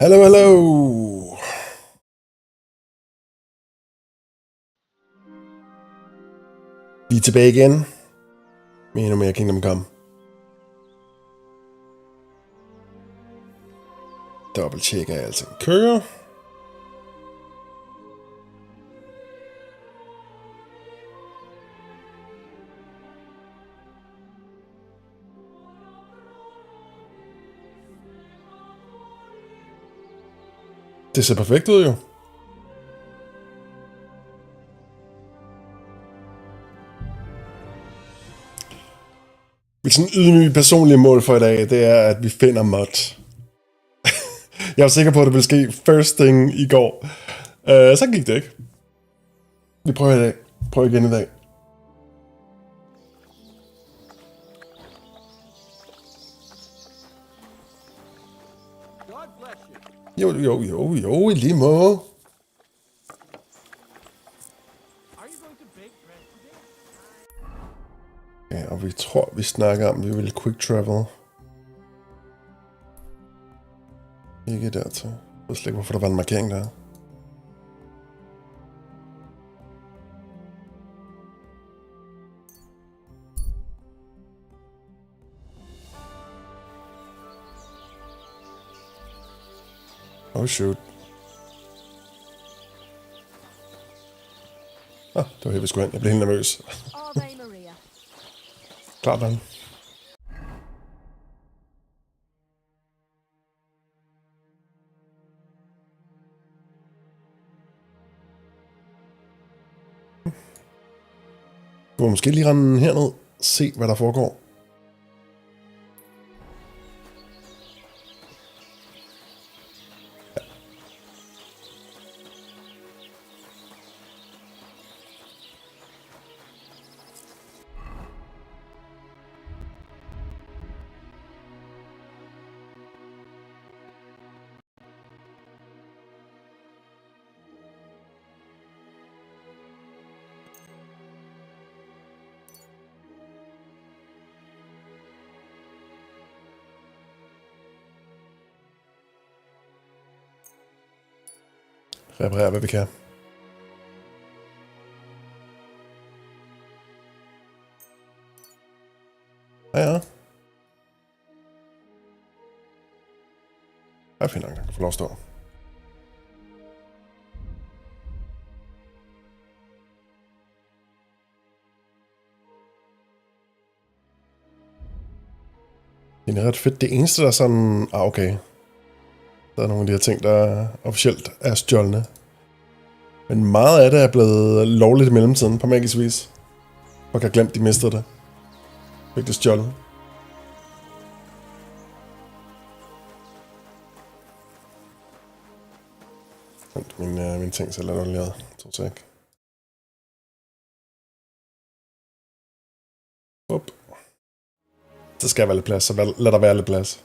Hallo, hallo! Vi er tilbage igen med endnu mere Kingdom Come. Dobbelt-tjekker jeg altså kører. Det ser perfekt ud jo. Mit sådan ydmyge personlige mål for i dag, det er, at vi finder mod. Jeg var sikker på, at det ville ske first thing i går. Så gik det ikke. Vi prøver i dag. Prøv igen i dag. Jo, i lige måde. Ja, og vi tror, vi snakker om, at vi vil quick travel. Ikke dertil. Jeg ved slet ikke, hvorfor der var en markering der. Oh shoot. Det var helt vi skulle hen. Jeg blev helt nervøs. Klart nok. Du må måske lige rende herned, se hvad der foregår. Reparere, hvad vi kan. Ja. Jeg finder nok, jeg kan få lov at stå. Det er ret fedt. Det eneste, der er sådan... okay. Der er nogle af de her ting, der officielt er stjålne. Men meget af det er blevet lovligt i mellemtiden, på magisk vis. Folk har glemt, de mistede det. Fik det stjålet. Min ting så lader du to sek. Up. Så skal jeg være lidt plads, så lad der være lidt plads.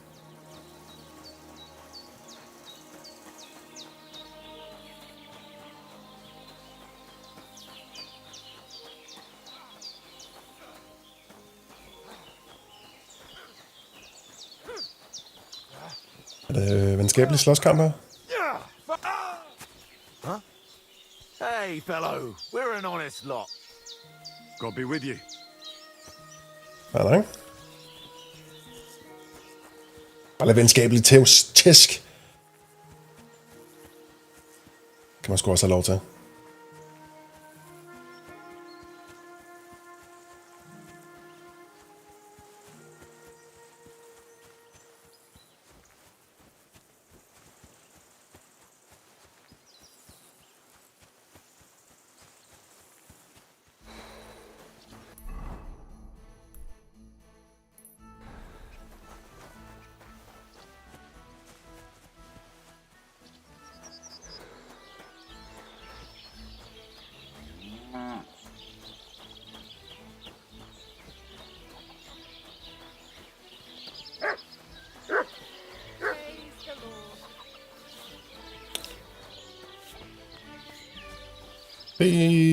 Er det venskabelig slåskamp her? Huh? Hey, fellow. We're an honest lot. God be with you. Nej. Bare lidt venskabelig tæsk. Kan man sgu også have lov til.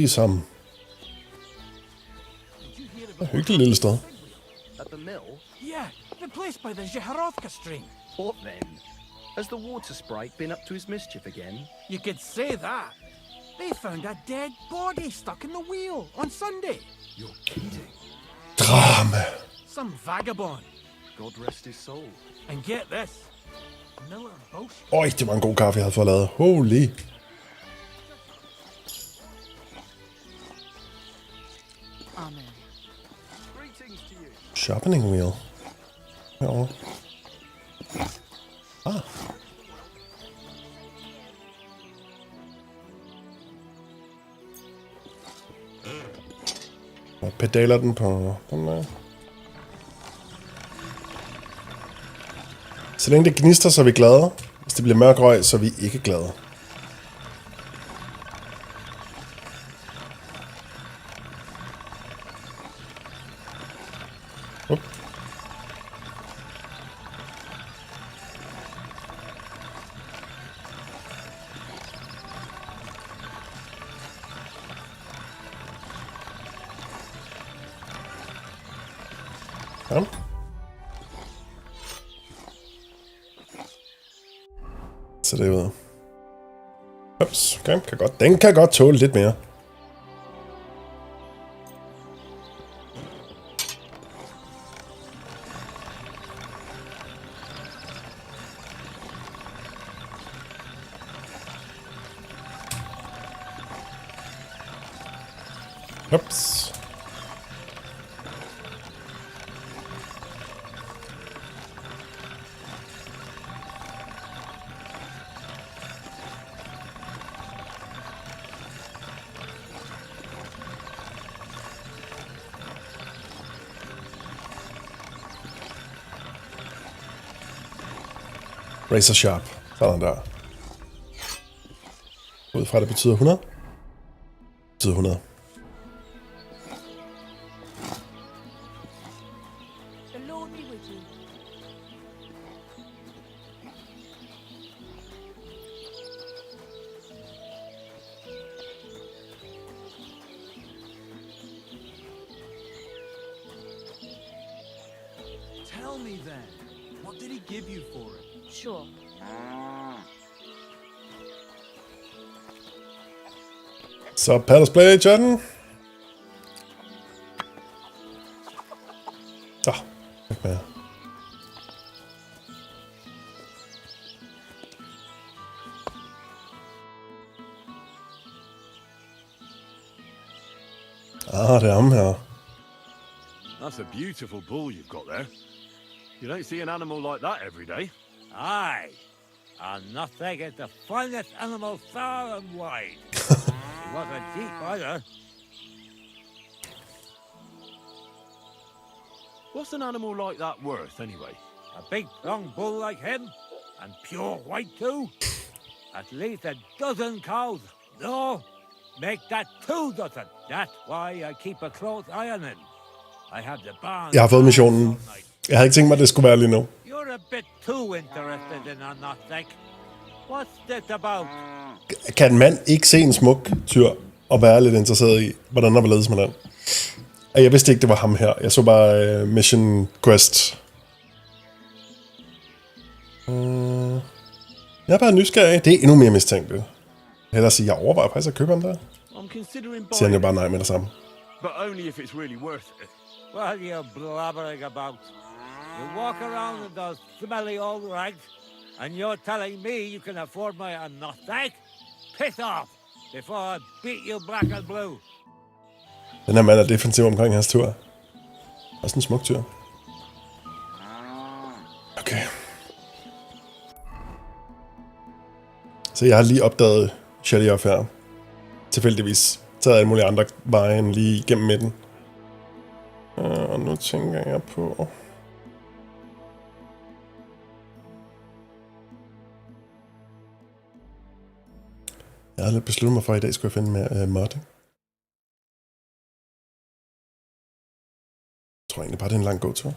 Som. Hyggeligt lille sted. At the mill? Yeah, the place by the Zheharovka stream. What then? Has the water sprite been up to his mischief again? You could say that. They found a dead body stuck in the wheel on Sunday. You're kidding. Drama. Some vagabond. God rest his soul. And get this. Miller Bosch. Øj, det var en god kaffe, jeg havde fået lavet. Holy. Amen. Greetings to you. Sharpening wheel. Herovre. Ah. Og pedaler den på den der. Så længe det gnister, så er vi glade. Hvis det bliver mørk røg, så er vi ikke glade. Up. Ja. Så det er ud. Ups, okay, den kan godt tåle lidt mere. Ups. Razor sharp. Sådan der. Ud fra det betyder 100. Det betyder 100. The Lord be with you. Tell me then, what did he give you for it? Sure. Så paddles play, chatten. Så, ikke mere. Ah, det er ham her. That's a beautiful bull you've got there. You don't see an animal like that every day. Aye, and nothing is the finest animal far and wide. It wasn't cheap either. What's an animal like that worth, anyway? A big strong bull like him, and pure white too. At least a dozen cows. No, make that 2 dozen. That's why I keep a close eye on him. I have the barn. Jeg har fået missionen. Jeg havde ikke tænkt mig, at det skulle være lige nu. You're a bit too interested in a nutsack. What's this about? Kan en mand ikke se en smuk tyr og være lidt interesseret i, hvordan der var ledes med den? Jeg vidste ikke, det var ham her. Jeg så bare Mission Quest. Jeg er bare nysgerrig. Det er endnu mere mistænkeligt. Hellere sige, jeg overvejer faktisk at købe ham der. I'm considering Siger han jo buying bare it, nej med det samme. but only if it's really worth it. What are you blabbering about? You walk around in those smelly old rags, and you're telling me you can afford me a nutsack? Piss off before I beat you black and blue. Den her mand er defensiv omkring hans tur. Også en smuk tyr. Okay. Så jeg har lige opdaget Shelley her. Tilfældigvis taget alle mulige andre veje end lige gennem midten. Og nu tænker jeg på... Jeg har lidt besluttet mig for, at i dag skulle jeg finde mere modding. Jeg tror egentlig bare, det er en lang gåtur.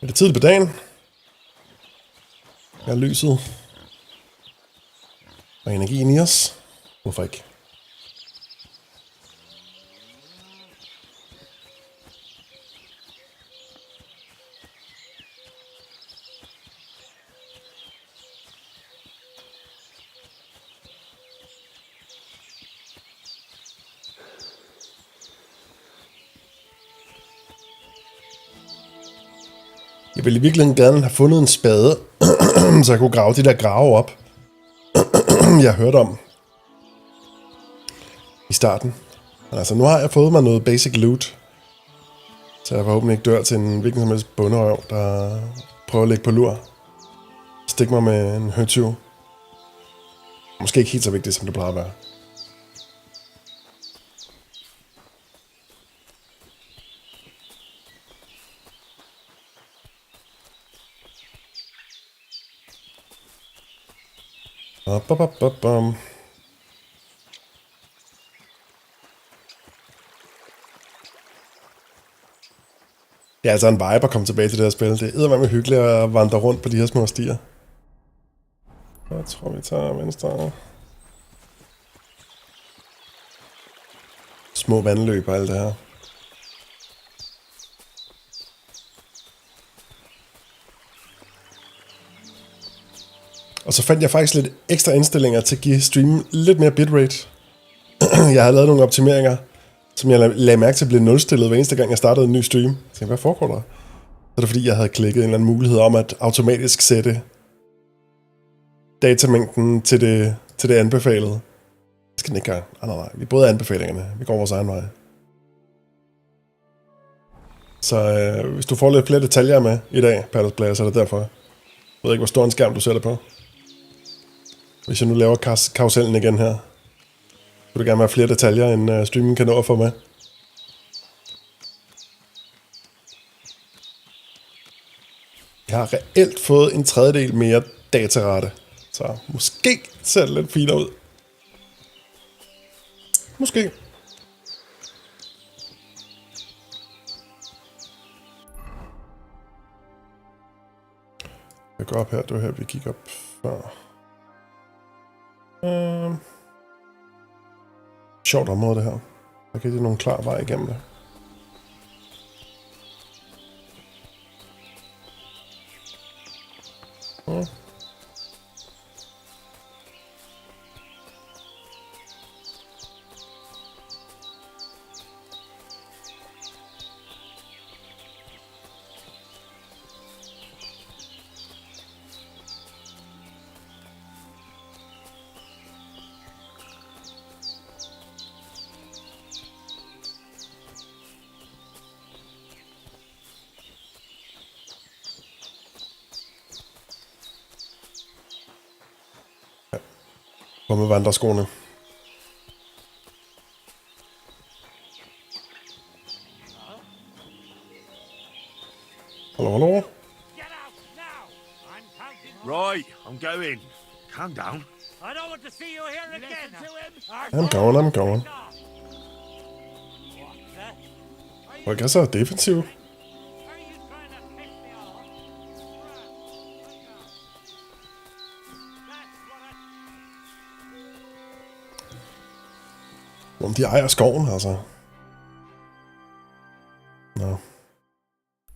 Er det tid på dagen? Jeg har lyset. Og energien i os. Hvorfor ikke? Jeg ville i virkeligheden gerne have fundet en spade, så jeg kunne grave de der grave op, jeg hørte om i starten. Men altså, nu har jeg fået mig noget basic loot, så jeg forhåbentlig ikke dør til en hvilken som helst bunderøv, der prøver at lægge på lur. Stik mig med en høtyv. Måske ikke helt så vigtigt, som det plejer at være. Det er altså en vibe at komme tilbage til det her spil. Det er eddermame hyggeligt at vandre rundt på de her små stier. Jeg tror, vi tager venstre. Små vandløb og alt det her. Og så fandt jeg faktisk lidt ekstra indstillinger til at give streamen lidt mere bitrate. Jeg har lavet nogle optimeringer, som jeg lagde mærke til blev nulstillet hver eneste gang, jeg startede en ny stream. Så jeg, hvad foregår der? Så er det fordi, jeg havde klikket en eller anden mulighed om at automatisk sætte datamængden til det anbefalede. Det skal den ikke gøre. Nej. Vi både anbefalingerne. Vi går vores egen vej. Så hvis du får lidt flere detaljer med i dag, Palace Player, så er det derfor. Jeg ved ikke, hvor stor en skærm du sætter på. Hvis jeg nu laver karusellen igen her, vil du gerne have flere detaljer, end streamen kan nå at få med. Jeg har reelt fået en tredjedel mere datarate, så måske ser det lidt finere ud. Måske. Jeg går op her, det var her, vi gik op før. Sjovt område det her. Der kan det nogle klar vej igennem det. Hvor med vandreskoene. Hallo? Right, I'm going. Calm down. I don't want to see you here again. I'm going. Folk er så defensiv. Om de ejer skoven, altså. Nå.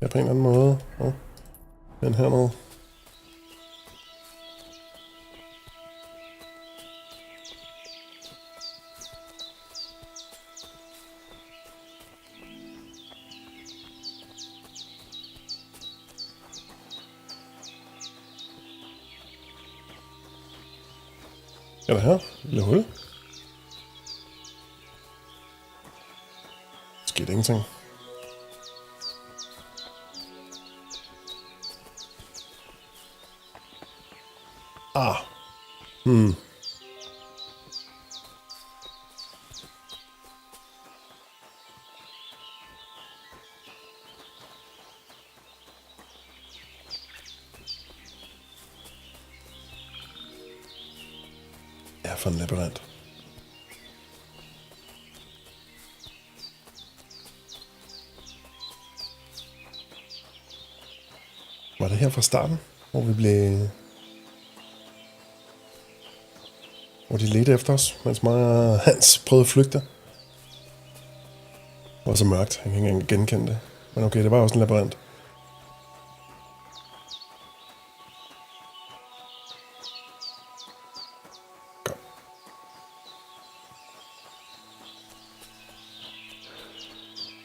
Ja, på en eller anden måde. Den hernede. Er der her? Lille hul? Skete ingenting. Ja, for en labyrint. Var det her fra starten, hvor vi blev... Hvor de ledte efter os, mens mig og Hans prøvede at flygte. Det var så mørkt, han kan ikke engang genkende det. Men okay, det var også en labyrint. Godt.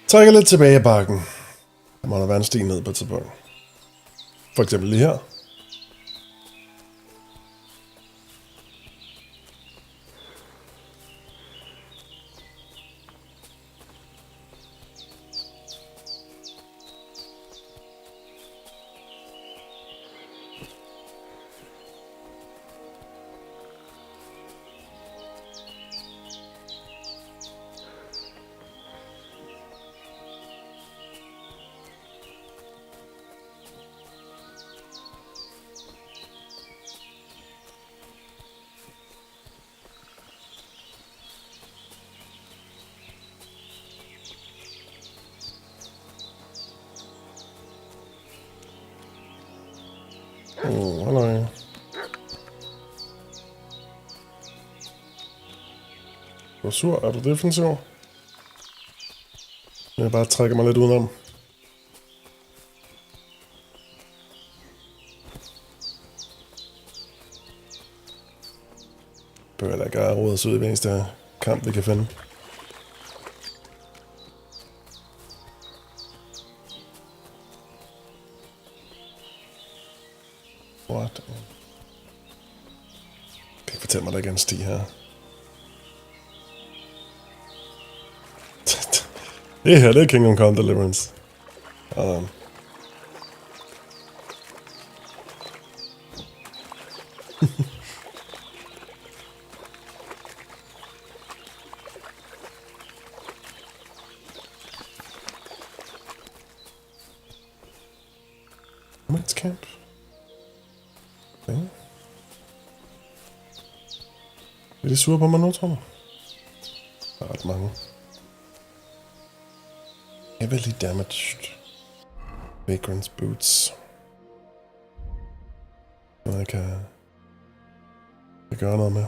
Trækker lidt tilbage i bakken. Der må der være en sti ned på et tidspunkt. For eksempel lige her. Halløj. Du er sur, er du defensiv? Jeg bare trækker mig lidt udenom. Bør jeg da ikke råde os ud i hver eneste kamp, vi kan finde. What? Kan ikke fortælle mig, der ikke er en sti her. Det her, det er Kingdom Come Deliverance. Men's camp. Okay. Er de sure på mig nu, tror jeg? Der er ret mange. Heavily damaged. Vagrant's boots. Noget jeg kan gøre noget med.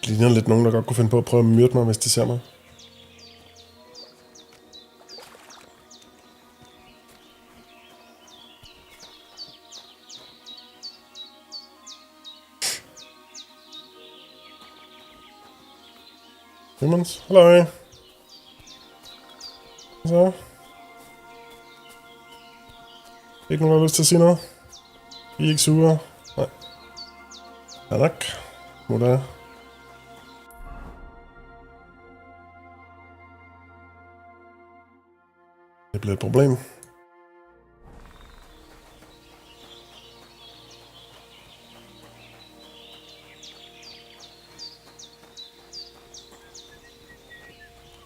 Det ligner lidt nogen, der godt kunne finde på at prøve at myrde mig, hvis de ser mig. Humans, halløj. Så. Ikke nogen, der har lyst til at sige noget? I er ikke sure? Nej. Ja nok. Må der. Det bliver et problem.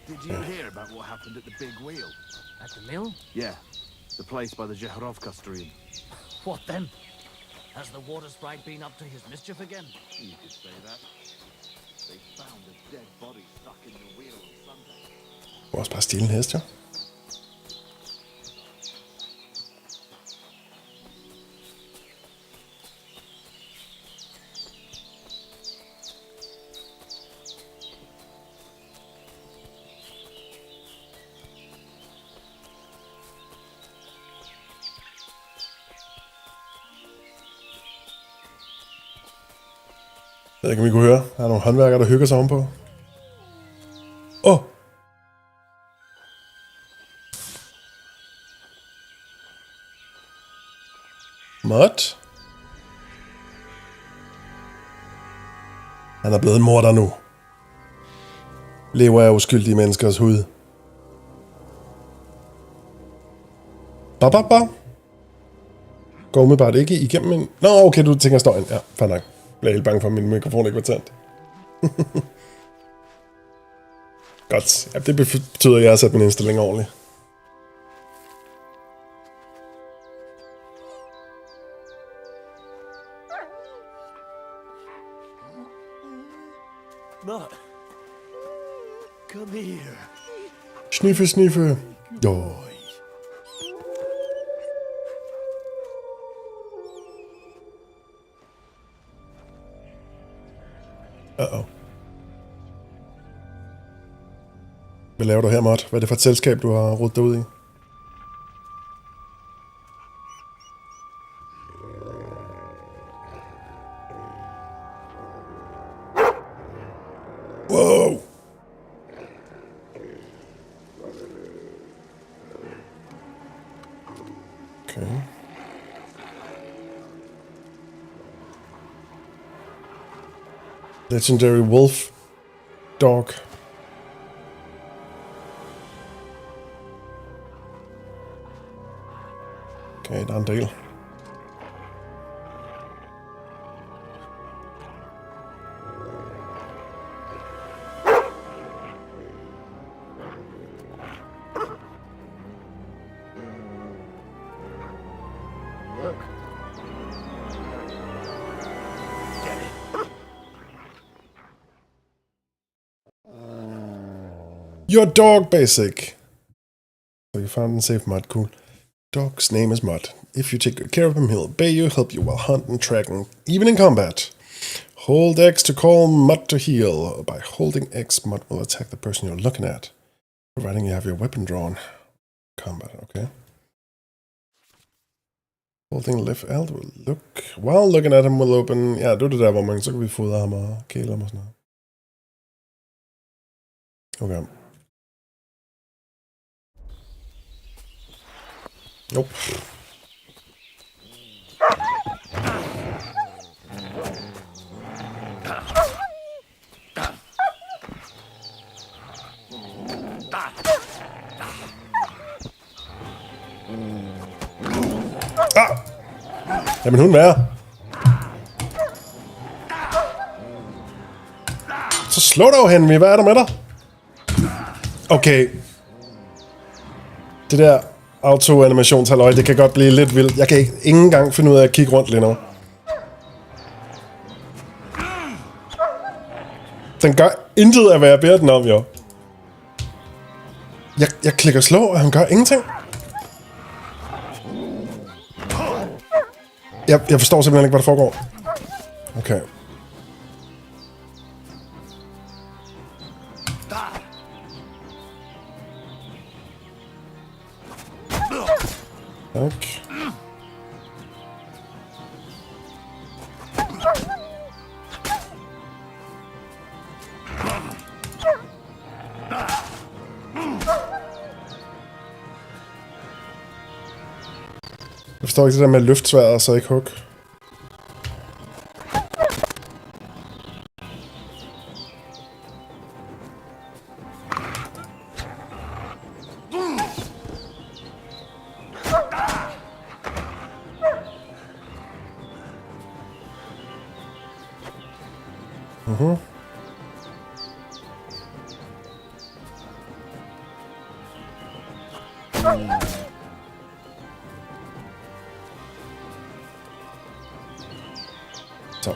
Did you hear about what happened at the big wheel? At the mill? Yeah, the place by the Jehorovka stream. What then? Has the water sprite been up to his mischief again? You could say that. They found a dead body stuck in the wheel on Sunday. Du kan også bare stjæle en hest, jo. Jeg ved ikke, om I kunne høre. Der er nogle håndværkere, der hygger sig ovenpå. Mott? Han er blevet en morder nu. Lever af uskyldige menneskers hud. Ba. Går umiddelbart ikke igennem en... Nå, okay, du tænker støjen. Ja, fair nok. Jeg blev helt bange for, at min mikrofon ikke var tændt. Godt. Ja, det betyder, at jeg har sat min indstilling ordentligt. Mutt, come here. Sniffe. Jo. Hvad laver du her, Mott? Hvad er det for et selskab, du har rodet dig ud i? Wow. Okay. Legendary wolf dog. Okay, der er en del. Your dog, basic. So you found and saved Mud, cool. Dog's name is Mud. If you take good care of him, he'll obey you, help you while hunting, tracking, even in combat. Hold X to call Mud to heal. By holding X, Mud will attack the person you're looking at, providing you have your weapon drawn. Combat, okay. Holding left L will look. While looking at him will open. Ja, det er det der, hvor man så kan vi fodre ham og kæle ham og sådan noget. Okay. Nope. Ah! Jamen hun være. Så slå dog, Henry. Hvad er der med dig? Okay. Det der auto-animationshalløj, det kan godt blive lidt vildt. Jeg kan ikke engang finde ud af at kigge rundt lige nu. Den gør intet af, hvad jeg beder den om, jo. Jeg klikker slå, og han gør ingenting. Jeg forstår simpelthen ikke, hvad der foregår. Okay. Tak. Jeg forstår ikke det der med løftsværd og så ikke hug. Så.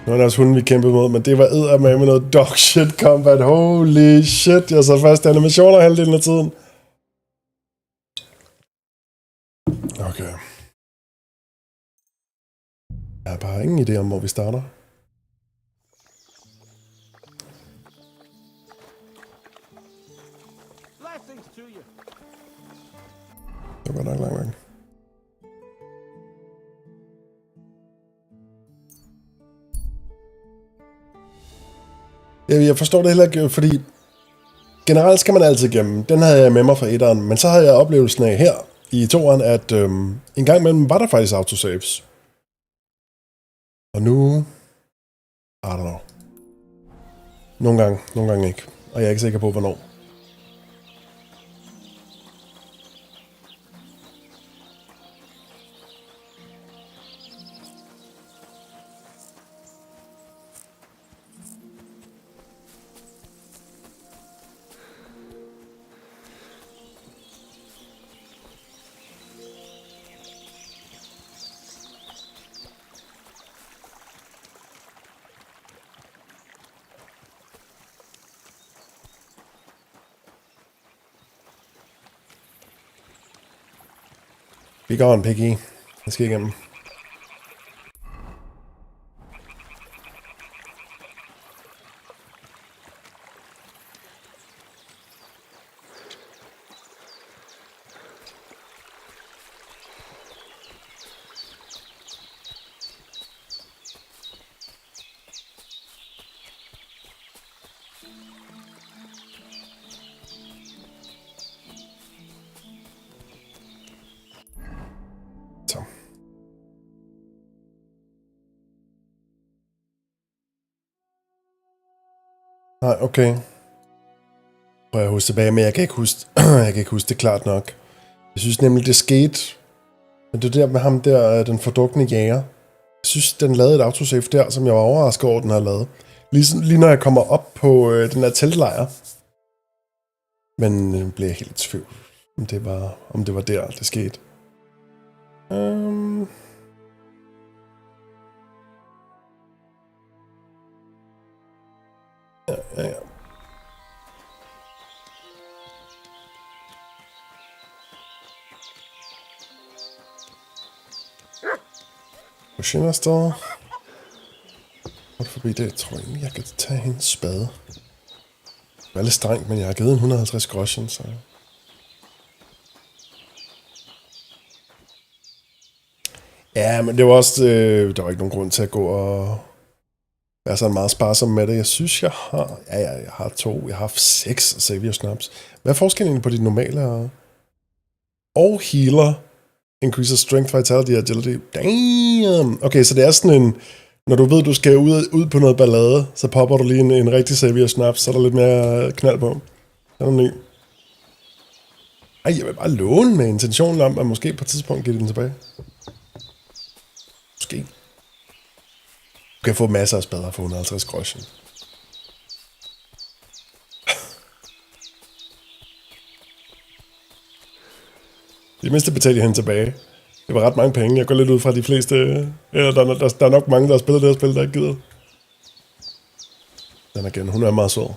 Nu er der også hunden, vi kæmpede mod, men det var eddermame med noget dog shit combat. Holy shit, jeg så først animationer halvdelen af tiden. Okay. Jeg har bare ingen idé om, hvor vi starter. Det var nok langt væk. Jeg forstår det heller ikke, fordi generelt skal man altid igennem. Den havde jeg med mig fra etteren, men så havde jeg oplevelsen af her i toeren, at en gang imellem var der faktisk autosaves. Og nu... I don't know. Nogle gange ikke. Og jeg er ikke sikker på, hvornår. Be gone, Piggy. Jeg skal igennem. Så. Nej, okay. Prøv at huske tilbage, men jeg kan ikke huske, jeg kan ikke huske det klart nok. Jeg synes nemlig, det skete. Men det der med ham der, den fordukne jæger. Jeg synes, den lavede et autosave der, som jeg var overrasket over, den har lavet. Lige når jeg kommer op på den der teltlejr. Men blev jeg helt i tvivl, om det var der, det skete. Ja. Pushen afsted. Forbi det, tror jeg, jeg kan tage hendes spade. Det er lidt strengt, men jeg har givet en 150 groschen, så... Ja, men det var også... der var ikke nogen grund til at gå og... være sådan meget sparsom med det. Jeg synes, jeg har... Ja, jeg har 2. Jeg har 6 Savior Snaps. Hvad er forskellen på de normale og healer? Increases strength, vitality, agility. Damn! Okay, så det er sådan en... Når du ved, du skal ud på noget ballade, så popper du lige en rigtig Savior Snaps, så er der lidt mere knald på. Den er ny. Ej, jeg vil bare låne med intentionen om, at måske på et tidspunkt give den tilbage. Måske. Du kan få masser af spader for 150 groschen. Det mindste betaler jeg hende tilbage. Det var ret mange penge. Jeg går lidt ud fra de fleste... Eller der er nok mange, der har spillet det her spil, der ikke gider. Den igen. Hun er meget sød.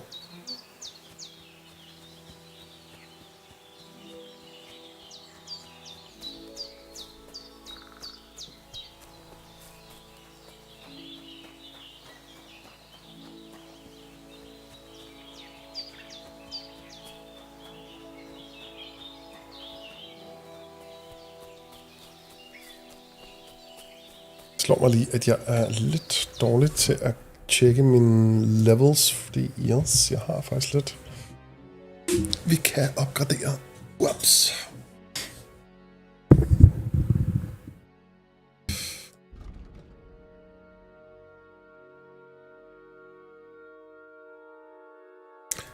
Slår mig lige, at jeg er lidt dårlig til at tjekke mine levels, fordi yes, jeg har faktisk lidt. Vi kan opgradere. Ups.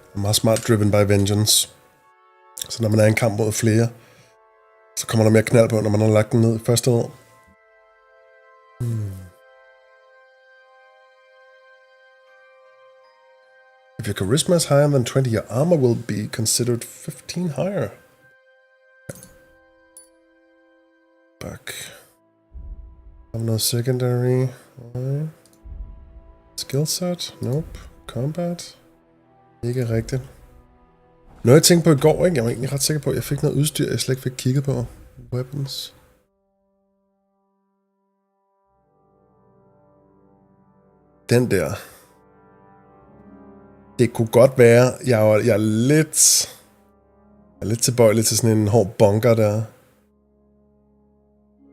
Jeg er meget smart driven by vengeance. Så når man er i en kamp mod flere, så kommer der mere knald på, når man har lagt den ned i første år. If your charisma is higher than 20, your armor will be considered 15 higher. Back. No secondary. Right. Skill set? Nope. Combat? Ikke rigtigt. Noget jeg tænkte på i går, ikke? Jeg var egentlig ret sikker på, at jeg fik noget udstyr, jeg slet ikke fik kigget på. Weapons. Den der. Det kunne godt være, jeg er lidt tilbøjelig til sådan en hård bunker der.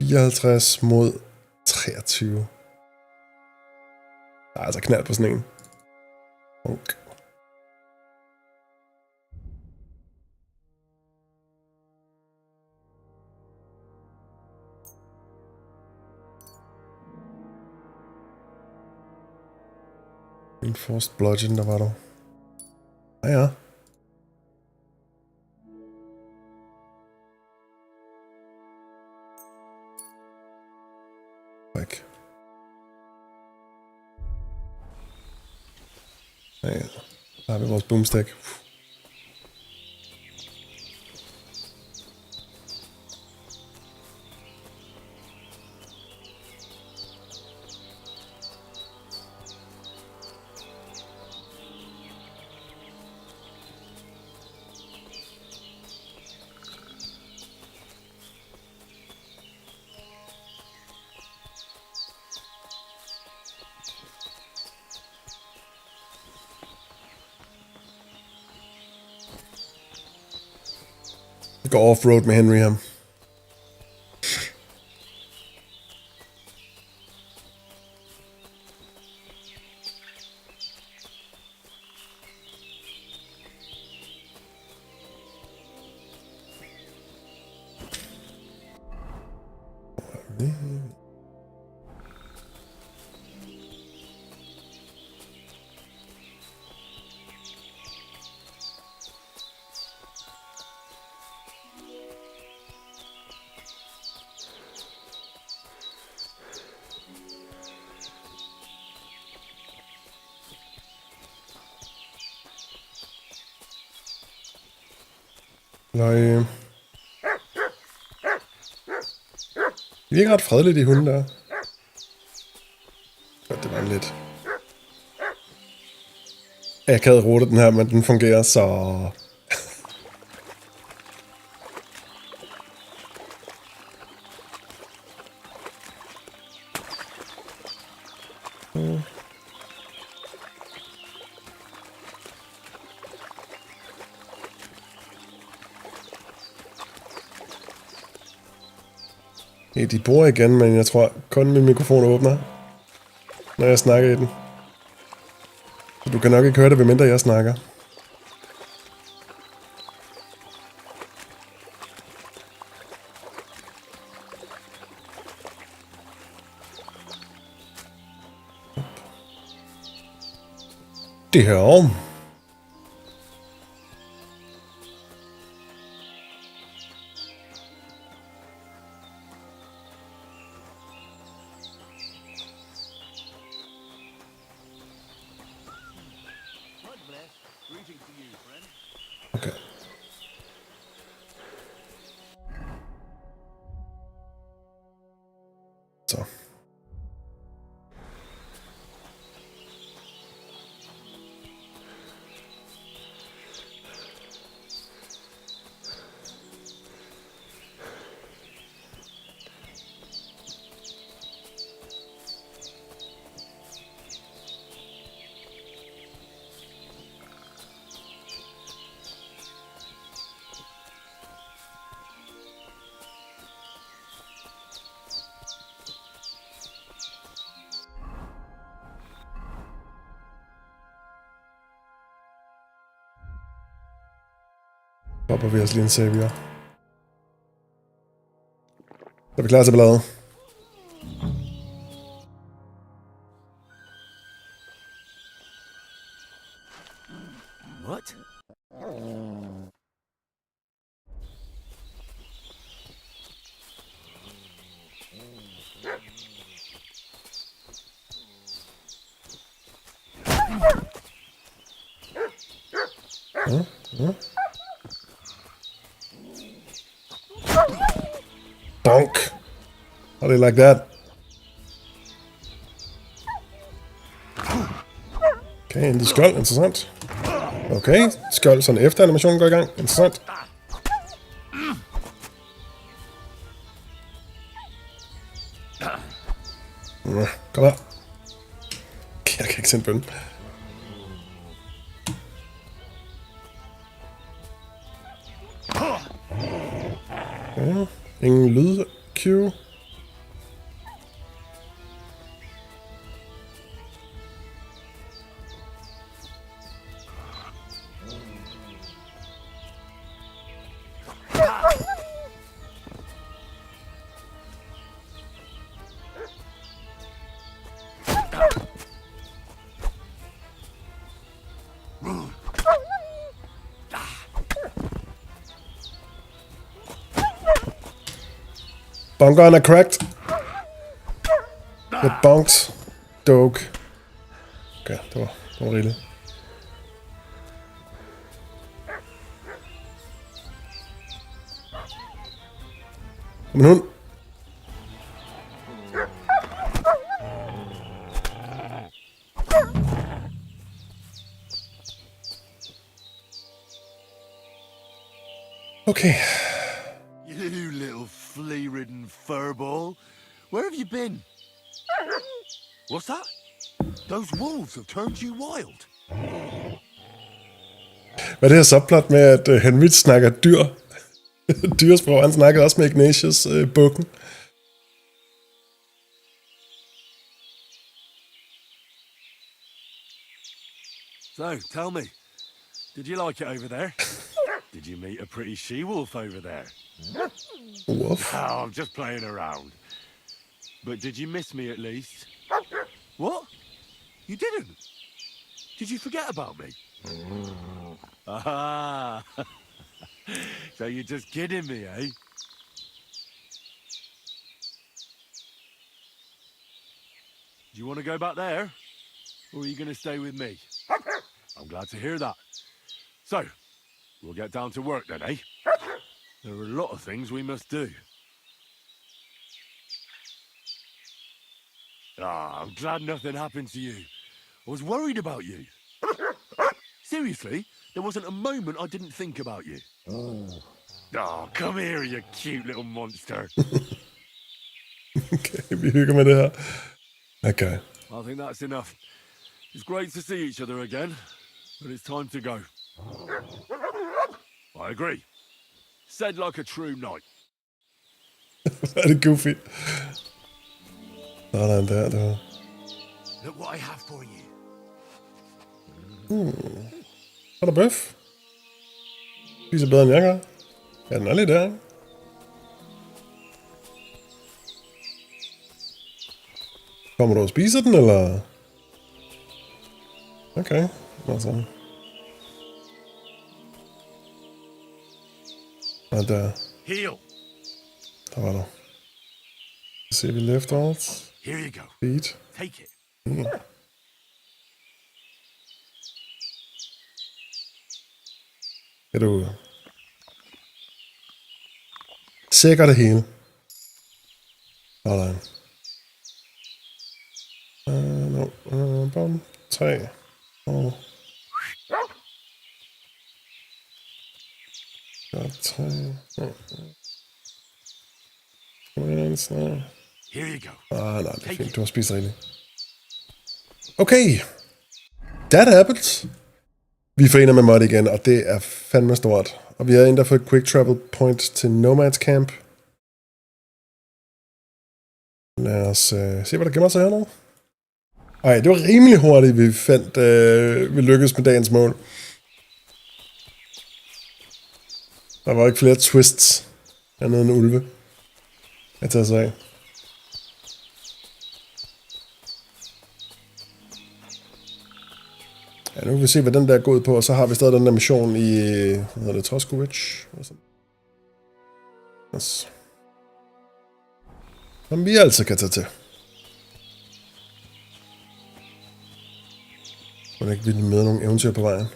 54 mod 23. Der er altså knald på sådan en. Okay. Enforced bludgeon, der var der. Ja. Væk. Ja. Der har vi vores boomstack. Gå off-road med Henry her. Løg. Det virker ret fredeligt, de hunde der. Godt, det var en lidt akavet rute, den her, men den fungerer så... Ja, de bor igen, men jeg tror kun min mikrofon åbner, når jeg snakker i den. Så du kan nok ikke høre det, medmindre jeg snakker. Det her om. Okay. Så. Hopper vi os lige en savior. Så er vi klar til bladet. What? Donk. How do you like that? Okay, en skjold, interessant. Okay, skjold sådan efter animationen går i gang, interessant. Kom her. Jeg kan ikke sende bøn. Okay. Ingen lyd cue. Bunkeren er cracked. Get bonked. Dog. Okay, det var rigeligt. Kom en hund. Okay. You little flea-ridden furball. Where have you been? What's that? Those wolves have turned you wild. Hvad er det her subplot med, at Henrik snakker dyr? Dyresprog, han snakkede også med Ignatius bukken. So, tell me, did you like it over there? Did you meet a pretty she-wolf over there? Wolf. Oh, I'm just playing around. But did you miss me at least? What? You didn't? Did you forget about me? Ah, so you're just kidding me, eh? Do you want to go back there? Or are you going to stay with me? I'm glad to hear that. So, we'll get down to work then, eh? There are a lot of things we must do. I'm glad nothing happened to you. I was worried about you. Seriously, there wasn't a moment I didn't think about you. Come here, you cute little monster. Okay, vi hygger med det her. Okay. I think that's enough. It's great to see each other again, but it's time to go. I agree. Said like a true knight. Er det goofy? Sådan der, det var. Look what I have for you. Er der bøf? Spiser bedre end jeg gør. Ja, den er lige der, ikke? Kommer du og spiser den, eller? Okay, altså. Og der Heal. var der. Så ser vi left alt. Here you go. Feet. Take it. Kan du sikre det hele? Sådan. Bom. 3. Og... Godt, 3. Here you go. Nej, det er fint. Du har spist rigeligt. Okay. That happens. Vi forener med mod igen, og det er fandme stort. Og vi har endda fået quick travel point til Nomads Camp. Lad os se, hvad der gemmer sig hernede. Ej, det var rimelig hurtigt, vi fandt, vi lykkedes med dagens mål. Der var ikke flere twists andet end ulve. Jeg tager sig af. Ja, nu kan vi se, hvad den der er gået på, og så har vi stadig den der mission i, hvad hedder det, Toskovic? Yes. Som vi altså kan tage til. Må det ikke vi med nogle eventyr på vejen?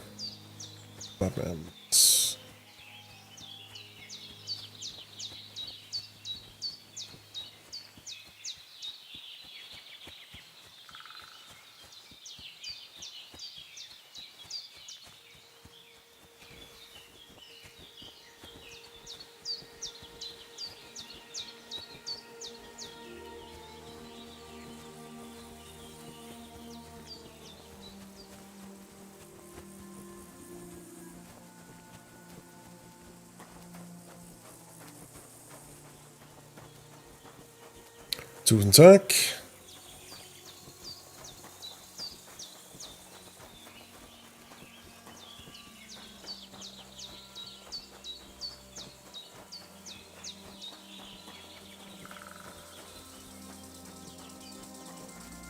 Tusind tak.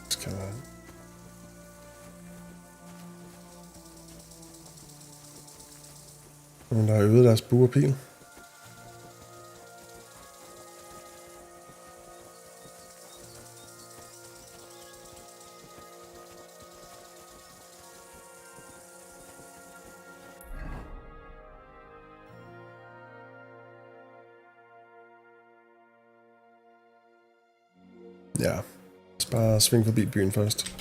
Skal være. Nogen, der har øvet deres bue og pil. Ja, lad os bare svinge forbi byen først.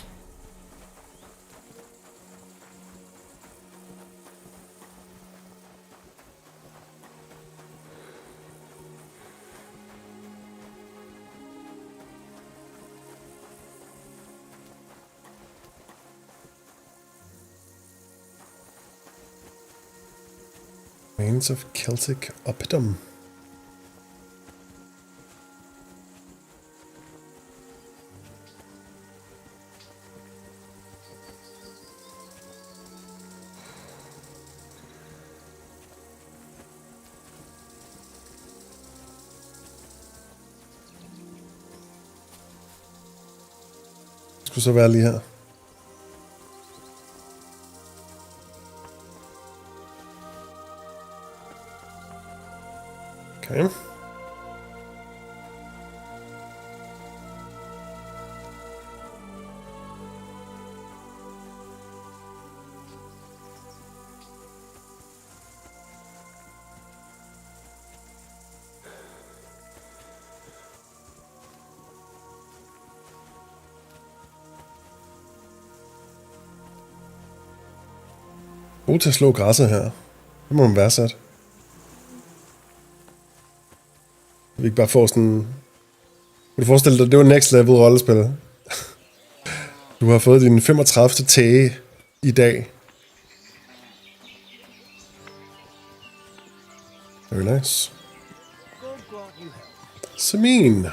Remains of Celtic Oppidum. Skulle så være lige her. Okay. God til at slå græsset her. Det må man værdsætte. Vi ikke bare få sådan... Kan du forestille dig, det var next level rollespil. Du har fået din 35. tage i dag. Very nice. Samin.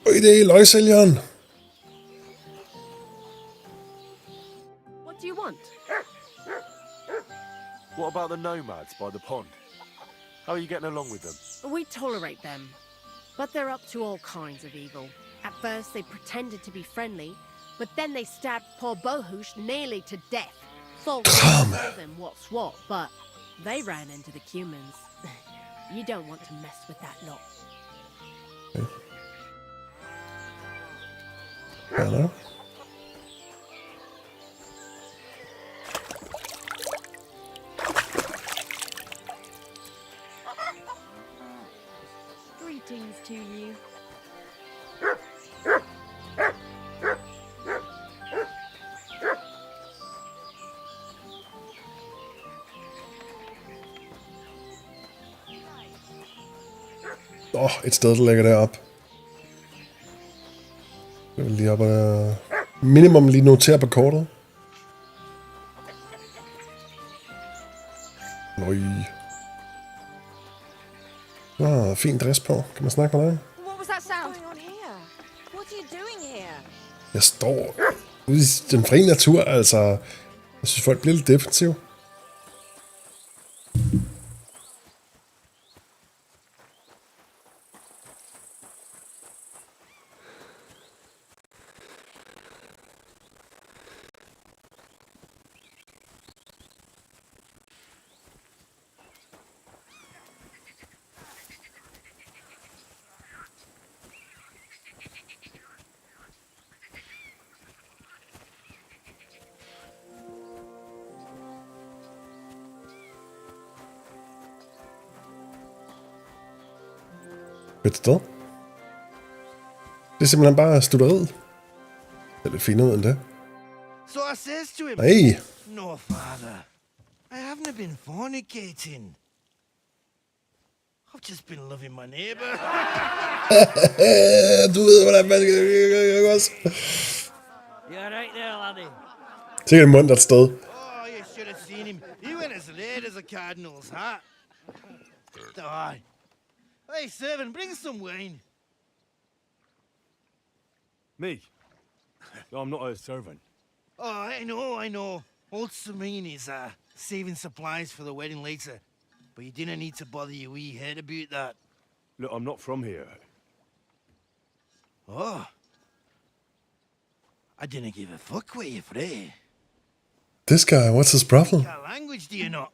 Og det er løgsælgeren. What do you want? What about the nomads by the pond? How are you getting along with them? We tolerate them, but they're up to all kinds of evil. At first, they pretended to be friendly, but then they stabbed poor Bohush nearly to death. Thought we told them what's what, but they ran into the humans. You don't want to mess with that lot. Hello. Greetings to you. Et sted, der ligger deroppe. Jeg vil lige op og minimum lige notere på kortet. Nøj. Fin dress på. Kan man snakke med dig? What was that sound? What's going on here? What are you doing here? Jeg står ude i den frie natur, altså. Jeg synes, folk bliver lidt defensive. Et sted. Det er simpelthen bare studeriet. Det er lidt finere ud end det. So I says to him, Nej. "No, father, I haven't been fornicating. I've just been loving my neighbour." Du ved, hvordan man skal også. You're right there, laddie. Sikkert et mundt sted. Oh, you should have seen him. He went as red as a cardinal's hat. Oh. Hey, servant, bring some wine. Me? I'm not a servant. Oh, I know. Old Serene is saving supplies for the wedding later. But you didn't need to bother your wee head about that. Look, I'm not from here. Oh. I didn't give a fuck what you're from. This guy, what's his problem? What language do you know?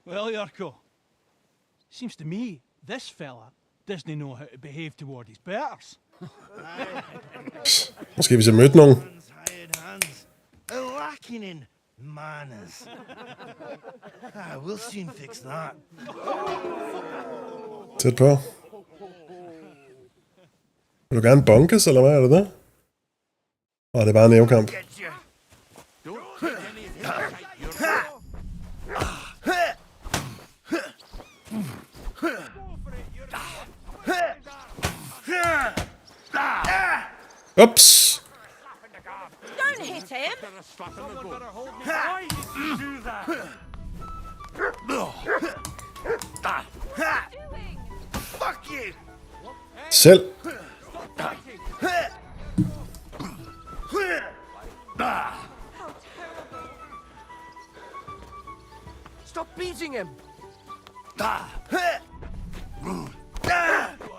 Well, Yurko, seems to me this fella doesn't know how to behave toward his betters. Måske hvis jeg mødte nogen. Hands, hired hands. Lacking in manners. We'll soon fix that. Tæt på. Vil du gerne bunkes, eller hvad er det der? Det er bare en nævekamp. Get you. Don't let any of him take your... Ups! Don't hit him! Why did you do that? Fuck you! Selv. Stop beating him.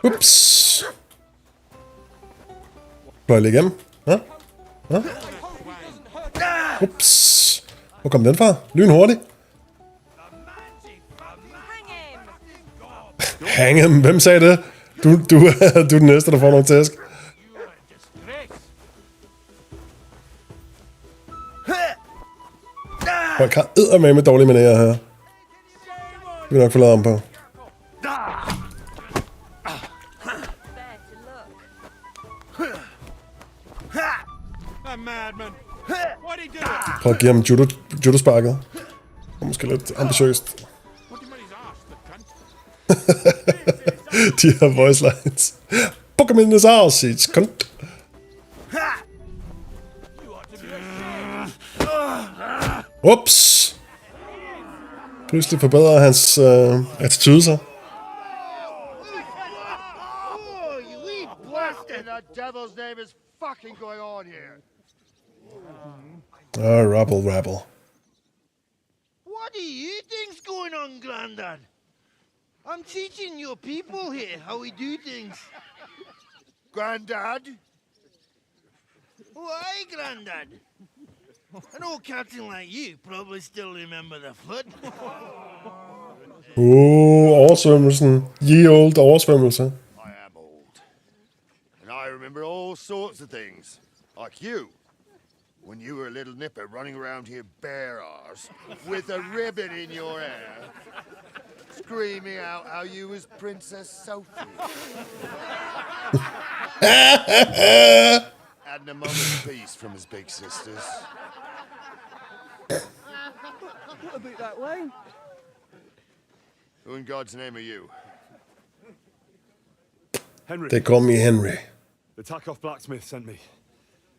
Ups! Pløj lige igennem. Ja? Ja? Ups! Hvor kom den fra? Lynhurtigt. Hang him! Hang him. Hvem sagde det? Du er den næste, der får nogle tæsk. Man kan eddermame med dårlige manerer her. Det vil nok få lavet om på. Prøv at give ham judo-sparket. Og måske lidt ambitiøst. De her voice lines. Book him in his ass, it's cunt. Ups. Pludselig forbedrer hans attitude sig. Devil's name is fucking going on here? Rabble. What do you think's going on, Grandad? I'm teaching your people here how we do things. Granddad? Why, Grandad? An old captain like you probably still remember the flood. Oversvømmelsen. Ye old oversvømmelse. I am old. And I remember all sorts of things. Like you. When you were a little nipper running around here bare arse with a ribbon in your hair, screaming out how you was Princess Sophie. And a moment's peace from his big sisters. What about that line? Who in God's name are you? Henry. They call me Henry. The Takeoff blacksmith sent me.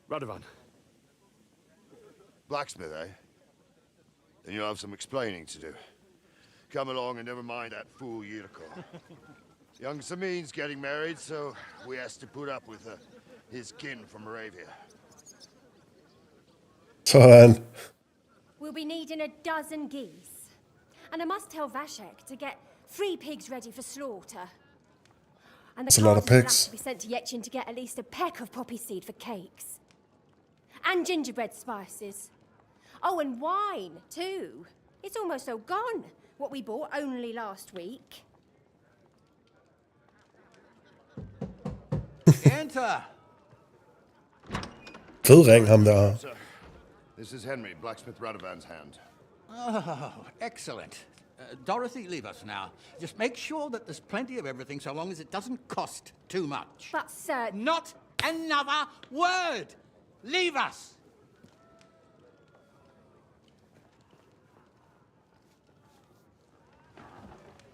Radovan. Blacksmith, eh? Then you'll have some explaining to do. Come along and never mind that fool Yurko. Young Samin's getting married, so we has to put up with his kin from Moravia. Sådan. We'll be needing a dozen geese. And I must tell Vashek to get 3 pigs ready for slaughter. And That's the a lot of carters will pigs. have to be sent to Yetchin to get at least a peck of poppy seed for cakes. And gingerbread spices. Oh, and wine, too. It's almost all gone, what we bought only last week. Enter! Fed ring, ham der. Sir, this is Henry, blacksmith Radovan's hand. Oh, excellent. Dorothy, leave us now. Just make sure that there's plenty of everything so long as it doesn't cost too much. But, sir... Not another word! Leave us!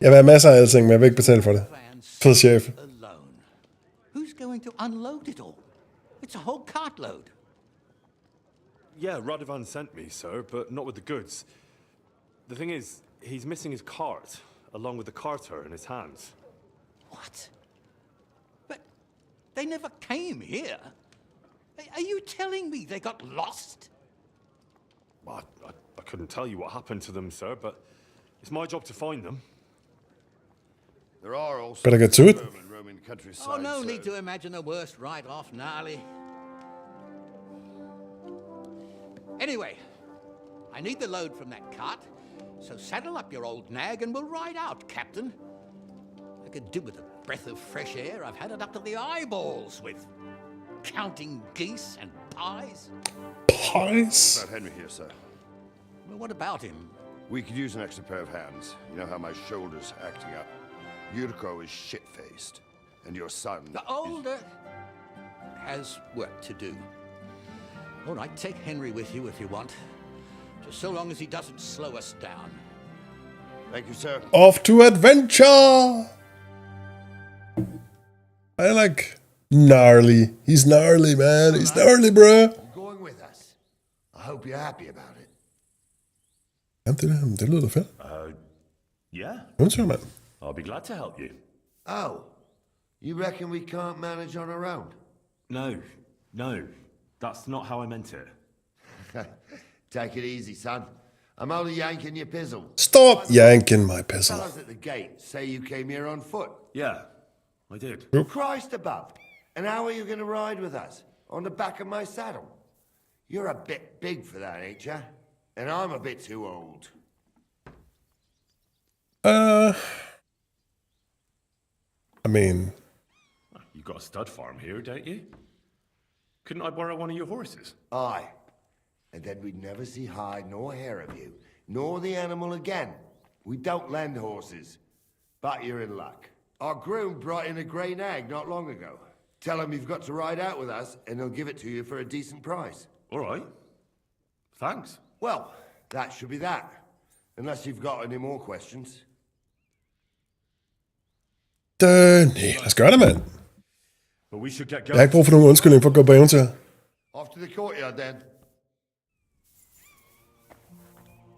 Jeg vil have masser af alting, men jeg vil ikke betale for det. Fed chef. Alone. Who's going to unload it all? It's a whole cartload. Yeah, Radovan sent me, sir, but not with the goods. The thing is, he's missing his cart, along with the carter in his hands. What? But they never came here. Are you telling me they got lost? I couldn't tell you what happened to them, sir, but it's my job to find them. There are also Better get to it. Roman countryside. Oh, no sir. need to imagine the worst right off, gnarly. Anyway, I need the load from that cart, so saddle up your old nag and we'll ride out, Captain. I could do with a breath of fresh air. I've had it up to the eyeballs with counting geese and pies. Pies? About Henry here, sir. Well, what about him? We could use an extra pair of hands. You know how my shoulder's acting up. Yurko is shit-faced, and your son... The older has work to do. All right, take Henry with you if you want. Just so long as he doesn't slow us down. Thank you, sir. Off to adventure! I like gnarly. He's gnarly, man. He's gnarly, bro. You're going with us. I hope you're happy about it. Jamen, det lyder da fedt. Yeah, Undskyld, mand. I'll be glad to help you. Oh, you reckon we can't manage on our own? No, that's not how I meant it. Take it easy, son. I'm only yanking your pizzle. Stop yanking my pistol. Fellas at the gate say you came here on foot. Yeah, I did. Christ above. And how are you going to ride with us? On the back of my saddle? You're a bit big for that, ain't ya? And I'm a bit too old. mean... You've got a stud farm here, don't you? Couldn't I borrow one of your horses? Aye. And then we'd never see hide nor hair of you, nor the animal again. We don't lend horses. But you're in luck. Our groom brought in a grey nag not long ago. Tell him you've got to ride out with us, and he'll give it to you for a decent price. All right. Thanks. Well, that should be that. Unless you've got any more questions. Nej, lad os gøre det, mand. But we should get Jeg har going. ikke brug for nogen undskyldning for at gå på eventyr. Off to the courtyard, then.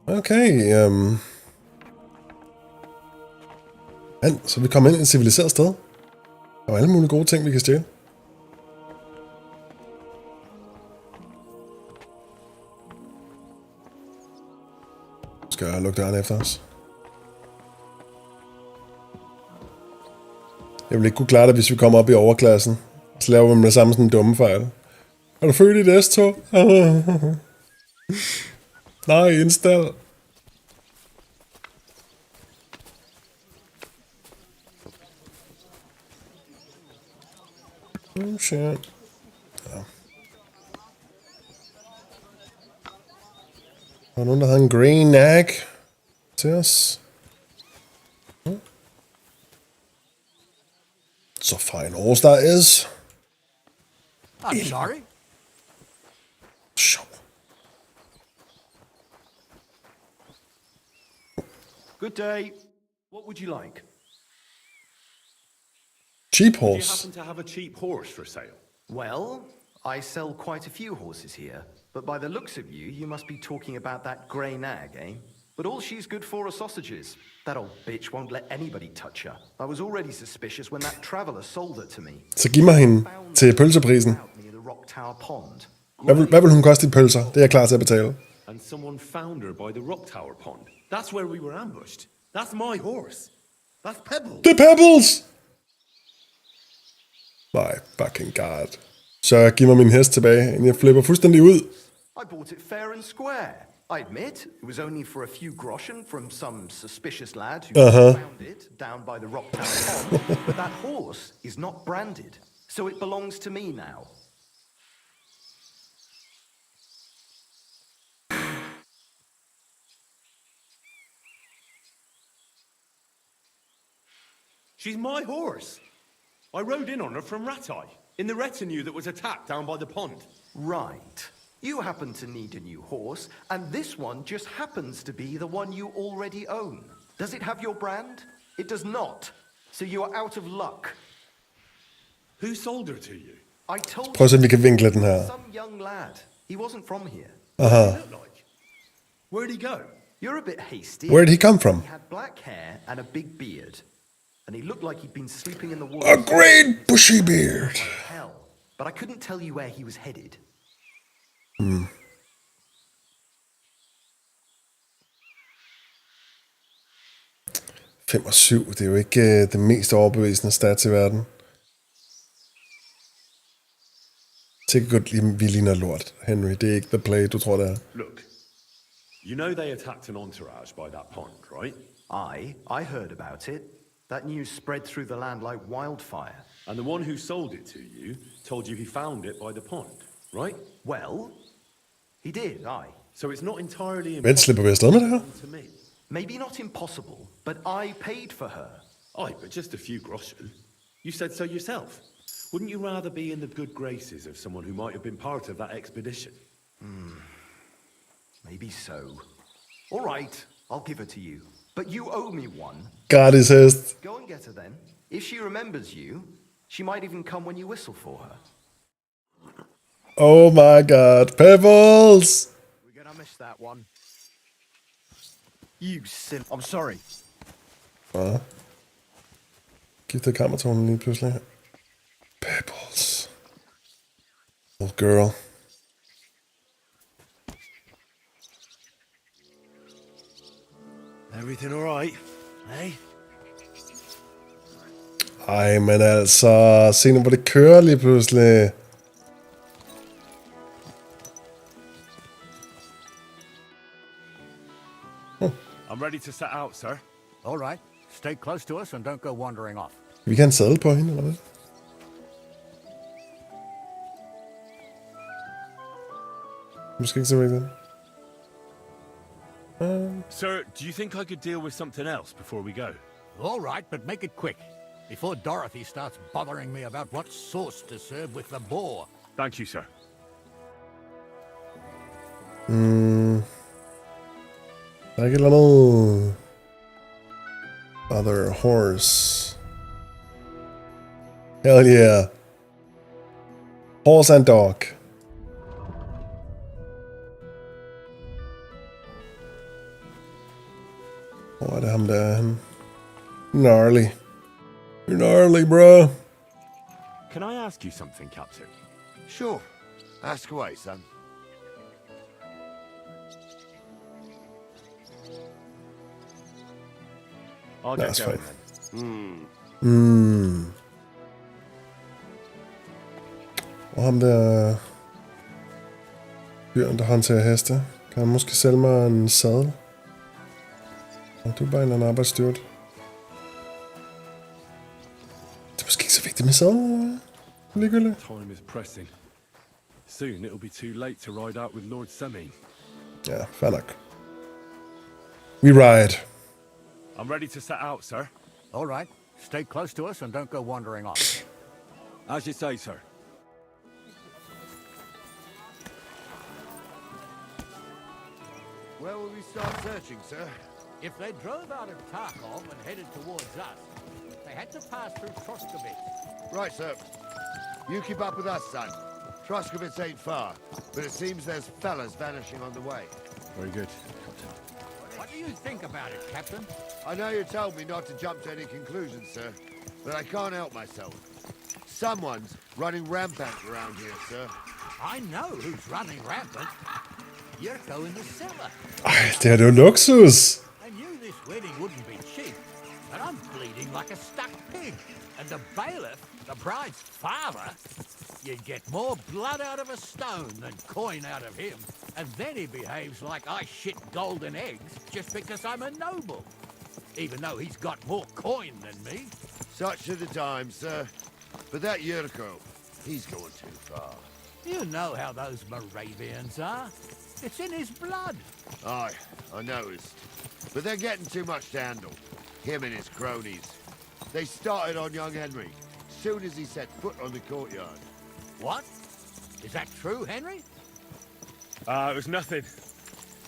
Okay, så vi kommer ind i et civiliseret sted. Der er alle mulige gode ting, vi kan stjæle. Skal jeg lukke døren efter os? Jeg vil ikke kunne klare det, hvis vi kommer op i overklassen. Så laver vi med det samme sådan en dumme fejl. Er du født i et S-tog? Nej, indstald. Oh shit. Ja. Der var nogen, der havde en green nag til os. So fine horse that is. I'm sorry. Sure. Good day. What would you like? Cheap Do you horse. happen to have a cheap horse for sale? Well, I sell quite a few horses here, but by the looks of you, you must be talking about that grey nag, eh? But all she's good for are sausages. That old bitch won't let anybody touch her. I was already suspicious when that traveller sold it to me. Så giv mig hende til pølseprisen. Out near the Rock Tower Pond. Hvad vil hun koste i pølser? Det er jeg klar til at betale. And someone found her by the Rock Tower Pond. That's where we were ambushed. That's my horse. That's Pebbles. Det er Pebbles! My fucking god. Så giv mig min hest tilbage, inden jeg flipper fuldstændig ud. I bought it fair and square. I admit, it was only for a few groschen from some suspicious lad who found it down by the Rock Tower Pond, but that horse is not branded, so it belongs to me now. She's my horse. I rode in on her from Ratai, in the retinue that was attacked down by the pond. Right. You happen to need a new horse, and this one just happens to be the one you already own. Does it have your brand? It does not. So you are out of luck. Who sold her to you? I told Prøv at se, om vi you, kan vinkle den her. some young lad. He wasn't from here. Aha. Look like. Where'd he go? You're a bit hasty. Where did he come from? He had black hair and a big beard. And he looked like he'd been sleeping in the woods. A great bushy beard. Hell. But I couldn't tell you where he was headed. 5 og 7, det er jo ikke det mest overbevisende stats i verden. Sikkert godt, vi ligner lort, Henry. Det er ikke the play, du tror, det er. Look, you know they attacked an entourage by that pond, right? I heard about it. That news spread through the land like wildfire. And the one who sold it to you told you he found it by the pond, right? Well, he did, So it's not entirely Men slipper vi afsted med det her? to me. Maybe not impossible, but I paid for her. Aye, but just a few groschen. You said so yourself. Wouldn't you rather be in the good graces of someone who might have been part of that expedition? Maybe so. All right, I'll give her to you. But you owe me one. God is hest. Go and get her then. If she remembers you, she might even come when you whistle for her. Oh my god. Pebbles! We're gonna miss that one. You sin. I'm sorry. Giftede kammertonen lige pludselig. Pebbles. Old girl. Everything all right? Hey? Ej, men altså, se nu, hvor det kører lige pludselig. I'm ready to set out, sir. All right. Stay close to us and don't go wandering off. Vi kan sadle på hende, eller hvad? Måske ikke så vigtigt. Sir, do you think I could deal with something else before we go? All right, but make it quick. Before Dorothy starts bothering me about what sauce to serve with the boar. Thank you, sir. Der er ikke et eller andet... Other horse. Hell yeah. Horse and dog. Hvor er det ham der er han? Gnarly. Gnarly, bro. Can I ask you something, Captain? Sure. Ask away, son. I'll That's get going fine. then. Og ham der... Fyren, der håndterer heste. Kan han måske sælge mig en sadel? Og du er bare en eller anden arbejdsstyrte. Det er måske ikke så vigtigt med sadel. Ligegyldigt. Time is pressing. Soon it'll be too late to ride out with Lord Semin. Ja, fair nok. We ride. I'm ready to set out, sir. All right, stay close to us and don't go wandering off. As you say, sir. Where will we start searching, sir? If they drove out of Tarkov and headed towards us, they had to pass through Troskovitz. Right, sir. You keep up with us, son. Troskovitz ain't far, but it seems there's fellas vanishing on the way. Very good. What do you think about it, Captain? I know you told me not to jump to any conclusions, sir, but I can't help myself. Someone's running rampant around here, sir. I know who's running rampant. Yurko in the cellar. Ej, det her det er jo luksus. I knew this wedding wouldn't be cheap, but I'm bleeding like a stuck pig. And the bailiff, the bride's father, you'd get more blood out of a stone than coin out of him. And then he behaves like I shit golden eggs just because I'm a noble. Even though he's got more coin than me. Such are the times, sir. But that Yurko, he's going too far. You know how those Moravians are. It's in his blood. Aye, I noticed. But they're getting too much to handle. Him and his cronies. They started on young Henry, soon as he set foot on the courtyard. What? Is that true, Henry? It was nothing.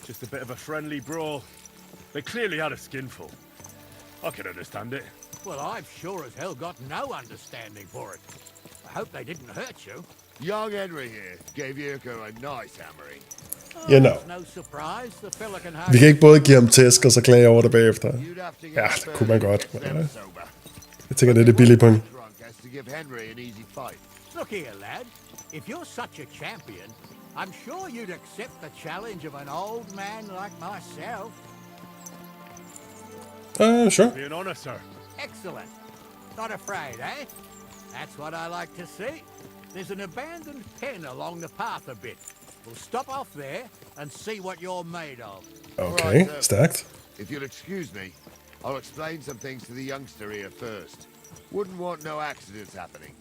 Just a bit of a friendly brawl. They clearly had a skinful. I can understand it. Well, I've sure as hell got no understanding for it. I hope they didn't hurt you. Young Henry here gave Yurko a nice hammering. You know. No surprise, the fella can Vi kan ikke både give ham tæsk og så klage over det bagefter. Ja, det kunne man godt. Jeg tænker, det er det billige point. Look here, lad. If you're such a champion, I'm sure you'd accept the challenge of an old man like myself. Sure. Be an honor, sir. Excellent. Not afraid, eh? That's what I like to see. There's an abandoned pen along the path a bit. We'll stop off there and see what you're made of. Okay, stærkt. If you'll excuse me, I'll explain some things to the youngster here first. Wouldn't want no accidents happening.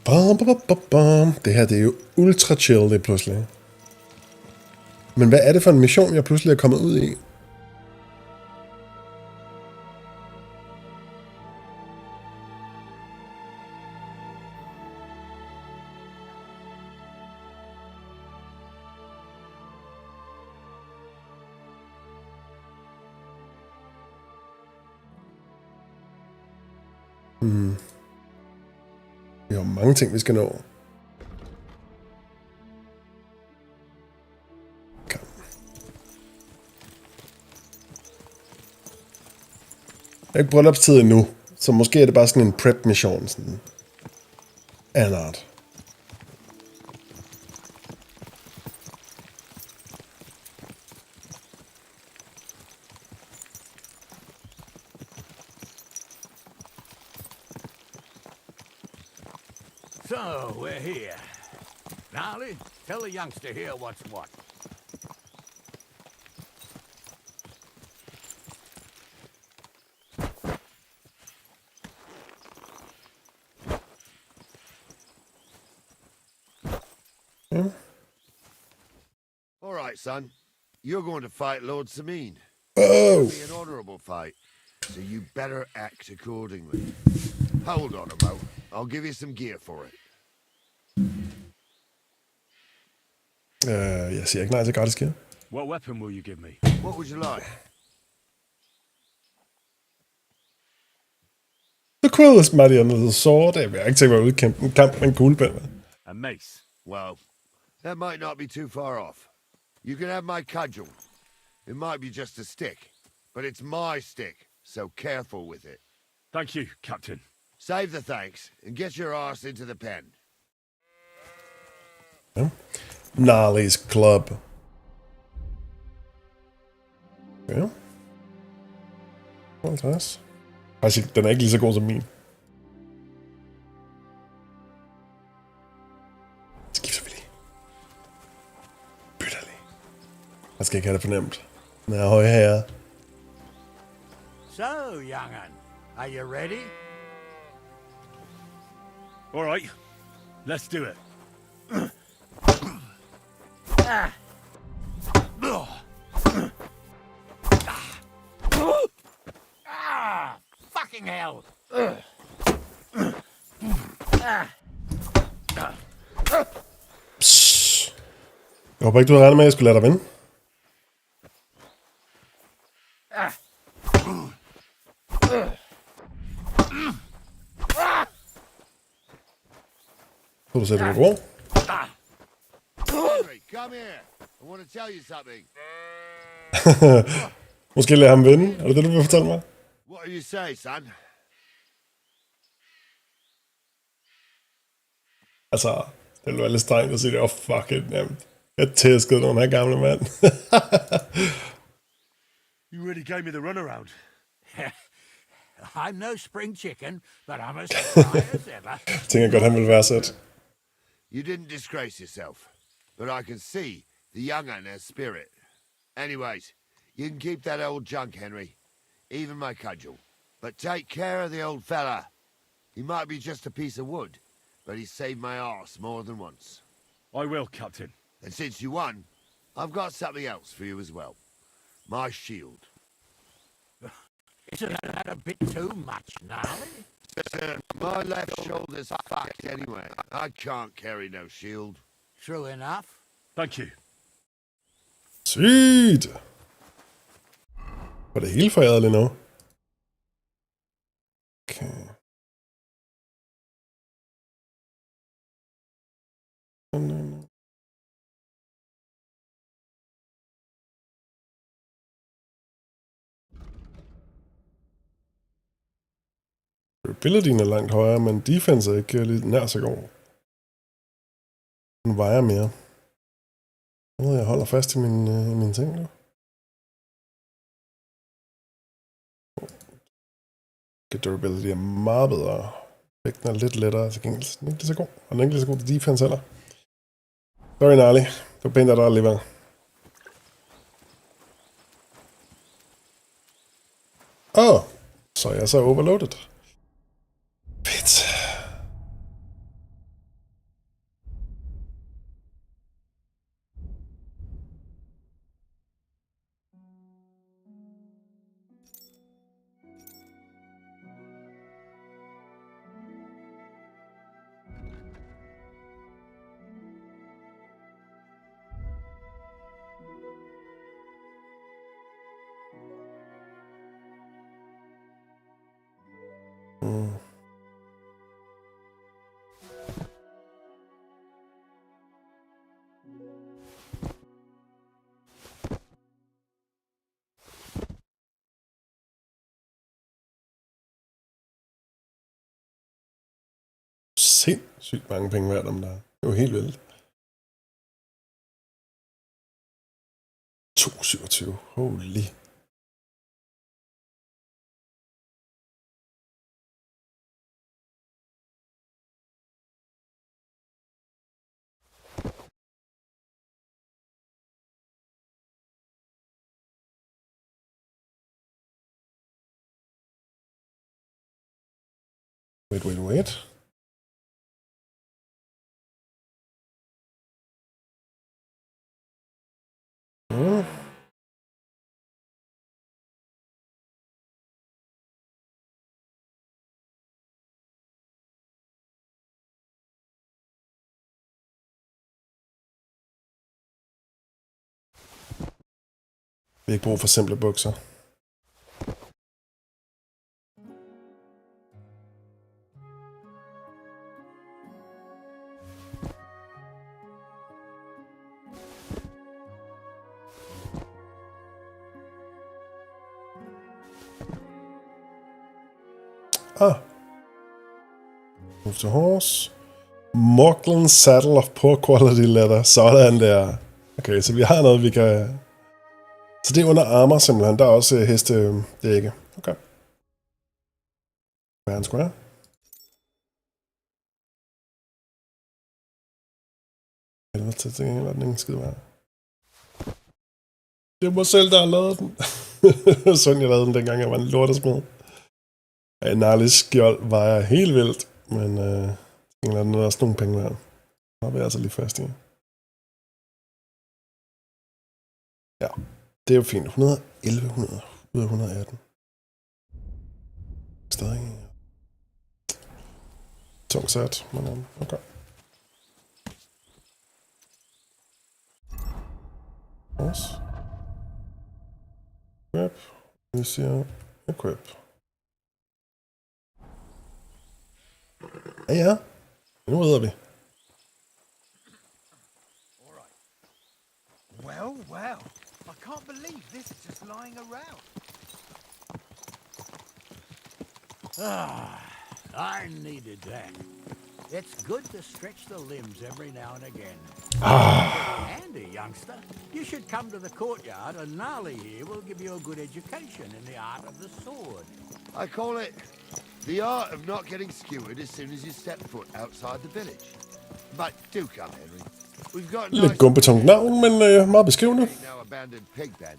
Bam, bam, bam, bam. Det her, det er jo ultra chill, det pludselig. Men hvad er det for en mission, jeg pludselig er kommet ud i? Vi har mange ting, vi skal nå. Kom. Jeg har ikke bryllupstid endnu, så måske er det bare sådan en prep-mission. Sådan af en art. So, we're here. Gnarly, tell the youngster here what's what. Ja. All right, son. You're going to fight Lord Sameen. Oh! It'll be an honorable fight, so you better act accordingly. Hold on a moment. I'll give you some gear for it. Jeg siger ikke nej til gratis gear. What weapon will you give me? What would you like? The coolest mighty under the sword. Jeg vil ikke tænke mig at udkæmpe en kamp med en kuglepen. A mace. Well, that might not be too far off. You can have my cudgel. It might be just a stick, but it's my stick, so careful with it. Thank you, Captain. Save the thanks, and get your arse into the pen. Ja. Gnarly's Club. Ja. 50. Faktisk, den er ikke lige så god som min. Skifter vi lige. Bytter lige. Jeg skal ikke have det fornemt. Den er høj her. So, young'un, are you ready? All right, let's do it. Fucking hell! Psst. Jeg håber ikke, du havde regnet med, at jeg skulle lade dig vinde. Så du sætter mig god. Henry, come here. I want to tell you something. Måske lade ham vinde. Er det det, du vil fortælle mig? What do you say, son? Altså, det ville være lidt strengt at sige, det var fucking nemt. Jeg tæskede den her gamle mand. You really gave me the runaround. I'm no spring chicken, but I'm as spry as ever. Jeg tænker godt, han ville være sæt. You didn't disgrace yourself, but I can see the young'un has spirit. Anyways, you can keep that old junk, Henry. Even my cudgel. But take care of the old fella. He might be just a piece of wood, but he saved my arse more than once. I will, Captain. And since you won, I've got something else for you as well. My shield. Isn't that a bit too much, Gnarly? My left shoulder's fucked anyway. I can't carry no shield. True enough. Thank you. Sygt! Var det hele foræret lige nu? Okay. Abilityen er langt højere, men defense er ikke lige nær så god. Den vejer mere. Jeg holder fast i min ting nu. Durability er meget bedre. Vægten er lidt lettere til gengæld. Den er ikke lige så god. Og den er ikke lige så god til defense heller. Sorry, Gnarly. Det var pænt af dig alligevel. Så er jeg så overloaded. Fedt. Sindssygt mange penge værd om der. Det er jo helt vildt. 2,27. Holy. Wait. Vi har ikke brug for simple bukser. Move to horse. Morgland saddle of poor quality leather. Sådan der. Okay, så vi har noget, vi kan... Så det er under armor simpelthen. Der er også heste... Det er ikke. Okay. Hvad han skulle have? Helvede til, det er ingen skide værd. Det var selv, der har lavet den. Sådan jeg lavede den, dengang jeg var en lortesmed. En ærlig skjold vejer helt vildt, men den er også nogle penge værd. Der vil jeg altså lige fast i. Ja, det er jo fint. 100 ud af 118. Stadig. Tungsat, men okay. Også. Equip. Vi siger equip. Ja. Nu rider vi. Well. I can't believe this is just lying around. I needed that. It's good to stretch the limbs every now and again. Handy, youngster. You should come to the courtyard, and Gnarly here will give you a good education in the art of the sword. I call it the art of not getting skewered as soon as you step foot outside the village. But do come, Henry. We've got lidt gumbetungt navn, men meget beskrivende. no abandoned pig bed.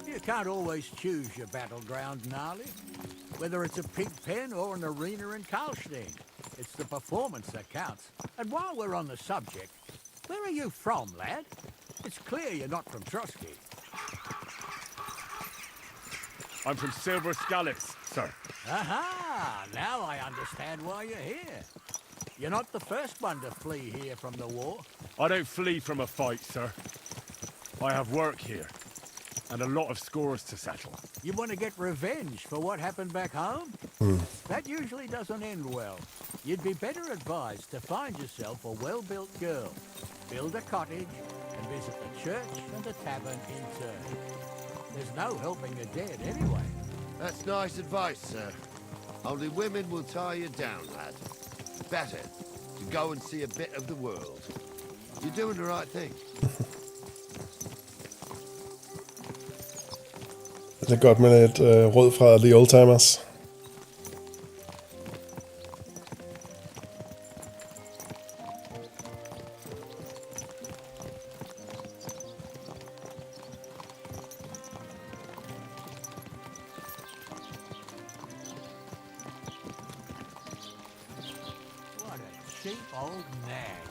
You can't always choose your battleground, Gnarly. Whether it's a pig pen or an arena in Karlstein, it's the performance that counts. And while we're on the subject, where are you from, lad? It's clear you're not from Trotsky. I'm from Silver Scullets, sir. Aha! Now I understand why you're here. You're not the first one to flee here from the war. I don't flee from a fight, sir. I have work here, and a lot of scores to settle. You want to get revenge for what happened back home? That usually doesn't end well. You'd be better advised to find yourself a well-built girl, build a cottage, and visit the church and the tavern in turn. There's no helping the dead anyway. That's nice advice, sir. Only women will tie you down, lad. Better to go and see a bit of the world. You're doing the right thing. Det er godt med et råd fra The Oldtimers. What a cheap old nag.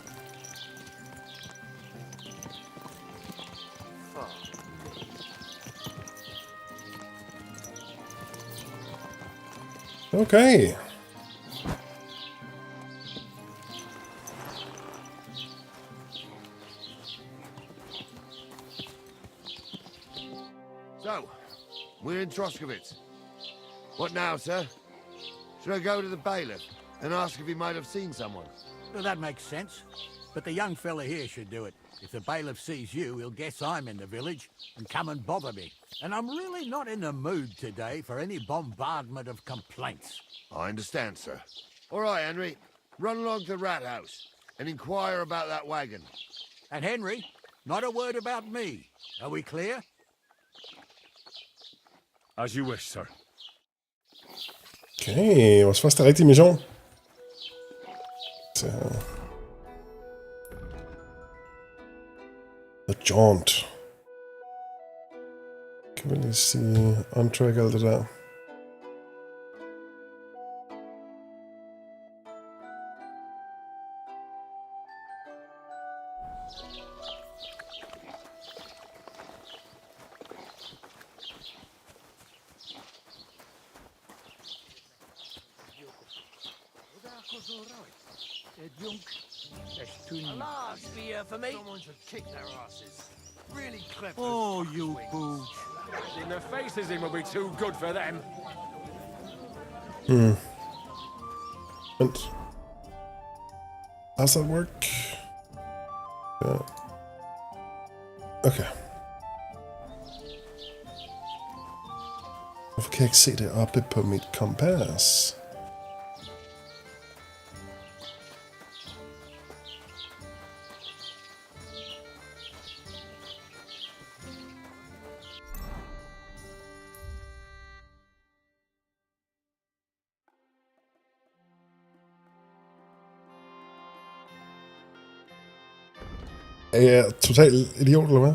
Okay. So, we're in Troskowitz. What now, sir? Should I go to the bailiff and ask if he might have seen someone? Well, that makes sense. But the young fella here should do it. If the bailiff sees you, he'll guess I'm in the village and come and bother me. And I'm really not in the mood today for any bombardment of complaints. I understand, sir. All right, Henry. Run along to the rat house and inquire about that wagon. And Henry, not a word about me. Are we clear? As you wish, sir. Okay, vores første rigtige mission. Så. The Jaunt. Kan vi lige sige on track alt det der. Large beer for me. Someone should kick their asses. Really clever. Oh, you booge. In their faces, it will be too good for them. And how's that work? Yeah. Okay. Hvorfor kan jeg ikke se det oppe på mit kompas? Er jeg total idiot, eller hvad?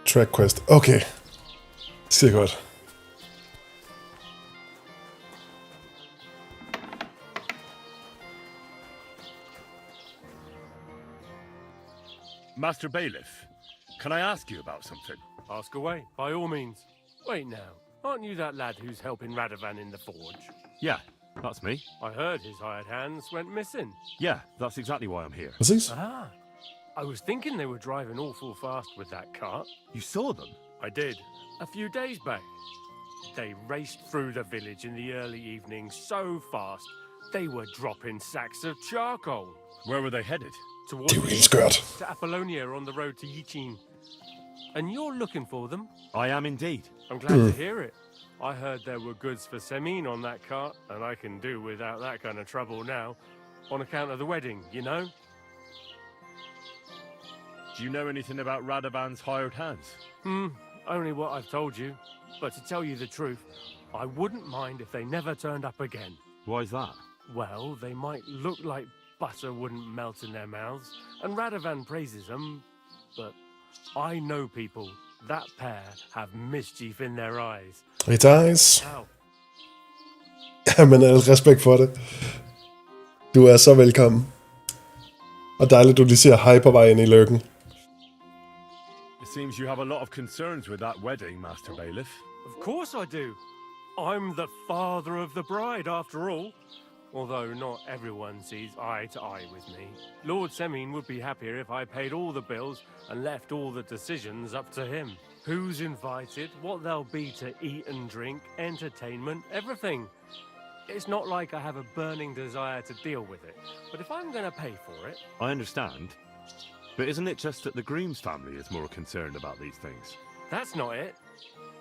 Track quest. Okay. Skide godt. Master Bailiff, can I ask you about something? Ask away, by all means. Wait now, aren't you that lad who's helping Radovan in the forge? Yeah, that's me. I heard his hired hands went missing. Yeah, that's exactly why I'm here. Præcis. Ah, I was thinking they were driving awful fast with that cart. You saw them? I did, a few days back. They raced through the village in the early evening so fast, they were dropping sacks of charcoal. Where were they headed? Towards Det er jo helt skørt. to Apollonia on the road to Yichin. And you're looking for them? I am indeed. I'm glad to hear it. I heard there were goods for Semin on that cart, and I can do without that kind of trouble now, on account of the wedding, you know? Do you know anything about Radovan's hired hands? Only what I've told you. But to tell you the truth, I wouldn't mind if they never turned up again. Why is that? Well, they might look like butter wouldn't melt in their mouths, and Radovan praises them, but I know people. That pair have mischief in their eyes. It eyes. Ow. Jamen, al respekt for det. Du er så velkommen. Og dejligt, du lige siger hej på vej ind i lykken. It seems you have a lot of concerns with that wedding, Master Bailiff. Of course I do. I'm the father of the bride, after all. Although not everyone sees eye to eye with me. Lord Semin would be happier if I paid all the bills and left all the decisions up to him. Who's invited, what there'll be to eat and drink, entertainment, everything. It's not like I have a burning desire to deal with it, but if I'm going to pay for it... I understand. But isn't it just that the groom's family is more concerned about these things? That's not it.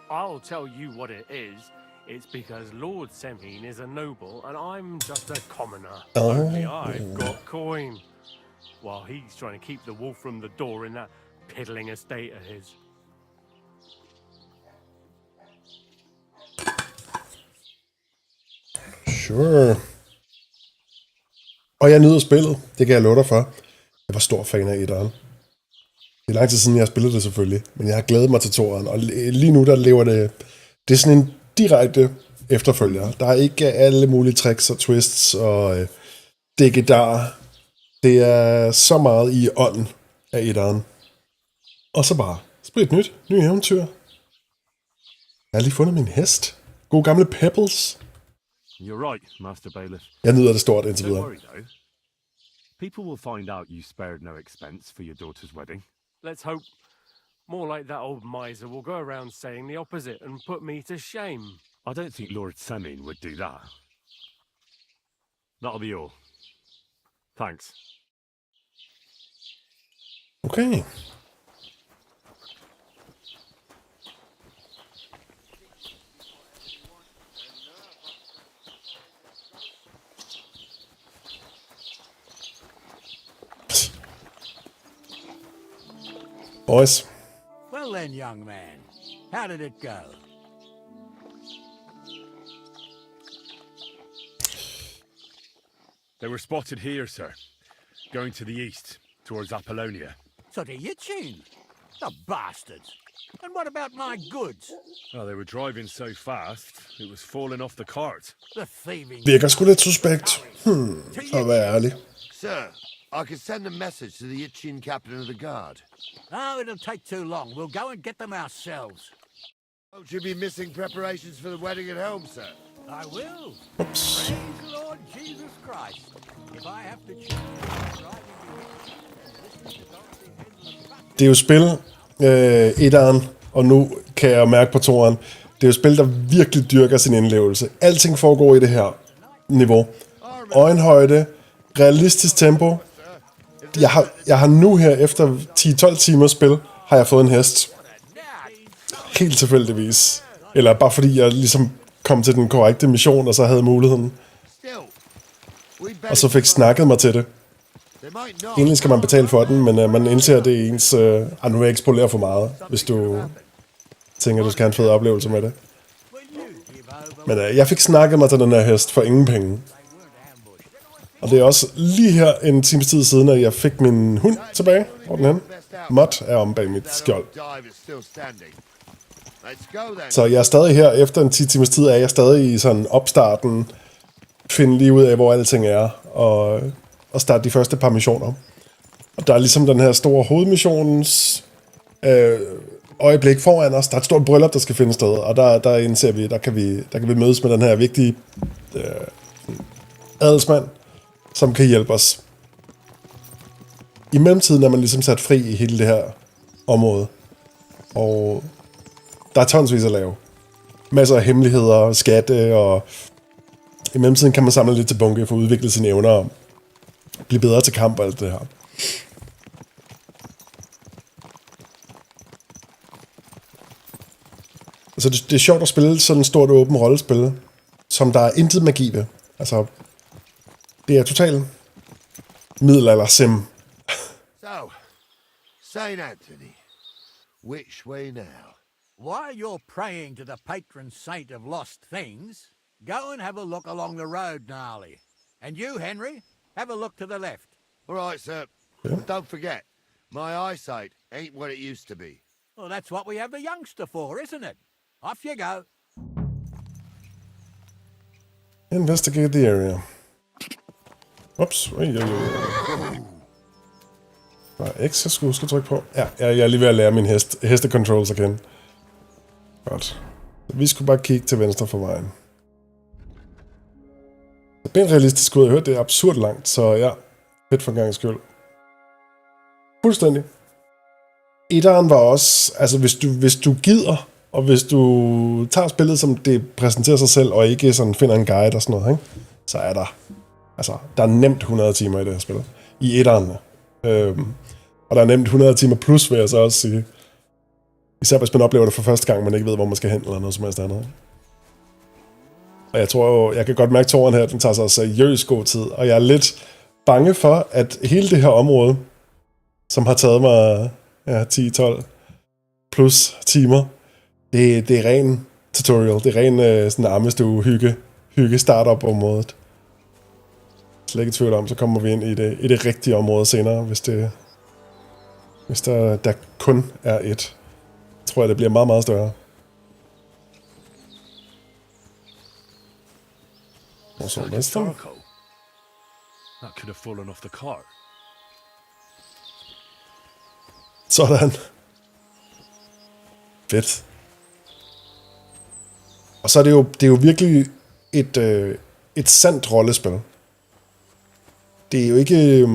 I'll tell you what it is. It's because Lord Semin is a noble and I'm just a commoner. Only I've got coin. While he's trying to keep the wolf from the door in that piddling estate of his. Sure. Og jeg nyder spillet. Det kan jeg love dig for. Jeg var stor fan af etteren. Det er lang tid siden, jeg har spillet det selvfølgelig. Men jeg har glædet mig til toeren. Og lige nu, der lever det... Det er sådan en direkte efterfølger. Der er ikke alle mulige tricks og twists og dækkedar. Det er så meget i ånden af etteren. Og så bare sprit nyt. Ny eventyr. Jeg har lige fundet min hest. God gamle Pebbles. You're right, Master Bailiff. Jeg nyder det stort indtil Don't videre. worry, though. People will find out you spared no expense for your daughter's wedding. Let's hope. More like that old miser will go around saying the opposite and put me to shame. I don't think Lord Semin would do that. That'll be all. Thanks. Okay. Boys. Well then, young man, how did it go? They were spotted here, sir. Going to the east, towards Apollonia. So to Yichin? The bastards! And what about my goods? Oh, they were driving so fast, it was falling off the cart. The thieving... Virker sgu lidt suspekt. For at være ærlig. Sir, I could send a message to the itching captain of the guard. No, it'll take too long. We'll go and get them ourselves. Won't you be missing preparations for the wedding at home, sir? I will. Ups. Praise the Lord Jesus Christ. If I have to choose Det er jo spil, etteren, og nu kan jeg mærke på toeren, det er jo spil, der virkelig dyrker sin indlevelse. Alting foregår i det her niveau. Øjenhøjde, realistisk tempo. Jeg har nu her, efter 10-12 timers spil, har jeg fået en hest. Helt tilfældigvis. Eller bare fordi jeg ligesom kom til den korrekte mission, og så havde muligheden. Og så fik snakket mig til det. Egentlig skal man betale for den, men man indser, at det er ens... nu vil jeg ikke spolere for meget, hvis du tænker, at du skal have en fed oplevelse med det. Men jeg fik snakket mig til den her hest for ingen penge. Og det er også lige her en times tid siden, at jeg fik min hund tilbage. Hvor den hen? Mott er om bag mit skjold. Så jeg er stadig her, efter en 10 timers tid, er jeg stadig i sådan opstarten, finde lige ud af, hvor alting er, og starte de første par missioner. Og der er ligesom den her store hovedmissionens øjeblik foran os. Der er et stort bryllup, der skal finde sted, og der indser vi, der kan vi mødes med den her vigtige adelsmand, som kan hjælpe os. I mellemtiden er man ligesom sat fri i hele det her område, og der er tonsvis at lave. Masser af hemmeligheder, skatte, og i mellemtiden kan man samle lidt til bunke for at udvikle sine evner og blive bedre til kamp og alt det her. Så det er sjovt at spille sådan et stort åbent rollespil, som der er intet magi ved. Altså, det er totalt middelalder sim. So, Saint Anthony, which way now? While you're praying to the patron saint of lost things, go and have a look along the road, Gnarly. And you, Henry, have a look to the left. All right, sir. Yeah. But don't forget, my eyesight ain't what it used to be. Well, that's what we have the youngster for, isn't it? Off you go. Investigate the area. Ups. Der er X, jeg skulle trykke på. Ja, jeg er lige ved at lære min heste-controls at kende. Godt. Så vi skulle bare kigge til venstre for vejen. Det er en realistisk ud. Jeg hørte, det er absurd langt, så ja. Fedt for en gang skyld. Fuldstændig. Etteren var også... Altså, hvis du gider, og hvis du tager spillet, som det præsenterer sig selv, og ikke sådan finder en guide og sådan noget, ikke? Så er der... Altså, der er nemt 100 timer i det her spil. I etteren. Og der er nemt 100 timer plus, vil jeg så også sige. Især hvis man oplever det for første gang, man ikke ved, hvor man skal hen, eller noget som helst andet. Og jeg tror, jeg kan godt mærke, at toren her, den tager sig seriøst god tid. Og jeg er lidt bange for, at hele det her område, som har taget mig 10-12 plus timer, det er ren tutorial. Det er ren sådan armestue hygge startup-området. Slet ikke i tvivl om, så kommer vi ind i det rigtige område senere, hvis der kun er et. Tror jeg, det bliver meget, meget større. Og så venstre. That could have fallen off the cart. Sådan. Fedt. Og så er det jo virkelig et sandt rollespil. Det er jo ikke...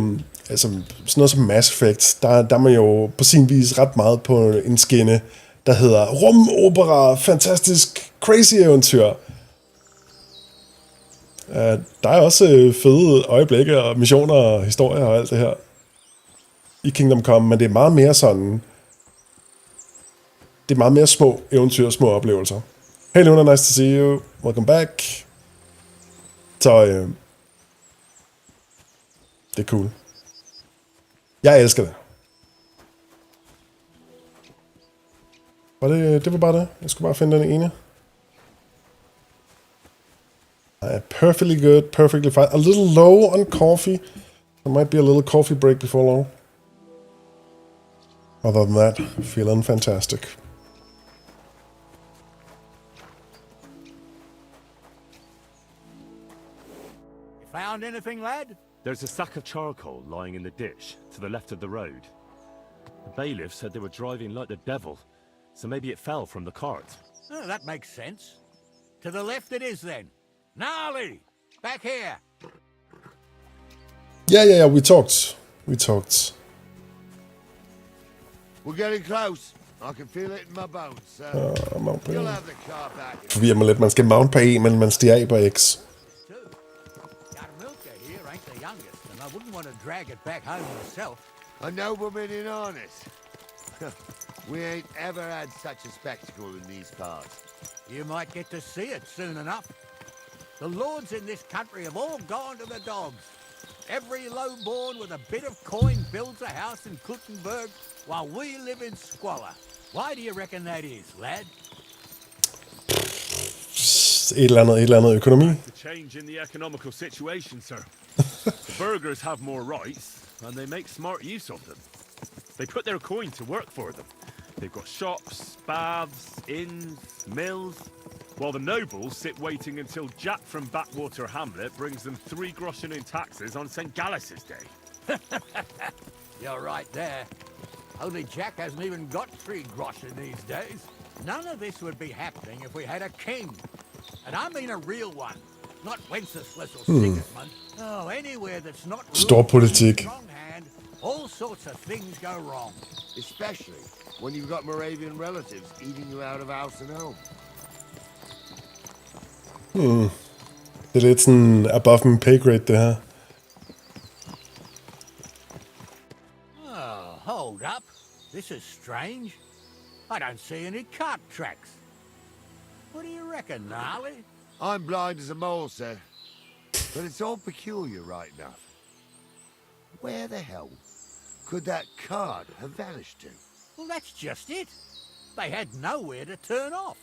Altså, sådan noget som Mass Effect, der er man jo på sin vis ret meget på en skinne, der hedder rumopera, fantastisk, crazy eventyr. Der er også fede øjeblikke og missioner og historier og alt det her i Kingdom Come, men det er meget mere sådan... Det er meget mere små eventyr, små oplevelser. Hey Luna, nice to see you. Welcome back. Så det er cool. Jeg elsker det. Det var bare det. Jeg skulle bare finde den ene. Perfectly good, perfectly fine. A little low on coffee. There might be a little coffee break before long. Other than that, feeling fantastic. You found anything, lad? There's a sack of charcoal lying in the ditch to the left of the road. The bailiff said they were driving like the devil, so maybe it fell from the cart. Oh, that makes sense. To the left it is then. Gnarly! Back here! Yeah, we talked. We're getting close. I can feel it in my bones, sir. You'll have the car back. Forvirrer mig lidt. Man skal mount på E, men man stiger af på X. Milka here ain't the youngest, and I wouldn't want to drag it back home myself. A nobleman in harness. We ain't ever had such a spectacle in these parts. You might get to see it soon enough. The lords in this country have all gone to the dogs. Every lowborn with a bit of coin builds a house in Kuttenberg while we live in squalor. Why do you reckon that is, lad? Et eller andet økonomi. The change in the economical situation, sir. The burghers have more rights, and they make smart use of them. They put their coin to work for them. They've got shops, baths, inns, mills, while the nobles sit waiting until Jack from Backwater Hamlet brings them 3 groschen in taxes on St. Gallus's Day. You're right there. Only Jack hasn't even got 3 groschen these days. None of this would be happening if we had a king. And I mean a real one. Not Wenceslas or Sigismund. Oh, anywhere that's not Storpolitik. strong hand, all sorts of things go wrong. Especially when you've got Moravian relatives eating you out of house and home. Det er lidt sådan above my pay grade, det her. Oh, hold up. This is strange. I don't see any cart tracks. What do you reckon, Gnarly? I'm blind as a mole, sir. But it's all peculiar right enough. Where the hell could that cart have vanished to? Well, that's just it. They had nowhere to turn off.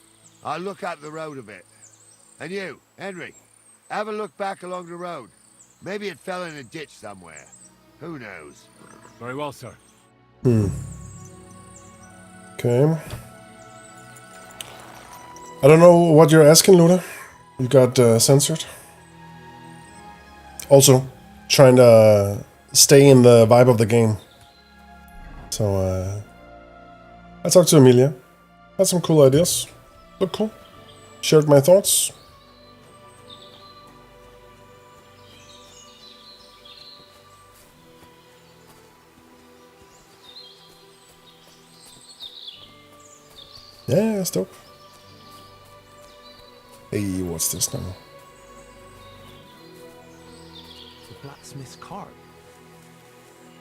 I'll look up the road a bit. And you, Henry, have a look back along the road. Maybe it fell in a ditch somewhere. Who knows? Very well, sir. Okay. I don't know what you're asking, Luna. You got censored. Also, trying to stay in the vibe of the game. So, I talked to Amelia. Had some cool ideas. Looked cool. Shared my thoughts. Yeah, that's dope. Hey, what's this now? The blacksmith's cart.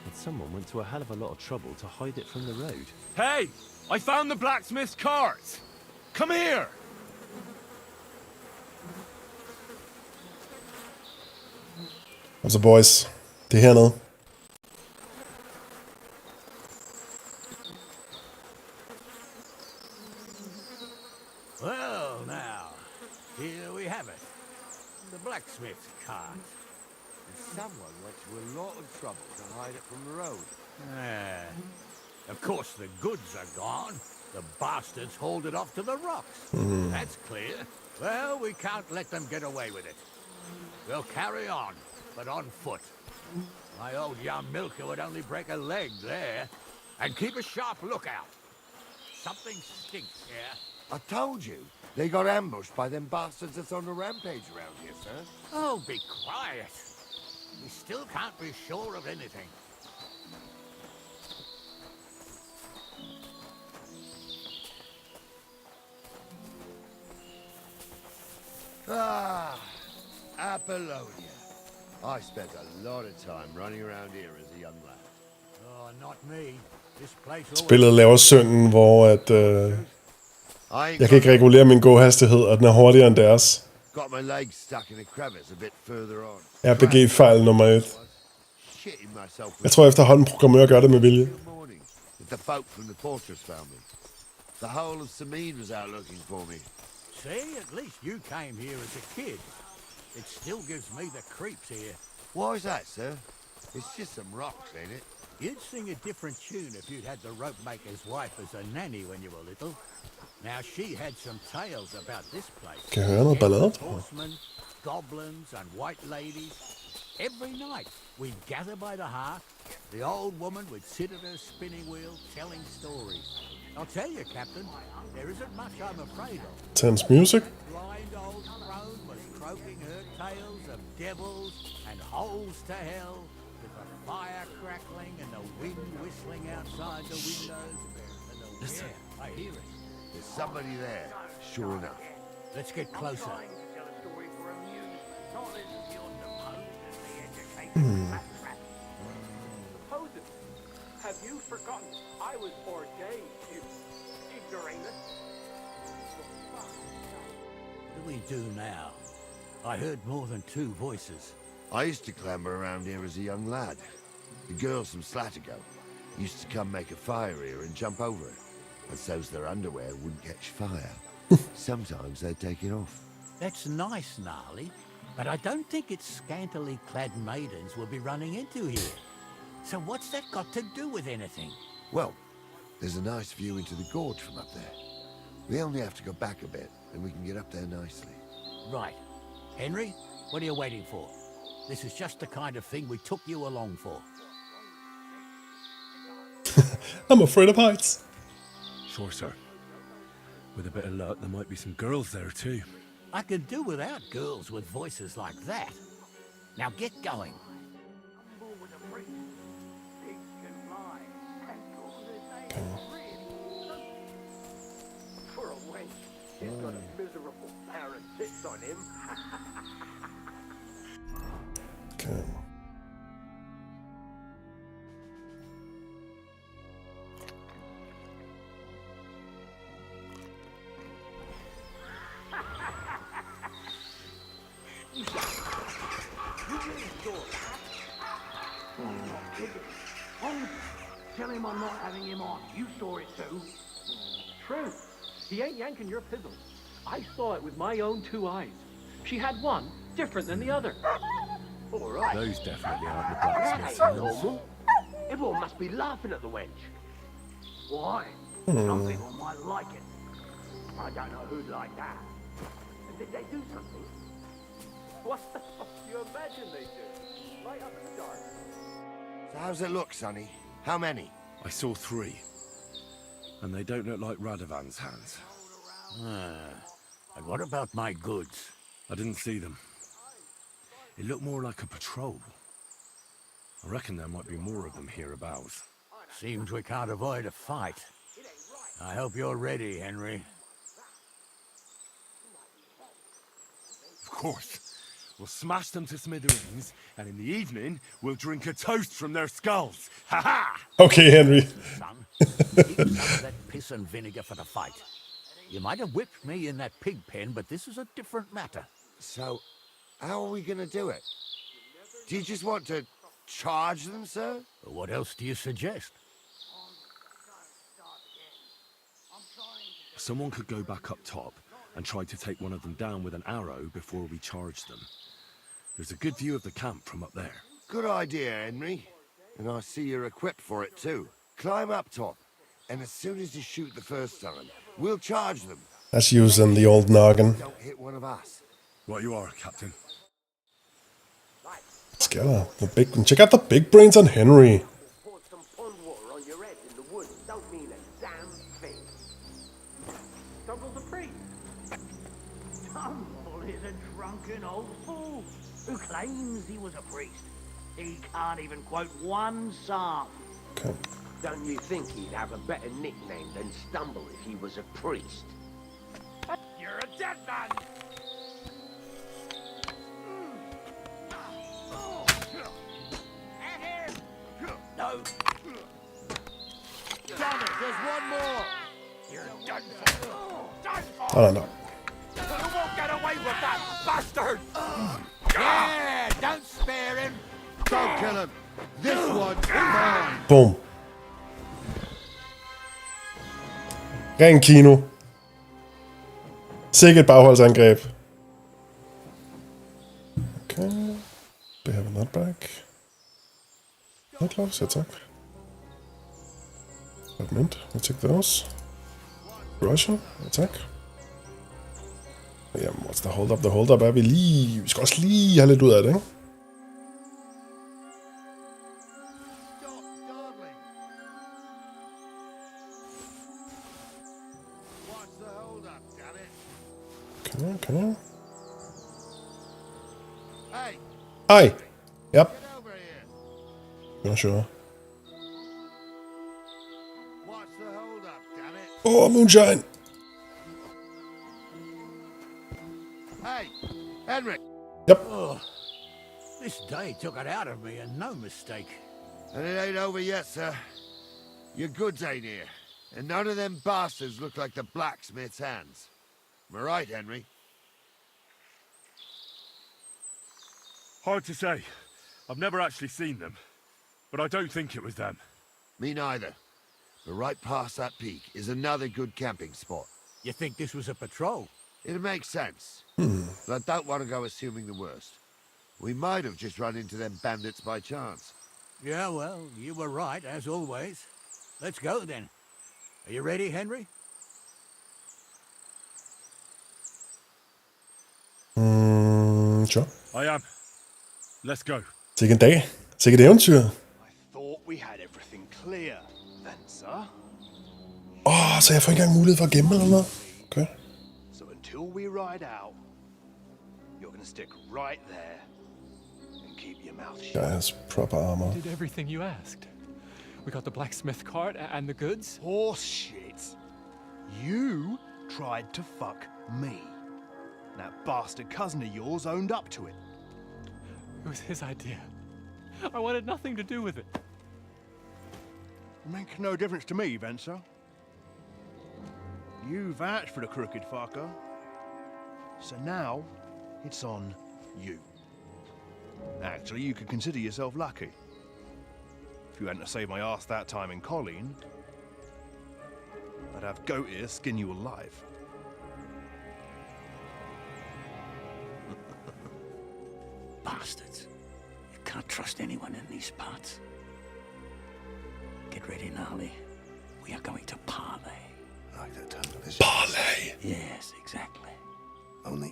And someone went to a hell of a lot of trouble to hide it from the road. Hey! I found the blacksmith's cart! Come here! Altså boys, det er hernede. Well, now, here we have it. The blacksmith's cart. Someone went to a lot of trouble to hide it from the road. Of course, the goods are gone. The bastards hauled it off to the rocks. That's clear. Well, we can't let them get away with it. We'll carry on, but on foot. My old young milker would only break a leg there. And keep a sharp lookout. Something stinks here. I told you, they got ambushed by them bastards that's on the rampage around here, sir. Oh, be quiet. We still can't be sure of anything. Ah, Apollonia. I spent a lot of time running around here as a young lad. Oh, not me. This place Spillet laver synden, hvor at jeg kan ikke regulere min gåhastighed, og den er hurtigere end deres. Got my legs stuck in a crevice a bit further on. RPG-fejl nummer 1. Jeg tror efterhånden programmører gør det med vilje. The folk from the portress found me. The whole of Samine was out looking for me. See, at least you came here as a kid. It still gives me the creeps here. Why is that, sir? It's just some rocks, ain't it? You'd sing a different tune if you'd had the rope maker's wife as a nanny when you were little. Now she had some tales about this place. Kan jeg høre noget ballade, tror jeg? Horsemen, goblins and white ladies. Every night, we'd gather by the hearth. The old woman would sit at her spinning wheel telling stories. I'll tell you, Captain, there isn't much I'm afraid of. Tense music. Blind old crone was croaking her tales of devils and holes to hell, with the fire crackling and the wind whistling outside the windows. Listen. Yeah, I hear it. There's somebody there, sure enough. Let's get closer. Have you forgotten I was ordained, you ignoramus? What do we do now? I heard more than two voices. I used to clamber around here as a young lad. The girls from Slatigo used to come make a fire here and jump over it, and so's their underwear wouldn't catch fire. Sometimes they'd take it off. That's nice, Gnarly, but I don't think it's scantily clad maidens we'll be running into here. So what's that got to do with anything? Well, there's a nice view into the gorge from up there. We only have to go back a bit, and we can get up there nicely. Right. Henry, what are you waiting for? This is just the kind of thing we took you along for. I'm afraid of heights. Sure, sir. With a bit of luck, there might be some girls there too. I could do without girls with voices like that. Now get going. For a wench, he's got a miserable pair of tits on him. Okay. Tell him I'm not having him on. You saw it too. True. He ain't yanking your pizzle. I saw it with my own two eyes. She had one different than the other. All right. Those definitely aren't the That blacksmith's ain't hands. normal. Everyone must be laughing at the wench. Why? Some people might like it. I don't know who'd like that. And did they do something? What the fuck do you imagine they do? Right up in the dark. So how's it look, Sonny? How many? I saw 3. And they don't look like Radovan's hands. And what about my goods? I didn't see them. It looked more like a patrol. I reckon there might be more of them hereabouts. Seems we can't avoid a fight. I hope you're ready, Henry. Of course. We'll smash them to smithereens, and in the evening, we'll drink a toast from their skulls. Ha-ha! Okay, Henry. Son, keep some of that piss and vinegar for the fight. You might have whipped me in that pig pen, but this is a different matter. So, how are we gonna do it? Do you just want to charge them, sir? What else do you suggest? Someone could go back up top and try to take one of them down with an arrow before we charge them. There's a good view of the camp from up there. Good idea, Henry. And I see you're equipped for it too. Climb up top, and as soon as you shoot the first time, we'll charge them. That's using the old noggin. Don't hit one of us. Right you are, Captain. Let's go. The big. Check out the big brains on Henry. Pour some pond water on your head in the woods don't mean a damn thing. Stumble's a priest. Stumble is a drunken old fool who claims he was a priest. He can't even quote one psalm. Okay. Don't you think he'd have a better nickname than Stumble if he was a priest? You're a dead man! No. Damn it, there's one more! You're done for! Done for! I don't know. You won't get away with that, bastard! Yeah, don't spare him. Don't kill him. This one's mine. Boom. Ren kino. Sikkert bagholdsangreb. Okay. We have a nutback. Nutloves, ja tak. Mint, we'll take those. Russian, attack. Jamen, what's the hold up? The hold up er vi lige... Vi skal også lige have lidt ud af det, ikke? Okay. Hey, Hi. Yep. get over here. Yeah, sure. What's the hold up, damn it? Oh, moonshine. Hey, Henry. Yep. Oh, this day took it out of me, and no mistake. And it ain't over yet, sir. Your goods ain't here. And none of them bastards look like the blacksmith's hands. Am I right, Henry? Hard to say. I've never actually seen them. But I don't think it was them. Me neither. But right past that peak is another good camping spot. You think this was a patrol? It makes sense. But I don't want to go assuming the worst. We might have just run into them bandits by chance. Yeah, well, you were right, as always. Let's go, then. Are you ready, Henry? Sure. I am. Let's go. Sikke en dag. Sikke et eventyr. I thought we had everything clear, then, sir. Så jeg får ikke engang mulighed for at gemme eller noget? Okay. So until we ride out, you're gonna stick right there and keep your mouth shut. Guy has proper armor. Did everything you asked. We got the blacksmith cart and the goods. Horse shit. You tried to fuck me. That bastard cousin of yours owned up to it. It was his idea. I wanted nothing to do with it. Make no difference to me, Venser. You vouched for the crooked fucker. So now, it's on you. Actually, you could consider yourself lucky. If you hadn't saved my ass that time in Colleen, I'd have goat ear skin you alive. Bastards. You can't trust anyone in these parts. Get ready, Gnarly. We are going to parley. I like that term. Parley. Yes, exactly. Only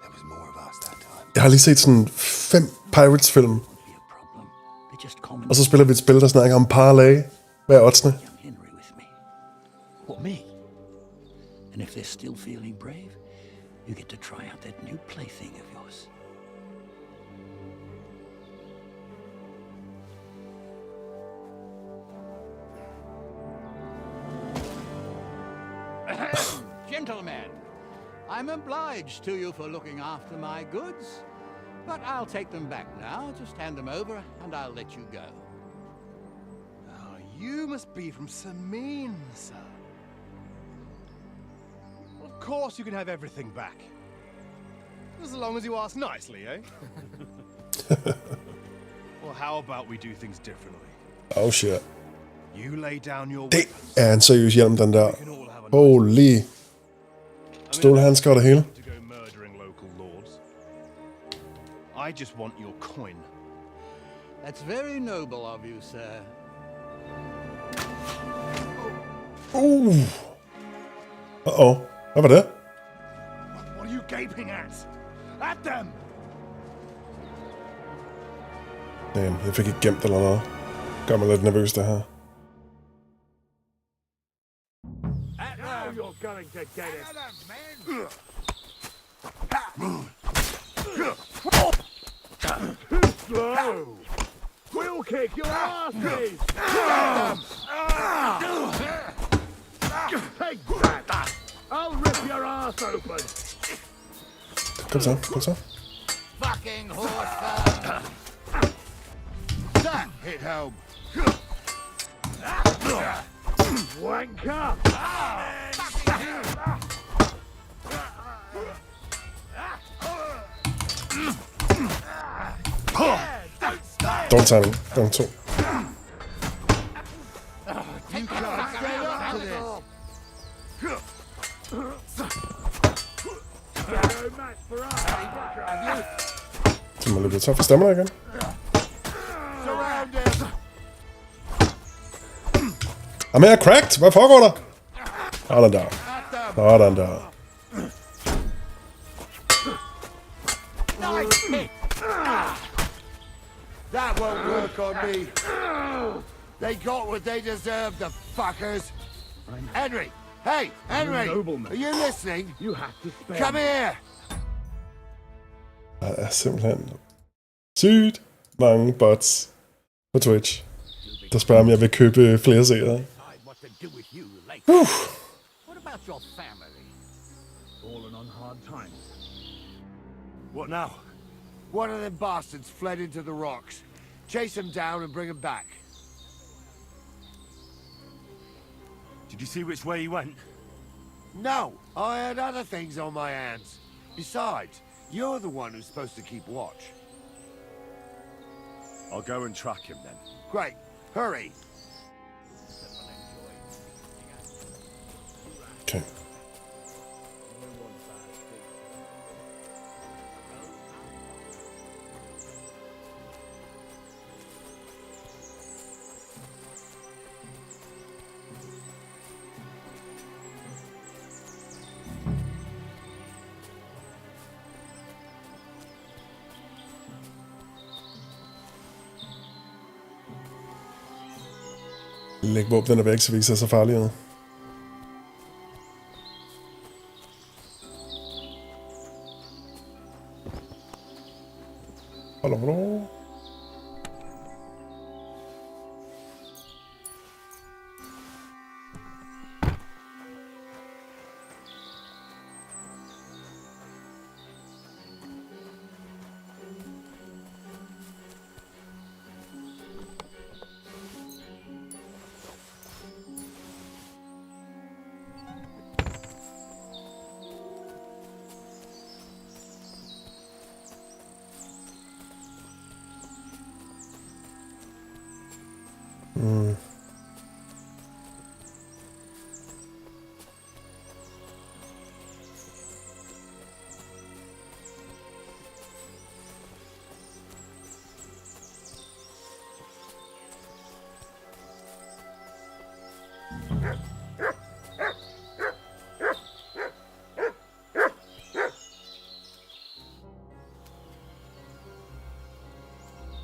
there was more of us that time. Jeg har lige set sådan 5 Pirates-film. Og så spiller vi et spil, der snakker om parlay. Hvad er oddsene? What, me? And if they're still feeling brave, you get to try out that new plaything of yours. Gentlemen, I'm obliged to you for looking after my goods, but I'll take them back now. Just hand them over, and I'll let you go. Oh, you must be from Samin, sir. Well, of course you can have everything back. As long as you ask nicely, eh? Well, how about we do things differently? Oh shit. You lay down your Det er en seriøs hjelm, den der. Holy. Stålhandsker og det hele. to go murdering local lords. I just want your coin. That's very noble of you, sir. Uh-oh. Hvad var det? What are you gaping at? At them! Damn, jeg fik ikke gemt eller noget. Gør mig lidt nervøs, det her. Now you're going to get it. Slow. We'll kick your asses. Take that. I'll rip your ass open. Kom så, kom så. Fucking horse. That hit home. Wanker. Dårlig timing. Gang 2. You can't stand up to this. Så må løbe tør for stemmer igen. Surround him. Jamen, jeg er cracked. Hvad foregår der? Sådan der. Sådan der. That won't work on me. They got what they deserved, the fuckers. Henry, Hey, Henry! Nobleman. Are you listening? You have to spare Come here! Der er simpelthen sygt mange bots på Twitch, der spørger, om jeg vil købe flere serier. What to do with you later. What about your family? Fallen on hard times. What now? One of them bastards fled into the rocks. Chase him down and bring him back. Did you see which way he went? No, I had other things on my hands. Besides, you're the one who's supposed to keep watch. I'll go and track him then. Great. Hurry. Okay. Læg våbnene væk, så vi ikke ser så farlige ud. Hallo.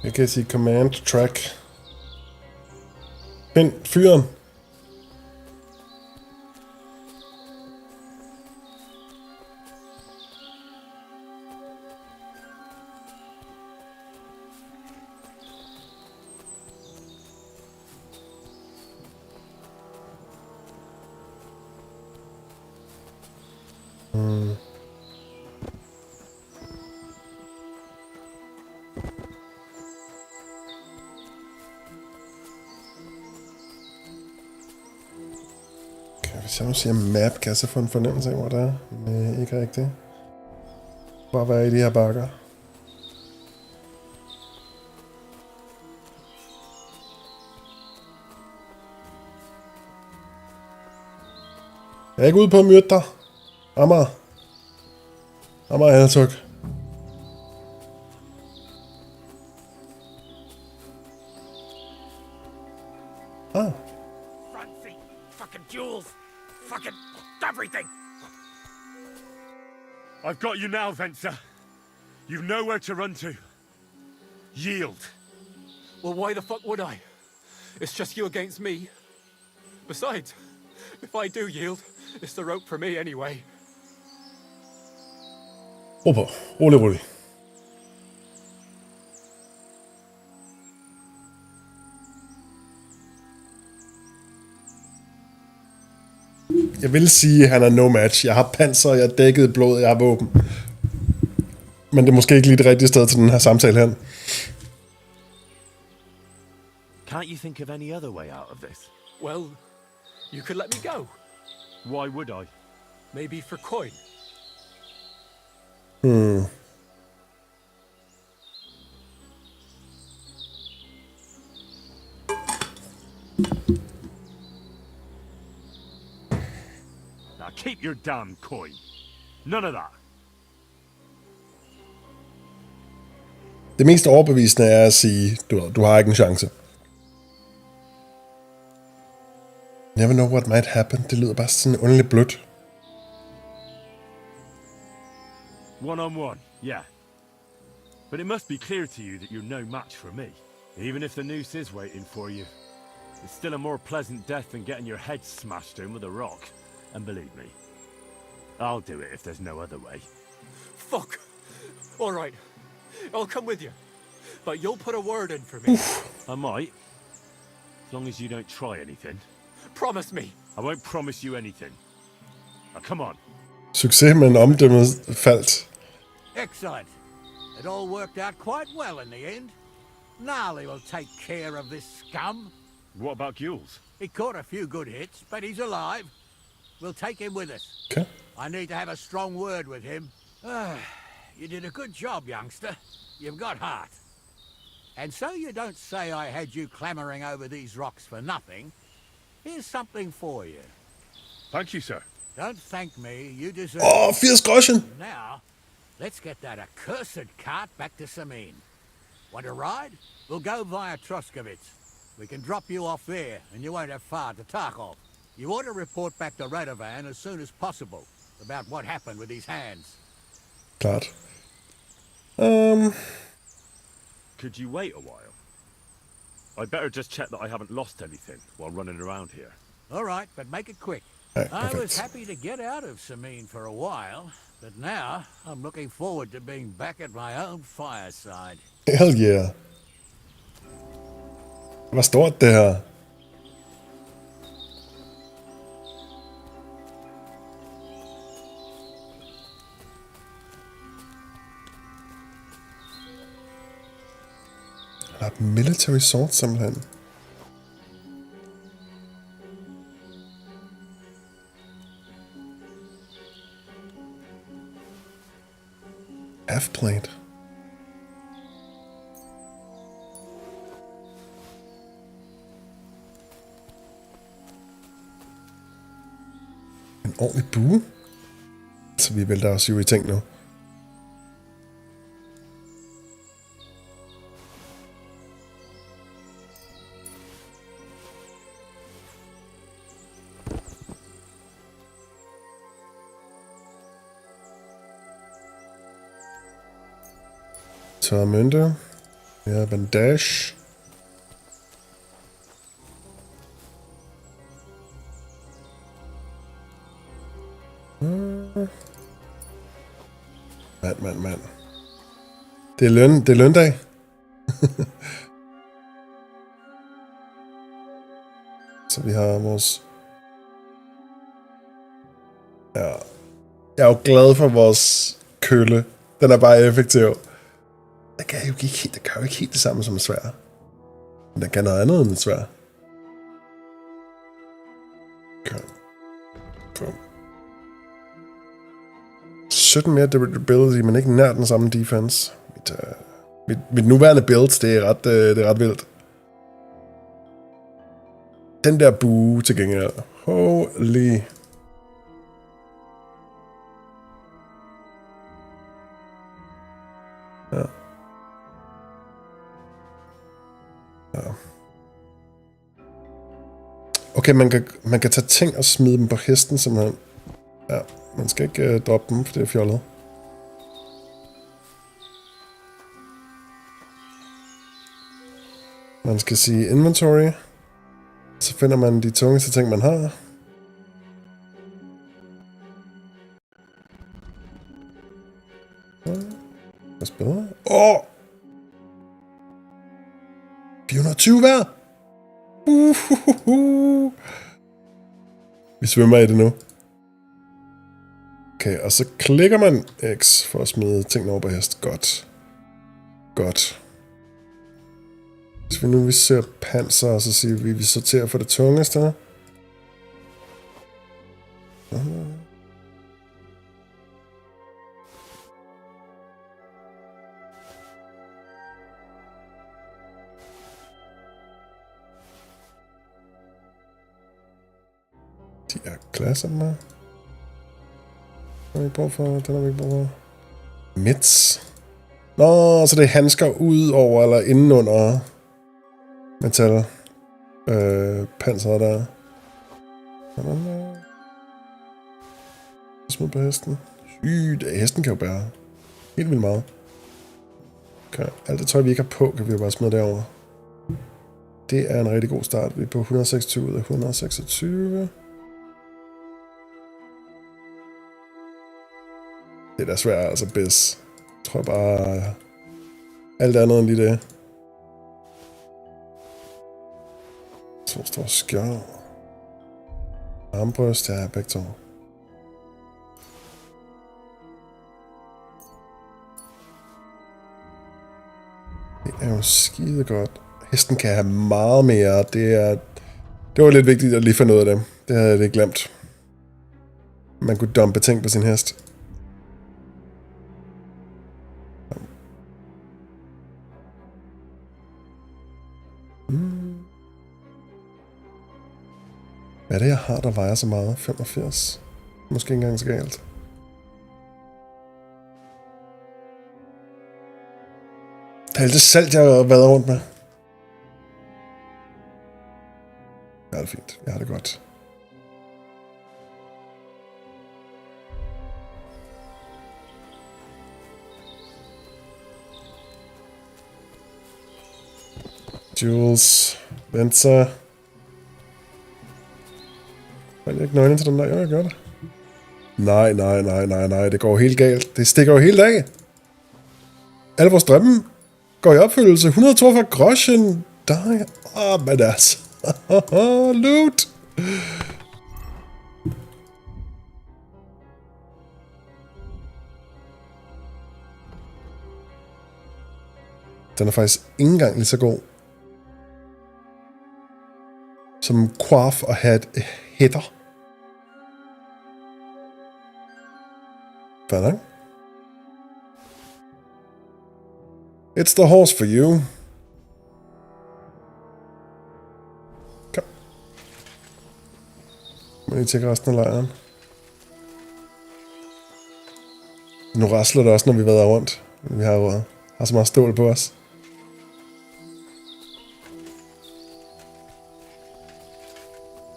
Jeg kan sige command track. Find fyren. Hvis jeg nu siger map, kan jeg så få en fornemmelse af, hvor det er? Men ikke rigtigt. Bare være i de her bakker. Jeg er ikke ude på at myrde dig. Amager. Amager Haltug. Ah. Fucking jewels. Fucking everything. I've got you now, Venser. You've nowhere to run to. Yield. Well, why the fuck would I? It's just you against me. Besides, if I do yield, it's the rope for me anyway. Rolig. Jeg vil sige, at han er no match. Jeg har panser, jeg er dækket i blod, jeg har våben. Men det er måske ikke lige det rigtige sted til den her samtale her. Can't you think of any other way out of this? Well, you could let me go. Why would I? Maybe for coin. Now keep your damn coin. None of that. Det mest overbevisende er at sige, du har ikke en chance. Never know what might happen. Det lyder bare sådan underligt blødt. One on one, yeah. But it must be clear to you that you're no match for me. Even if the noose is waiting for you, it's still a more pleasant death than getting your head smashed in with a rock. And believe me, I'll do it if there's no other way. Fuck! All right, I'll come with you. But you'll put a word in for me. I might. As long as you don't try anything. Promise me. I won't promise you anything. Now, come on. Succes, men omdømmet faldt. Excellent. It all worked out quite well in the end. Gnarly will take care of this scum. What about Gules? He caught a few good hits, but he's alive. We'll take him with us. Okay. I need to have a strong word with him. You did a good job, youngster. You've got heart. And so you don't say I had you clambering over these rocks for nothing. Here's something for you. Thank you, sir. Don't thank me. You deserve Åh, 80 groschen. Now, let's get that accursed cart back to Samin. Want to ride? We'll go via Troskovitz. We can drop you off there, and you won't have far to Tarkov. You ought to report back to Radovan as soon as possible about what happened with these hands. Klart. Could you wait a while? I'd better just check that I haven't lost anything while running around here. All right, but make it quick. I was happy to get out of Samin for a while, but now I'm looking forward to being back at my own fireside. Hell yeah. Hvad stort det her? Der er et military sword simpelthen. Half-plate. En ordentlig bue. Så vi vælter os jo i ting nu. Tørre mønter. Ja, bandage. Mand. Det er løndag. Så vi har vores... Ja. Jeg er jo glad for vores kølle. Den er bare effektiv. Det kan jo ikke helt det samme som en svær. Men den kan noget andet end en svær. Kom. 17 mere durability, men ikke nær den samme defense. Mit nuværende build, det er ret vildt. Den der bue til gengæld. Holy. Ja. Okay, man kan tage ting og smide dem på hesten simpelthen. Ja, man skal ikke droppe dem, for det er fjollet. Man skal sige inventory. Så finder man de tungeste ting, man har. Hvad spiller? 420 hver! Vi svømmer i det nu. Okay, og så klikker man X for at smide tingene over på hest. Godt. Hvis vi nu ser panser, og så siger vi sorterer for det tungeste. De er klasser med. Den har vi ikke brug for. Mitts. Nå, så det er handsker ud over eller indenunder metal. Panser der. Smid på hesten. Sygt. Hesten kan jo bære helt vildt meget. Okay. Alt det tøj, vi ikke har på, kan vi jo bare smide derover. Det er en rigtig god start. Vi er på 126 ud af 126. Det er da svært, altså bedst. Jeg tror bare... alt andet end lige det. 2 store skjold. Armbryst, ja, begge to. Det er jo skide godt. Hesten kan have meget mere. Det var lidt vigtigt at lige finde ud af det. Det havde jeg lidt glemt. Man kunne dumpe ting på sin hest. Hvad er det, jeg har, der vejer så meget? 85? Måske ikke engang så galt. Det er alt det salt, jeg har været rundt med. Ja, det er fint. Jeg har det godt. Jules. Venter. Var jeg ikke nøgne til den der? Jo, jeg gør det. Nej. Det går helt galt. Det stikker jo helt af. Alle vores drømme går i opfyldelse. 142 groschen. Der. Men altså. Loot. Den er faktisk ikke engang lige så god som Quaff og Hætter. Fair nok. It's the horse for you. Kom. Må lige tjekke resten af lejren. Nu rasler det også, når vi vader rundt. Vi har så meget stål på os.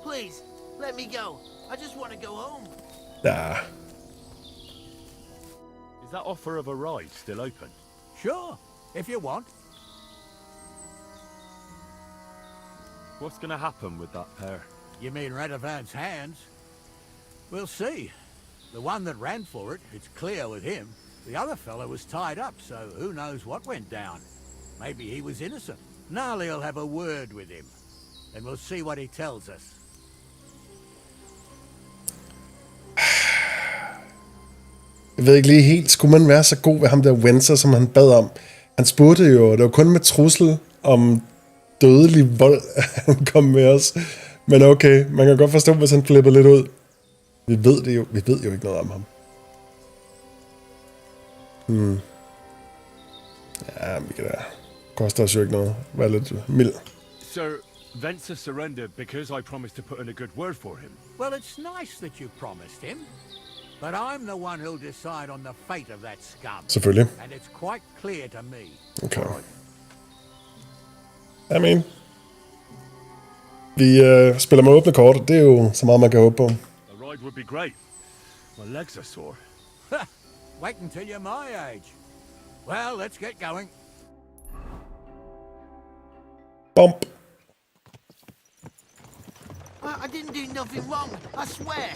Please, let me go. I just want to go home. Ja. Is that offer of a ride still open? Sure, if you want. What's going to happen with that pair? You mean Radovan's hands? We'll see. The one that ran for it, it's clear with him. The other fella was tied up, so who knows what went down. Maybe he was innocent. Gnarly'll have a word with him, and we'll see what he tells us. Jeg ved ikke lige helt, skulle man være så god ved ham der Windsor, som han bad om? Han spurgte jo, det var kun med trussel om dødelig vold, han kom med os. Men okay, man kan godt forstå, hvis han flippede lidt ud. Vi ved jo ikke noget om ham. Ja, vi kan da. Koster os jo ikke noget. Vær lidt mild. Sir, Venser surrendered because I promised to put in a good word for him. Well, it's nice that you promised him. But I'm the one who'll decide on the fate of that scum. Selvfølgelig. And it's quite clear to me. Okay. I mean, vi spiller med åbne kort, det er jo så meget, man kan håbe på. A ride would be great. My legs are sore. Wait until you're my age. Well, let's get going. Bump. I didn't do nothing wrong, I swear.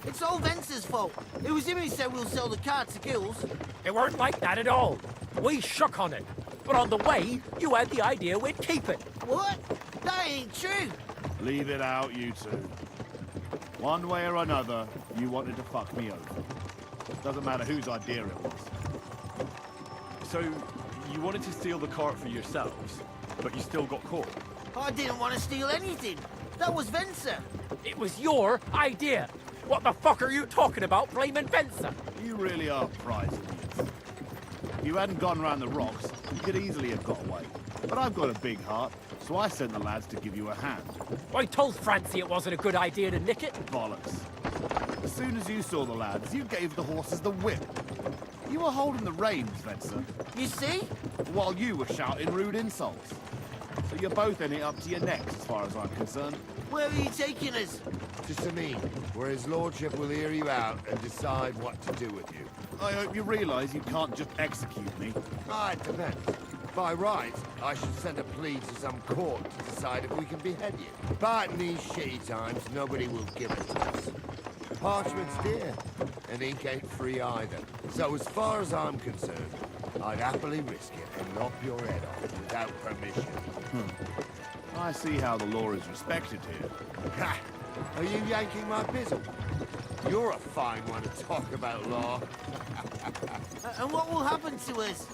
It's all Venser's fault. It was him who said we'll sell the car to Gills. It weren't like that at all. We shook on it. But on the way, you had the idea we'd keep it. What? That ain't true. Leave it out, you two. One way or another, you wanted to fuck me over. Doesn't matter whose idea it was. So, you wanted to steal the cart for yourselves, but you still got caught. I didn't want to steal anything. That was Venser. It was your idea. What the fuck are you talking about, blaming Venser? You really are prize idiots. If you hadn't gone around the rocks, you could easily have got away. But I've got a big heart, so I sent the lads to give you a hand. I told Francie it wasn't a good idea to nick it. Bollocks. As soon as you saw the lads, you gave the horses the whip. You were holding the reins, Venser. You see? While you were shouting rude insults. So you're both in it up to your necks, as far as I'm concerned. Where are you taking us? To Sameen, where his lordship will hear you out and decide what to do with you. I hope you realise you can't just execute me. It depends. By right, I should send a plea to some court to decide if we can behead you. But in these shitty times, nobody will give it to us. Parchment's dear, and ink ain't free either. So as far as I'm concerned, I'd happily risk it and lop your head off without permission. I see how the law is respected here. Ha! Are you yanking my pizzle? You're a fine one to talk about law. And what will happen to us?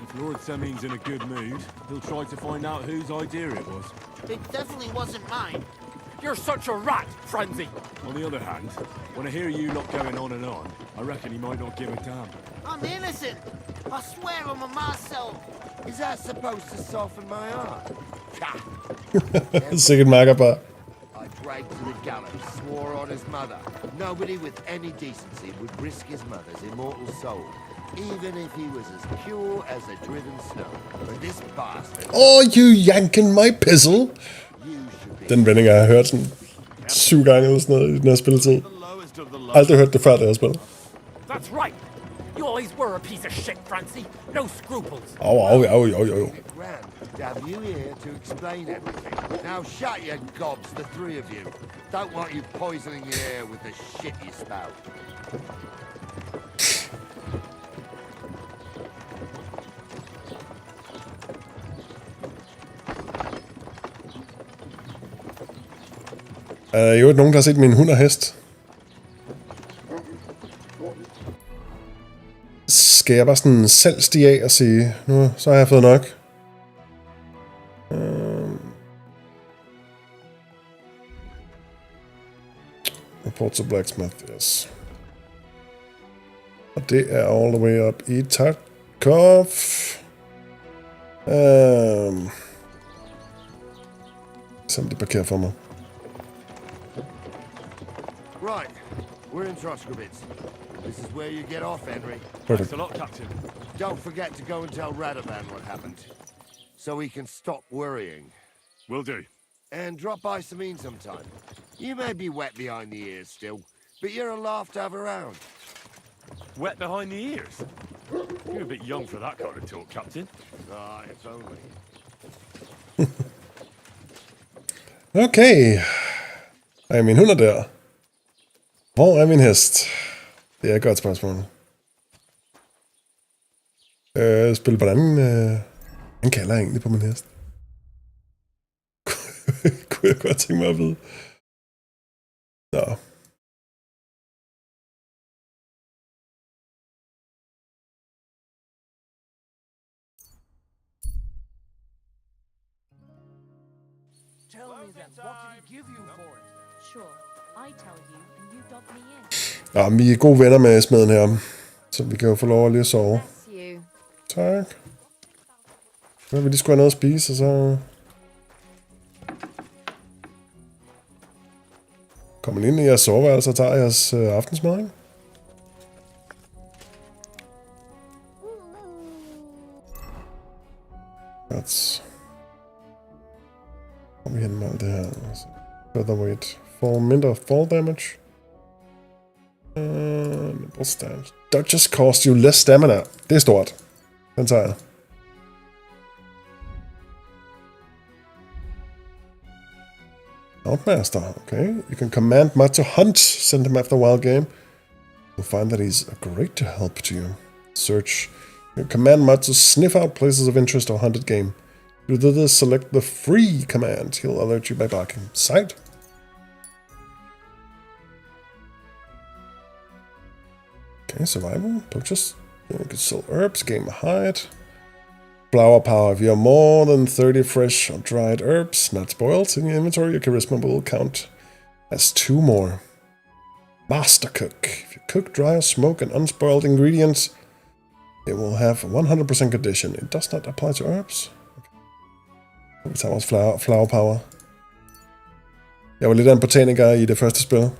If Lord Semin's in a good mood, he'll try to find out whose idea it was. It definitely wasn't mine. You're such a rat, Frenzy! On the other hand, when I hear you lot going on and on, I reckon he might not give a damn. I'm innocent. I swear on my ma's soul. Is that supposed to soften my heart? Sikkert makkerpar. I dragged to the gallows, swore on his mother. Nobody with any decency would risk his mother's immortal soul, even if he was as pure as a driven snow. But this bastard... Oh, you yanking my pizzle! Den vending har jeg hørt sådan 7 gange eller sådan noget i den her spilletid. Aldrig hørt det før, det her spil. That's right! You always were a piece of shit, Francie. No scruples. Au. To have you here to explain everything. Now shut your gobs, the three of you. Don't want you poisoning your air with the shit you spout. Er der jo nogen, der har set min hund og hest? Skal jeg bare sådan selv stige af og sige, nu så har jeg fået nok. Report to blacksmith, yes. Og det er all the way up i Tarkov. Som de parkerer for mig. Right, we're in Troskowitz. This is where you get off, Henry. Perfect. Thanks a lot, Captain. Don't forget to go and tell Radovan what happened, so he can stop worrying. Will do. And drop by Samin sometime. You may be wet behind the ears still, but you're a laugh to have around. Wet behind the ears? You're a bit young for that kind of talk, Captain. Ah, if only. Okay. Er min hund der? Hvor er min hest? Det er et godt spørgsmål. Spil, hvordan kalder jeg egentlig på min hest? Kunne jeg godt tænke mig at vide. Nå. Tell me then, what did he give you for it? Sure, I tell you, and you dog me in. Ja, vi er gode venner med smeden her, så vi kan jo få lov at lige at sove. Tak. Så vil de sgu have noget at spise, og så... Kommer ind i jeres soveværelse og tager jeres aftensmad, ikke? Godt. Kom igen med alt det her. Featherweight. Mindre fall damage. Dodges cost you less stamina. Det er stort. Den tager jeg. Outmaster, okay. You can command Matt to hunt. Send him after a wild game. You'll find that he's a great help to you. Search. You can command Matt to sniff out places of interest or hunted game. If you do this, select the free command. He'll alert you by barking. Sight. Okay, survival. Purchase. You can sell herbs, gain a hide. Flower power. If you have more than 30 fresh or dried herbs, not spoiled, in your inventory, your charisma will count as 2 more. Master Cook. If you cook, dry, or smoke an unspoiled ingredients, it will have 100% condition. It does not apply to herbs. Okay. Vi tager vores flower power. Jeg var lidt af en botaniker i det første spil.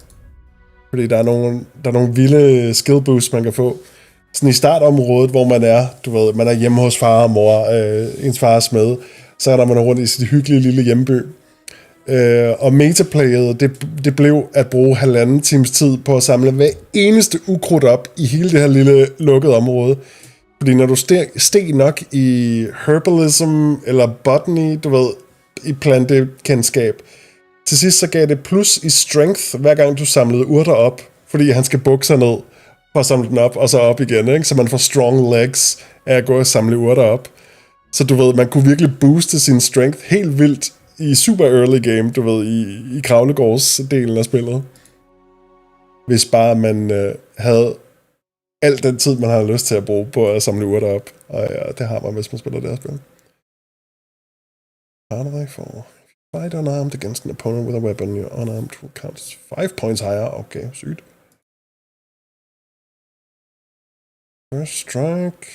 Fordi der er nogle vilde skill boosts, man kan få. Sådan i startområdet, hvor man er, du ved, man er hjemme hos far og mor, ens far er smed, så er der man rundt i sit hyggelige lille hjemby. Og metaplayet, det blev at bruge 1,5 times tid på at samle hver eneste ukrudt op i hele det her lille lukkede område. Fordi når du steg nok i herbalism eller botany, du ved, i plantekendskab, Til sidst så gav det plus i strength, hver gang du samlede urter op, fordi han skal bukke sig ned for at samle den op, og så op igen, ikke? Så man får strong legs af at gå og samle urter op. Så du ved, man kunne virkelig booste sin strength helt vildt i super early game, du ved, i kravlegårdsdelen af spillet. Hvis bare man havde al den tid, man har lyst til at bruge på at samle urter op. Og ja, det har man, hvis man spiller det her spil. Artery for fight unarmed against an opponent with a weapon, your unarmed will count 5 points higher. Okay, sygt. First strike.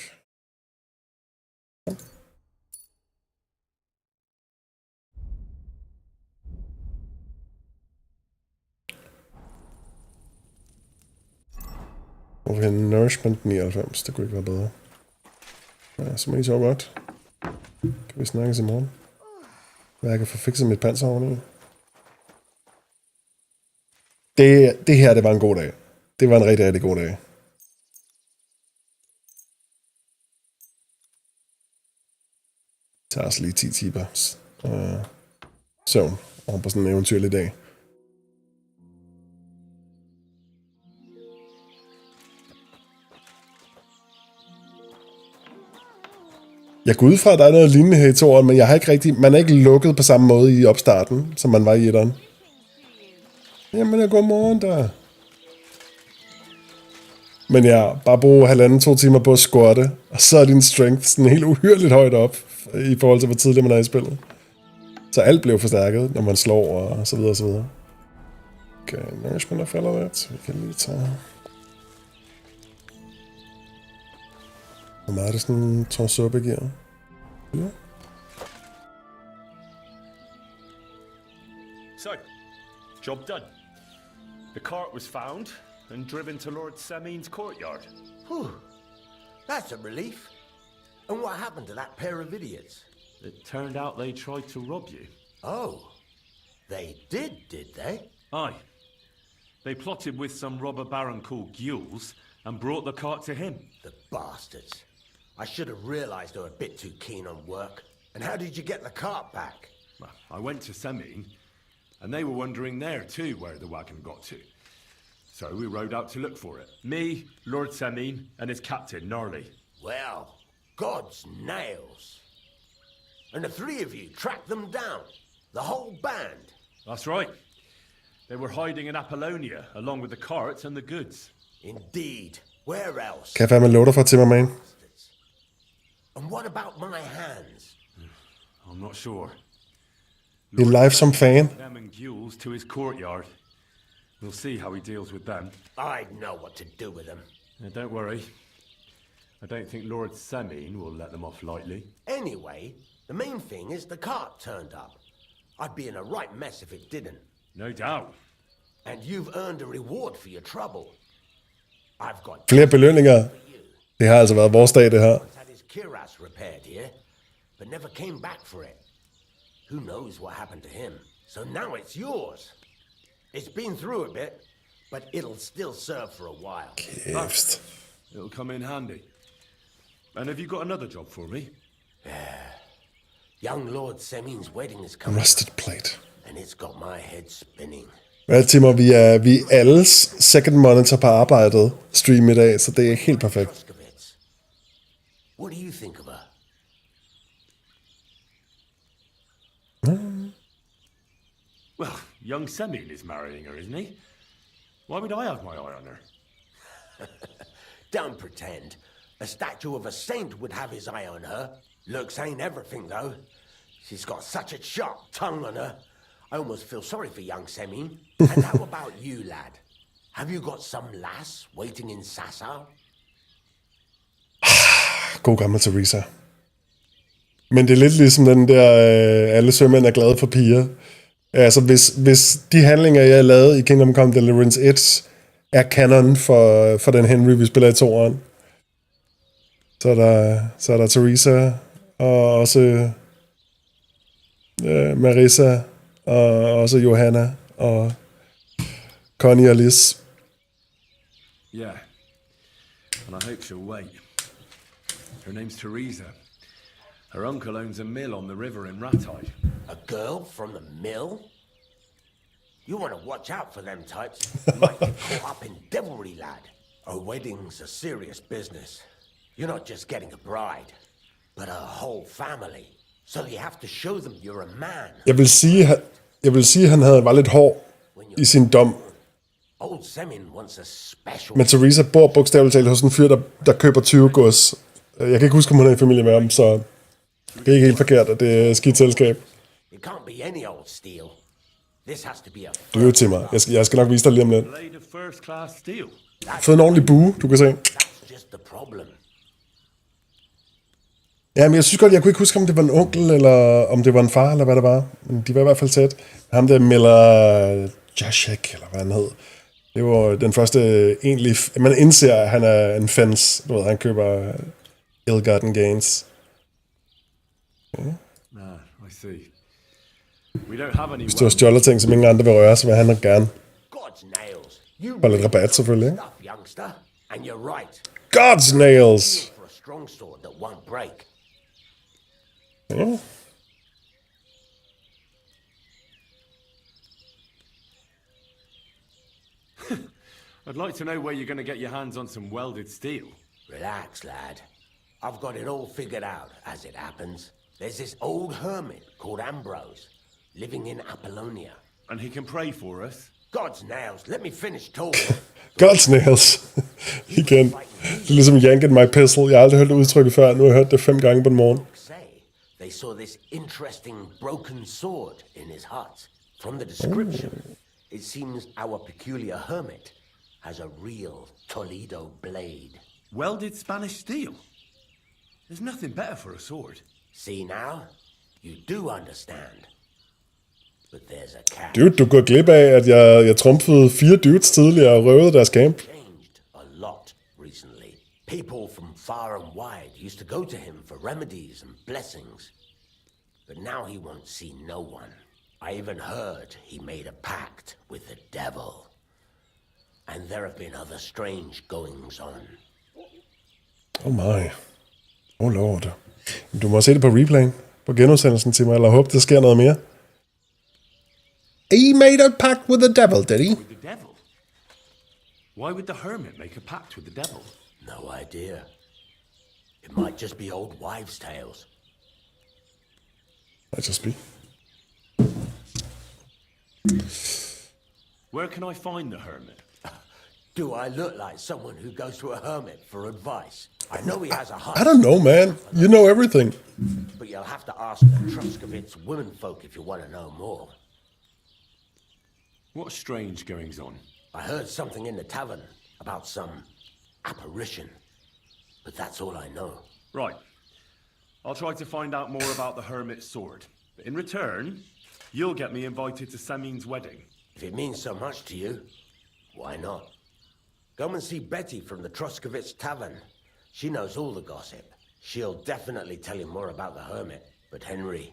Og vi har nourishment 99, det kunne ikke være bedre. Ja, så må I så godt. Kan vi snakkes i morgen? Hvad jeg kan få fikset mit panser oveni. Det her, det var en god dag. Det var en rigtig, rigtig god dag. Det tager os lige 10 timer søvn oven på sådan en eventyrlig dag. Jeg går ud fra, at der er noget lignende her i toeren, men jeg har ikke rigtig, man er ikke lukket på samme måde i opstarten, som man var i etteren. Jamen, god morgen der. Men ja, bare bruge 1,5-2 timer på at squatte, og så er din strength sådan helt uhyrligt højt op, i forhold til, hvor tidligt man er i spillet. Så alt blev forstærket, når man slår, og så videre, og så videre. Okay, nourishment of elevator. Vi kan lige tage... Hvor meget er det sådan en tår suppe giver? Ja. So, job done. The cart was found and driven to Lord Semin's courtyard. Whew. That's a relief. And what happened to that pair of idiots? It turned out they tried to rob you. Oh, they did they? Aye. They plotted with some robber baron called Gules and brought the cart to him. The bastards. I should have realized they were a bit too keen on work. And how did you get the cart back? Well, I went to Semin, and they were wondering there too where the wagon got to. So we rode out to look for it. Me, Lord Semin, and his captain, Gnarly. Well, God's nails. And the three of you tracked them down. The whole band. That's right. They were hiding in Apollonia, along with the carts and the goods. Indeed. Where else? Kan jeg fandme love dig for, Timmerman? And what about my hands? I'm not sure. Your life som fan. Them and Gules to his courtyard. We'll see how he deals with them. I know what to do with them. Don't worry. I don't think Lord Semin will let them off lightly. Anyway, the main thing is the cart turned up. I'd be in a right mess if it didn't. No doubt. And you've earned a reward for your trouble. I've got Flere belønninger. Det har altså været vores dag, det her. had his Kiras repaired here, but never came back for it. Who knows what happened to him? So now it's yours. It's been through a bit, but it'll still serve for a while. Kæft. It'll come in handy. And have you got another job for me? Young Lord Semin's wedding is coming. Rusted plate. And it's got my head spinning. Hvad, Timmer, vi er alles second monitor på arbejdet stream i dag, så det er helt perfekt. What do you think of her? Well, young Semin is marrying her, isn't he? Why would I have my eye on her? Don't pretend. A statue of a saint would have his eye on her. Looks ain't everything, though. She's got such a sharp tongue on her. I almost feel sorry for young Semin. And how about you, lad? Have you got some lass waiting in Sassau? God gammel Teresa. Men det er lidt ligesom den der, alle sømænd er glade for piger. Altså, hvis de handlinger, jeg har lavet i Kingdom Come Deliverance 1, er canon for den Henry, vi spiller i toeren, så er der Teresa, og også Marissa, og også Johanna, og Connie og Liz. Yeah. And I hope she'll wait. Her name's Teresa. Her uncle owns a mill on the river in Ratai. A girl from the mill? You want to watch out for them types. You might get caught up in devilry, lad. A wedding's a serious business. You're not just getting a bride, but a whole family. So you have to show them you're a man. Jeg vil sige, at han var lidt hård i sin dom. Old Semin wants a special... Men Teresa bor bogstaveligt talt hos en fyr, der køber 20 gods. Jeg kan ikke huske, om hun er i familie med ham, så det er ikke helt forkert, at det er skidt selskab. It can't be any old steel. This has to be a... Du er jo til mig. Jeg skal nok vise dig lige om lidt. Blade of first class steel. Jeg har fået en ordentlig bue, du kan se. That's just the problem. Ja, men jeg synes godt, jeg kunne ikke huske, om det var en onkel, eller om det var en far, eller hvad det var. Men de var i hvert fald tæt. Ham der Miller Jashek, eller hvad han hed. Det var den første egentlig... Man indser, at han er en fans. Du ved, han køber ill-gotten gains. Okay. I see. We don't have any... Hvis du har stjålet ting, som ingen andre vil røre, så vil han nok gerne. For lidt rabat, selvfølgelig, ikke? And you're right. God's nails! For a strong sword that won't break. Ja. I'd like to know where you're going to get your hands on some welded steel. Relax, lad. I've got it all figured out, as it happens. There's this old hermit called Ambrose, living in Apollonia. And he can pray for us? God's nails, let me finish talking. God's nails. Igen. Det er ligesom yanking my pistol. Jeg har aldrig hørt det udtryk før. Nu har jeg hørt det 5 gange på en morgen. They saw this interesting broken sword in his hut. From the description, it seems our peculiar hermit has a real Toledo blade. Welded Spanish steel? There's nothing better for a sword. See now? You do understand. But there's a catch. Dude, du går glip af, at jeg trumfede 4 dudes tidligere og røvede deres camp. Changed a lot recently. People from far and wide used to go to him for remedies and blessings. But now he won't see no one. I even heard he made a pact with the devil. And there have been other strange goings on. Oh my. Oh lord. Du må se det på replay, på genudsendelsen til mig, eller håbe, der sker noget mere. He made a pact with the devil, did he? With the devil? Why would the hermit make a pact with the devil? No idea. It might just be old wives' tales. Might just be. Where can I find the hermit? Do I look like someone who goes to a hermit for advice? I know he has a hut. I don't know, man. You know everything. But you'll have to ask the Truskovitz womenfolk if you want to know more. What strange goings on? I heard something in the tavern about some apparition. But that's all I know. Right. I'll try to find out more about the hermit's sword. But in return, you'll get me invited to Samin's wedding. If it means so much to you, why not? Come and see Betty from the Truskovitz Tavern. She knows all the gossip. She'll definitely tell you more about the hermit. But Henry,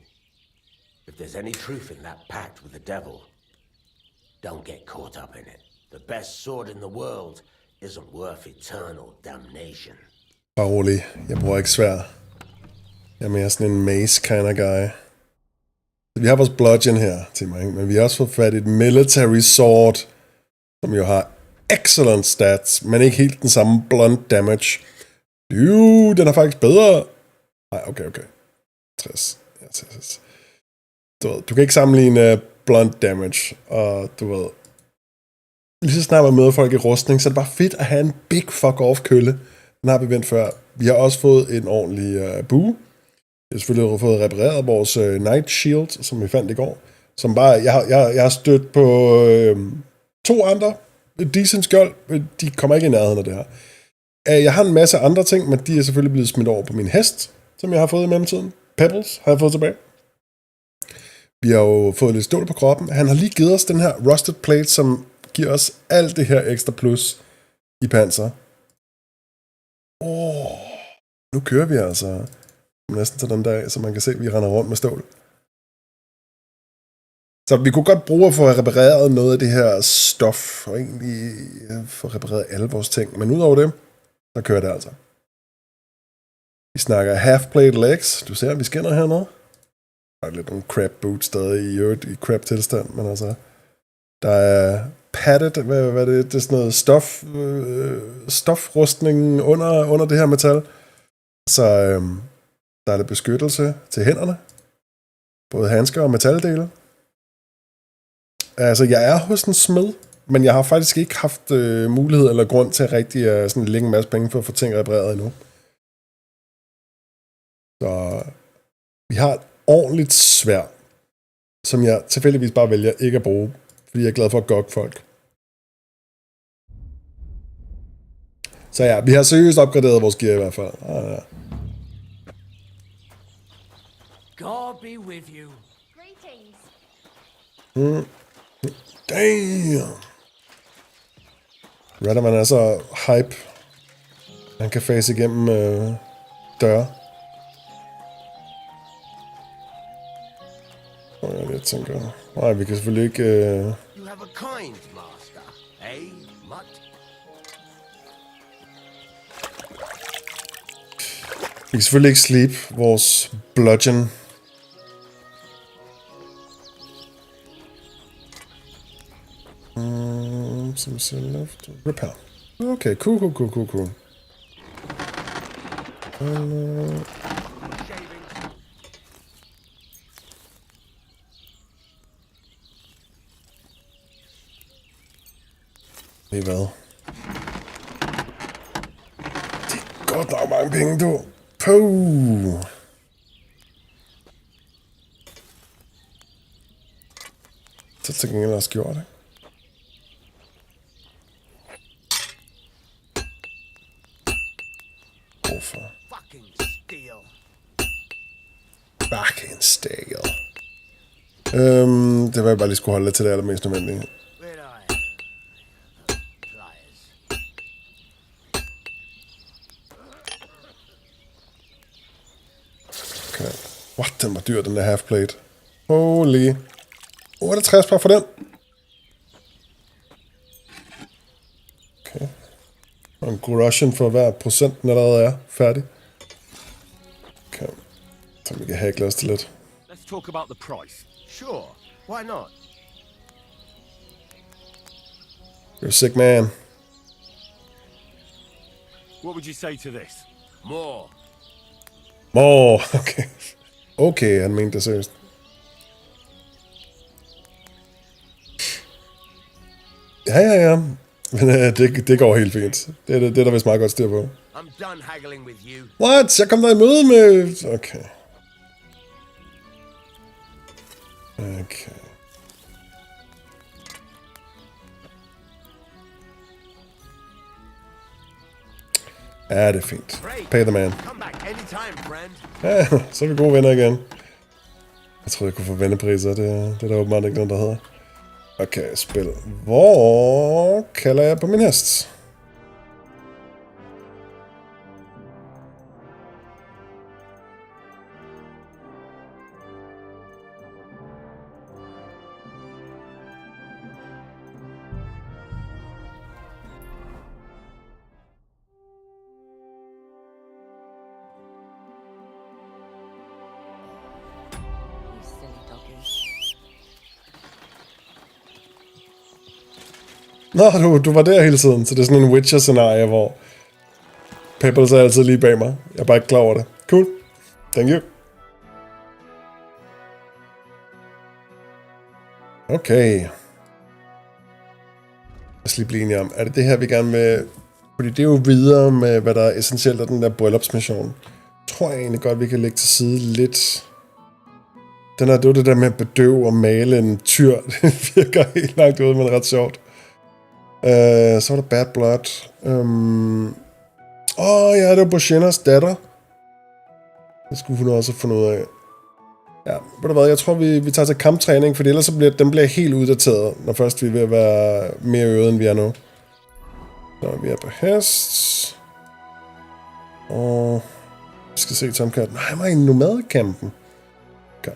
if there's any truth in that pact with the devil, don't get caught up in it. The best sword in the world isn't worth eternal damnation. Bare rolig. Jeg bruger ikke svær. Jeg er mere sådan en mace kind of guy. Vi har vores bludgeon her til mig, men vi har også fået fat i et military sword, som jo har excellent stats, men ikke helt den samme blunt damage. Den er faktisk bedre. Nej, okay. 60. Ja, 60. Du kan ikke sammenligne blunt damage, og du ved, lige så snart man møder folk i rustning, så er det bare fedt at have en big fuck off kølle. Den har vi vendt før. Vi har også fået en ordentlig bue. Vi har selvfølgelig fået repareret vores Night Shield, som vi fandt i går. Som bare, jeg har stødt på 2 andre decent skjold. De kommer ikke i nærheden af det her. Jeg har en masse andre ting, men de er selvfølgelig blevet smidt over på min hest, som jeg har fået i mellemtiden. Pebbles har jeg fået tilbage. Vi har jo fået lidt stål på kroppen. Han har lige givet os den her rusted plate, som giver os alt det her ekstra plus i panser. Nu kører vi altså næsten til den dag, så man kan se, at vi render rundt med stål. Så vi kunne godt bruge at få repareret noget af det her stof, og egentlig få repareret alle vores ting. Men udover det, så kører det altså. Vi snakker half-plate legs. Du ser, at vi skinner hernede. Der er lidt nogle crap boots stadig i crap tilstand, men altså, Der er padded, hvad er det? Det er sådan noget stofrustning under det her metal. Så der er det beskyttelse til hænderne. Både handsker og metaldele. Altså, jeg er hos en smed, men jeg har faktisk ikke haft mulighed eller grund til rigtig at sådan lægge en masse penge for at få ting repareret endnu. Så vi har et ordentligt sværd, som jeg tilfældigvis bare vælger ikke at bruge, fordi jeg er glad for at gogge folk. Så ja, vi har seriøst opgraderet vores gear i hvert fald. Ja. God be with you. Damn. Radaman er så hype. Han kan face igennem døre. Jeg tænker... Nej, vi kan selvfølgelig ikke... You have a kind master, eh, mutt? Vi kan selvfølgelig ikke sleep vores bludgeon. Som ser left. Repair. Okay, cool. Ved hvad? Det er godt nok mange penge, du. Puh. Så til gengæld også gjort det. Hvorfor? Fucking steel. Det var jeg bare lige skulle holde lidt til det allermest nødvendige. Okay. What, den var dyr, den der half-plate. Holy. 68 bare for den. Okay. Og en Russian for hver procenten allerede er færdig. Okay. Så vi kan hackle os til lidt. Let's talk about the price. Sure, why not? You're a sick man. What would you say to this? More. Okay. Okay, han mente det seriøst. Ja. Men det går helt fint. Det er der vist meget godt styr på. I'm done haggling with you. What? Jeg kom der i møde med... Okay. Ja, det er fint. Pay the man. Ja, så er vi gode venner igen. Jeg troede, jeg kunne få vennepriser. Det er der åbenbart ikke noget, der hedder. Okay, spil. Hvor kalder jeg på min hest? Nå, du var der hele tiden, så det er sådan en Witcher-scenarie, hvor Pebbles er altid lige bag mig. Jeg er bare ikke klar over det. Cool. Thank you. Okay. Jeg skal lige blive enige om, er det her, vi gerne vil... Fordi det er jo videre med, hvad der er essentielt af den der bryllupsmission. Tror jeg egentlig godt, vi kan lægge til side lidt... Det var det der med at bedøve og male en tyr. Det virker helt langt ude, men ret sjovt. Så var der Bad Blood. Ja, det var Boshenas datter. Det skulle hun også have fundet ud af. Ja, ved du hvad, jeg tror vi tager til kamptræning, for ellers så bliver helt uddateret, når først vi er ved at være mere øvet, end vi er nu. Så vi er på hest. Og vi skal se Tomcat. Nej, han var i nomadekampen. Okay.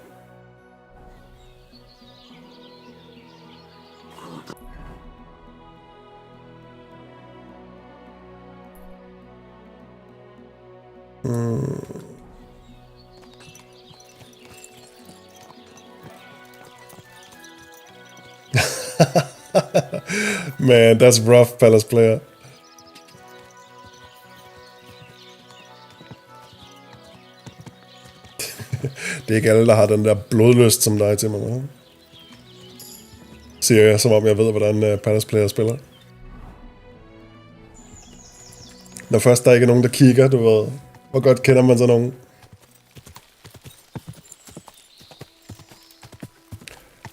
Man, that's rough, Palace player. Det er ikke alle, der har den der blodlyst som dig til mig. Siger jeg, som om jeg ved, hvordan Palace player spiller. Når først der ikke er nogen, der kigger, du ved. Hvor godt kender man så nogen?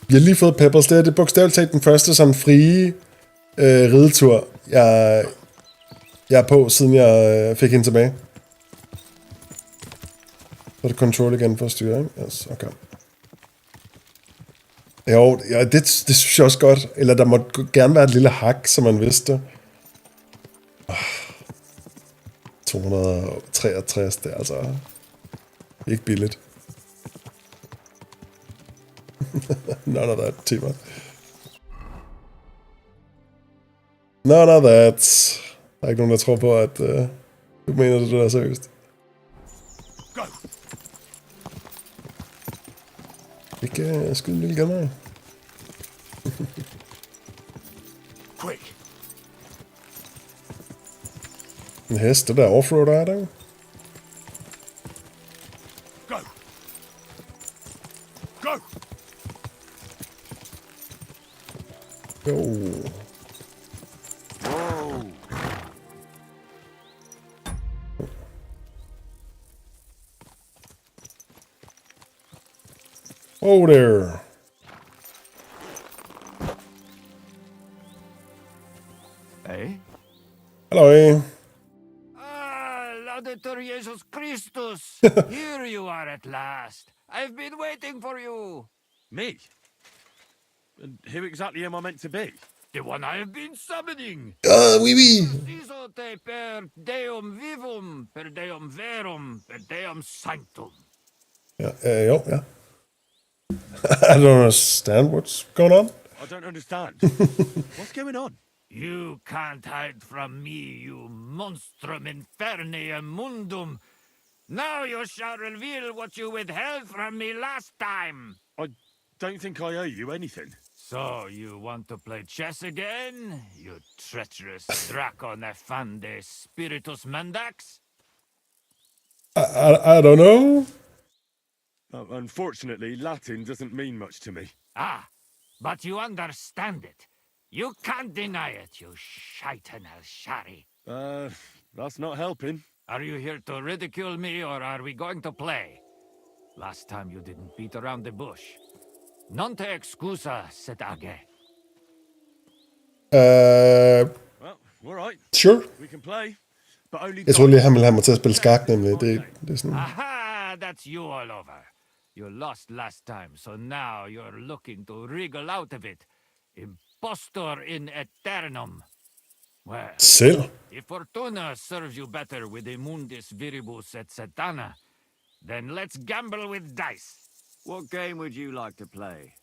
Vi har lige fået Peppers. Det er bogstaveligt talt den første sådan frie ridetur, jeg er på, siden jeg fik hende tilbage. Så er det control igen for at styre, ikke? Yes, okay. Jo, ja, det synes jeg også godt. Eller der må gerne være et lille hak, så man vidste. 263, det er altså ikke billigt. None of that, Timer. None of that. Der er ikke nogen, der tror på, at du mener det der seriøst. Ikke skyde en lille gammer. Quick. En hest, det der offroad er der. Go. Go. Jo. Oh there. Eh? Hello. Ah, Laudetur Jesus Christus! Here you are at last. I've been waiting for you. Me? And who exactly am I meant to be? The one I've been summoning. Oui, oui. Iso te per deum vivum, per deum verum, per deum sanctum. Ja, jo, ja. I don't understand what's going on. I don't understand. What's going on? You can't hide from me, you monstrum infernium mundum. Now you shall reveal what you withheld from me last time. I don't think I owe you anything. So you want to play chess again, you treacherous Draco Nefande Spiritus Mendax? I don't know. Unfortunately, Latin doesn't mean much to me. Ah, but you understand it. You can't deny it, you shaitan al-shari. That's not helping. Are you here to ridicule me, or are we going to play? Last time you didn't beat around the bush. Non te excusa, sedage. Well, all right. Sure. We can play, but only... Jeg tror lige, han vil have mig til at spille skak, nemlig. Det er sådan... Aha, that's you all over. You lost last time, so now you're looking to wriggle out of it. Impostor in aeternum. Well, Selv? if Fortuna serves you better with Immundis Viribus et Satana, then let's gamble with dice. What game would you like to play?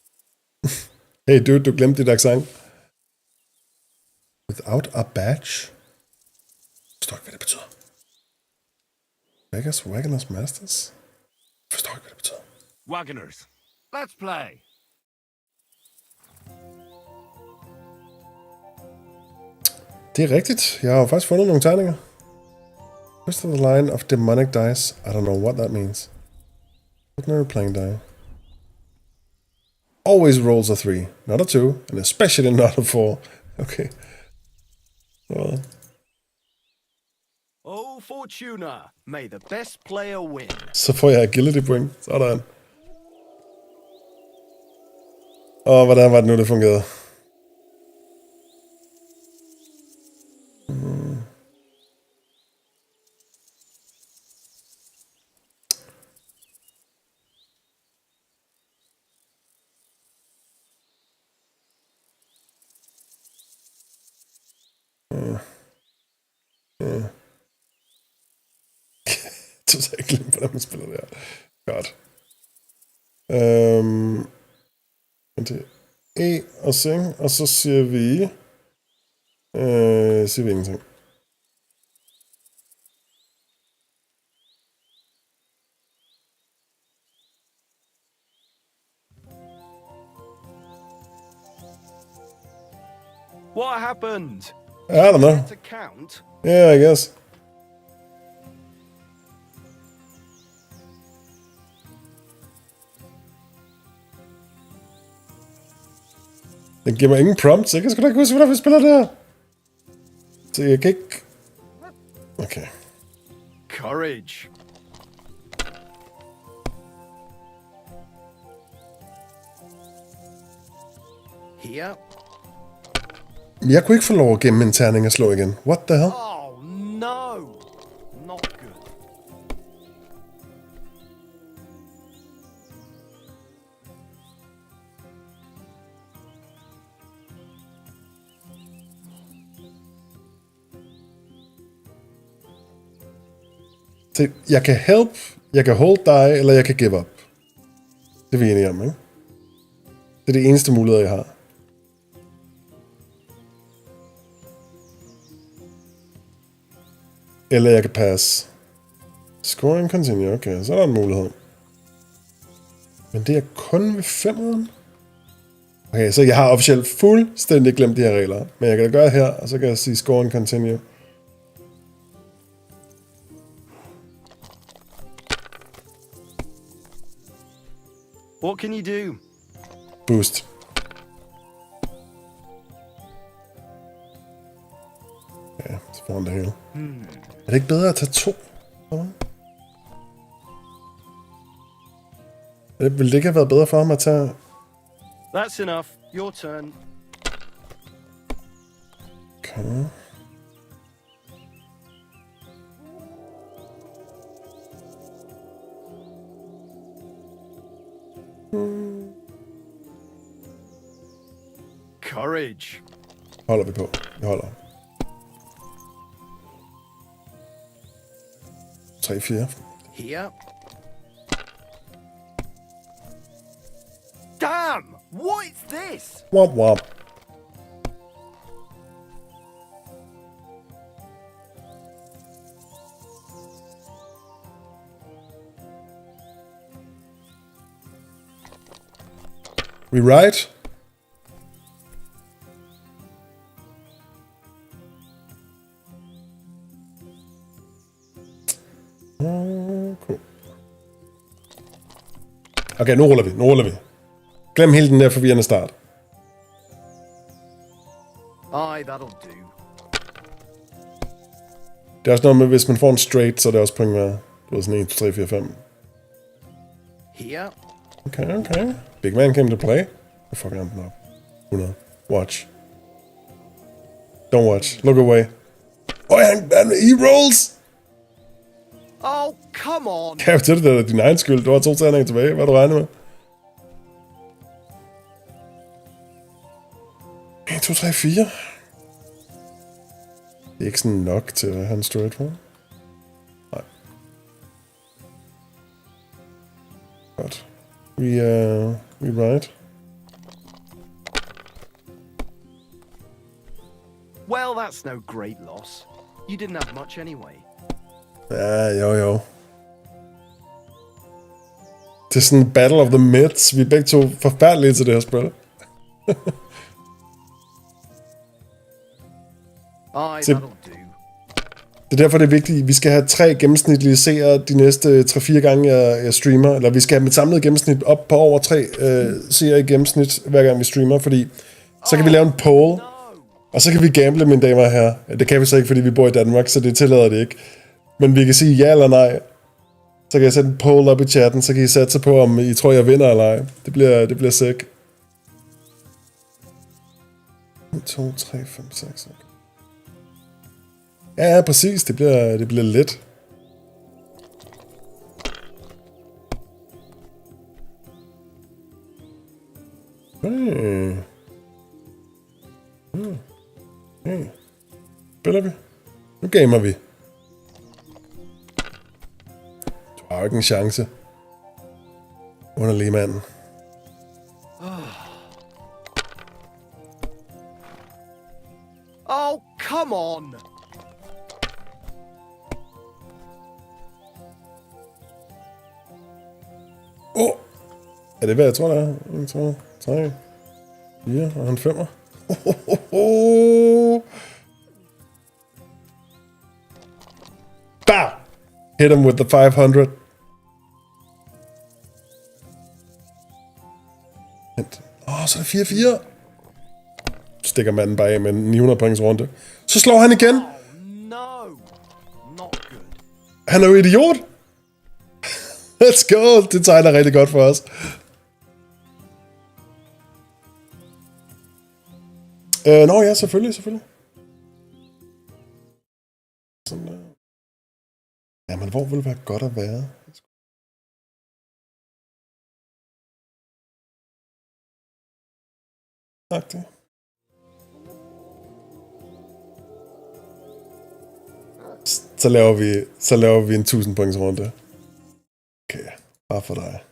Hey dude, du glemte dit accent. Without a badge? Forstår ikke, hvad det betyder. Wagoners Masters? Forstår ikke, hvad det betyder. Wagoners. Let's play. Det er rigtigt. Jeg har jo faktisk fundet nogle tegninger. First of the line of demonic dice. I don't know what that means. Ordinary playing die. Always rolls a 3, not a 2, and especially not a 4. Okay. Well. Oh, Fortuna, may the best player win. Så får jeg agility point. Sådan. Hvordan var det nu, det fungerede? Totalt glemt, hvordan man spiller det her. Godt. Det er E og sing, og så siger vi ingenting. What happened? I don't know. To count? Yeah, I guess. Den giver mig ingen prompts. Jeg kan sgu da ikke huske, hvordan vi spiller der. Så jeg kan ikke... Okay. Courage. Here. Jeg kunne ikke få lov at gemme en terning og slå igen. What the hell? Oh no! Not good. Så jeg kan help, jeg kan hold die, eller jeg kan give up. Det er vi enige om, ikke? Det er det eneste mulighed, jeg har. Eller jeg kan passe. Score and continue, okay, så er der en mulighed. Men det er kun ved 5'eren. Okay, så jeg har officielt fuldstændig glemt de her regler. Men jeg kan da gøre her, og så kan jeg sige score and continue. What can you do? Boost. Ja, så får han det hele. Er det ikke bedre at tage 2? Ville det ikke have været bedre for ham at tage... That's enough. Your turn. Okay. Courage. Holder vi på. Vi holder. 3-4. Here. Damn! What is this? Womp womp. We right? Cool. Okay, nu ruller vi. Glem hele den der forvirrende start. Aye, that'll do. Det er også noget med, hvis man får en straight, så er det også point med. Du ved sådan 1, 2, 3, 4, 5. Here. Okay. Big man came to play. I fucking am up. 100. Watch. Don't watch. Look away. Oh, he rolls! Oh, come on! Kan jeg til det, er din egen skyld. Du har 2 terninger tilbage. Hvad du regner med? 1, 2, 3, 4. Det er ikke sådan nok til at have en straight for. Nej. Godt. We right. Well, that's no great loss. You didn't have much anyway. Ja, jo. Det er sådan en battle of the myths. Vi er begge to forfærdelige til det her spil. Det er derfor, det er vigtigt. Vi skal have 3 gennemsnitlige seere de næste 3-4 gange, jeg streamer. Eller vi skal have mit samlede gennemsnit op på over 3 seere i gennemsnit, hver gang vi streamer. Fordi så kan vi lave en poll, og så kan vi gamble, mine damer og herrer. Det kan vi så ikke, fordi vi bor i Danmark, så det tillader det ikke. Men vi kan sige ja eller nej. Så kan jeg sætte en poll op i chatten, så kan I satse på, om I tror, jeg vinder eller ej. Det bliver sick. 1, 2, 3, 5, 6. Okay. Ja, præcis. Det bliver let. Spiller vi? Nu gamer vi. Du har jo ikke en chance. Underlig manden. Oh, come on! Er det hvad jeg tror, det er? 1, 2, 3, 4 og en 5'er. Bow! Hit him with the 500. Så er det 4-4. Stikker manden bare af med en 900 points runde. Så slår han igen. Han er jo idiot. Let's go. Det tegner rigtig godt for os. Nå ja, selvfølgelig. Sådan der. Jamen, hvor ville det være godt at være? Agtigt. Så laver vi en 1000 points runde. Okay, bare for dig.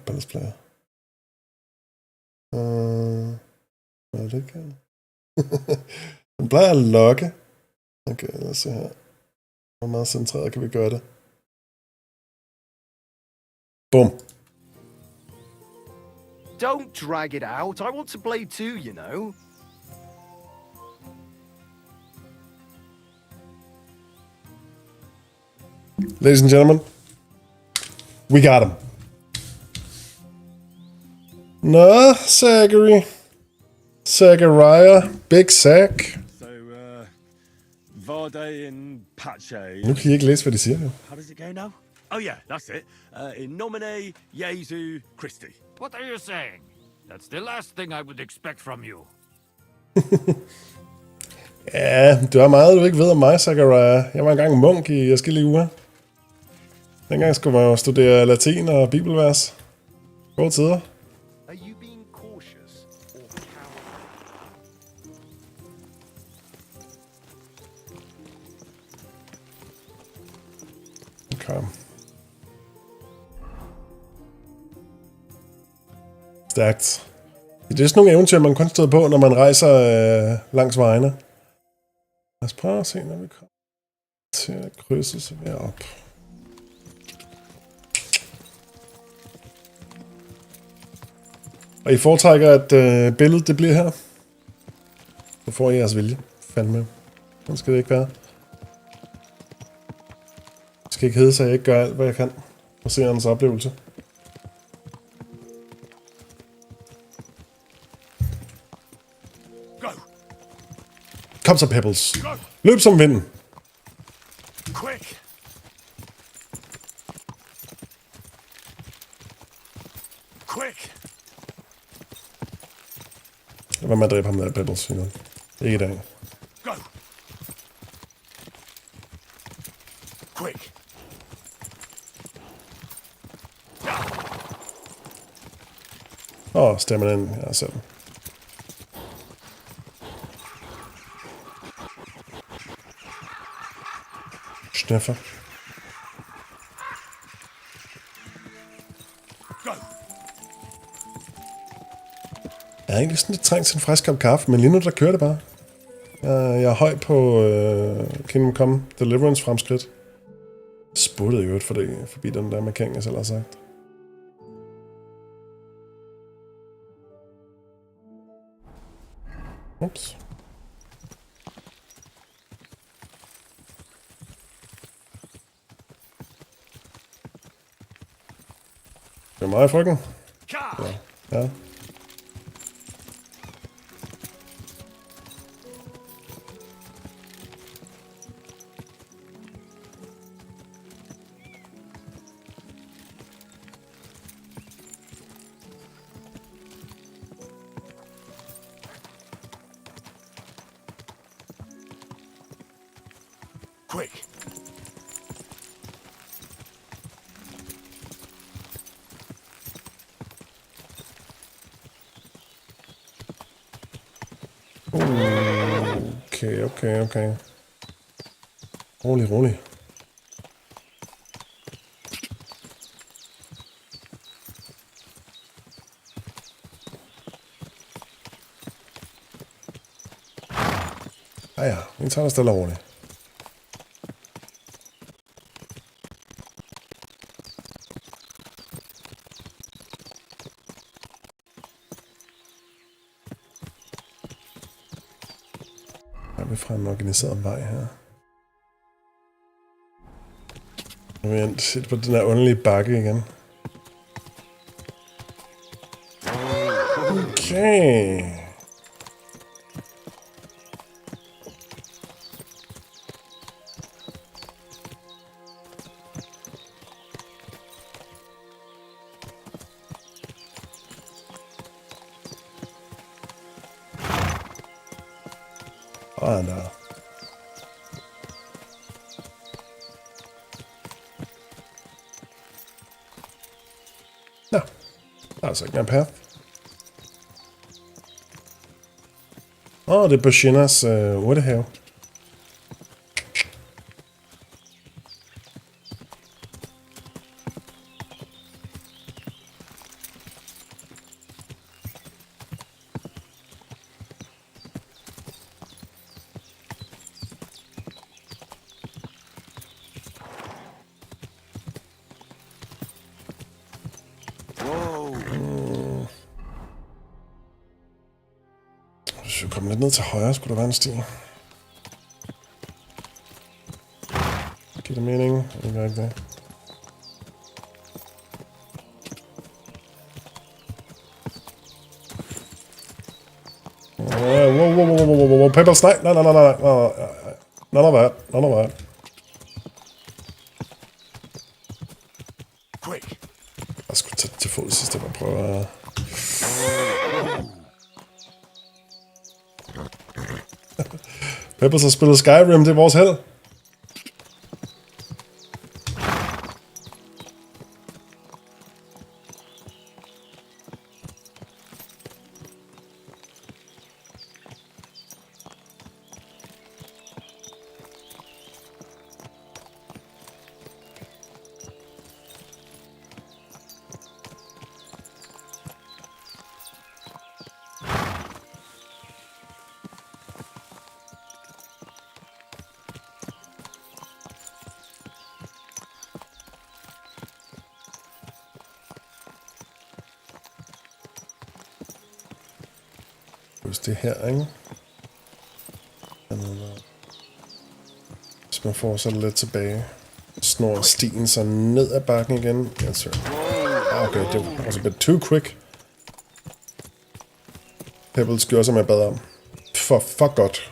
Palace player. Hvad er det ikke? Den plejer at lokke. Okay, lad os se her. Hvor meget centreret kan vi gøre det? Bum. Don't drag it out. I want to play too, you know. Ladies and gentlemen, we got him. Nå, Zachariah, Big Zach. So, Varde in Pache. Nu kan I ikke læse, hvad de siger. How does it go now? Oh yeah, that's it. In nomine Jesu Christi. What are you saying? That's the last thing I would expect from you. Ja, det var meget, du ikke ved om mig, Zachariah. Jeg var engang munk i forskellige uger. Dengang skulle man jo studere latin og bibelvers. Gode tider. Are you being cautious or coward? Okay. Stærkt. Det er sådan nogle eventyr, man kun støder på, når man rejser langs vejene. Lad os prøve at se, når vi kommer til at krydse sig herop. Og I foretrækker, at billedet det bliver her. Så får I jeres vilje. Fandme. Sådan skal det ikke være. Det skal ikke hedde sig, at jeg ikke gør alt, hvad jeg kan. Og se hans oplevelse. Kom så, Pebbles. Løb som vinden. Quick! Quick! Hvad med at dræbe ham der, Pebbles? Ikke i dag. Go! Quick! Stemmer den. Jeg ser den. Sniffer. Jeg er egentlig sådan lidt trængt til en frisk kop kaffe, men lige nu der kører det bare. Jeg er høj på Kingdom Come Deliverance fremskridt. Sputtede jo forbi den der mekanik, jeg selv har sagt. Ups. Det er mig, frøken. Ja. Quick! Okay. Rolig. Ja, vi tager det stille og roligt. Er vi fra en organiseret vej her? Nu er vi set på den her underlige bakke igen. Okay. Der. Nå, der er altså ikke mere path. Det er Bushinas urtehave. Hvis vi kommer lidt ned til højre, skulle der være en sti. Giver det mening? Ikke rigtigt. Wow. Pebbles, nej. None of that. Jeg skulle tage til fod sidst, jeg prøve at... Pebbles har spillet Skyrim, det er vores held. Det her, ikke? Hvis man får så lidt tilbage, snor stien så ned ad bakken igen. Yes, okay, det var også a bit too quick. Pebbles gjorde, som jeg bad om. For godt.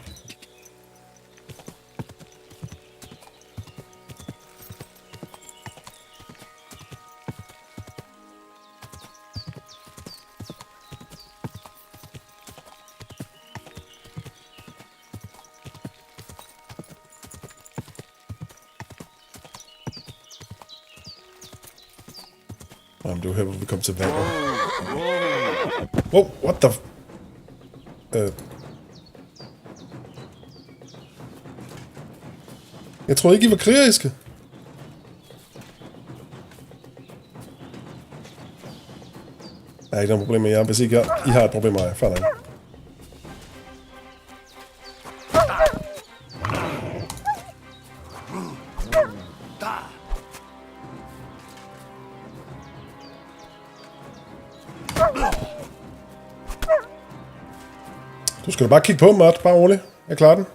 Det var her, hvor vi kom til vandet. Wow, what the... Jeg troede ikke, I var krigeriske. Der er ikke noget problem med jer, hvis I har et problem med mig. Fair nok. Du skal bare kigge på, Matt. Bare rolig. Jeg klarer den.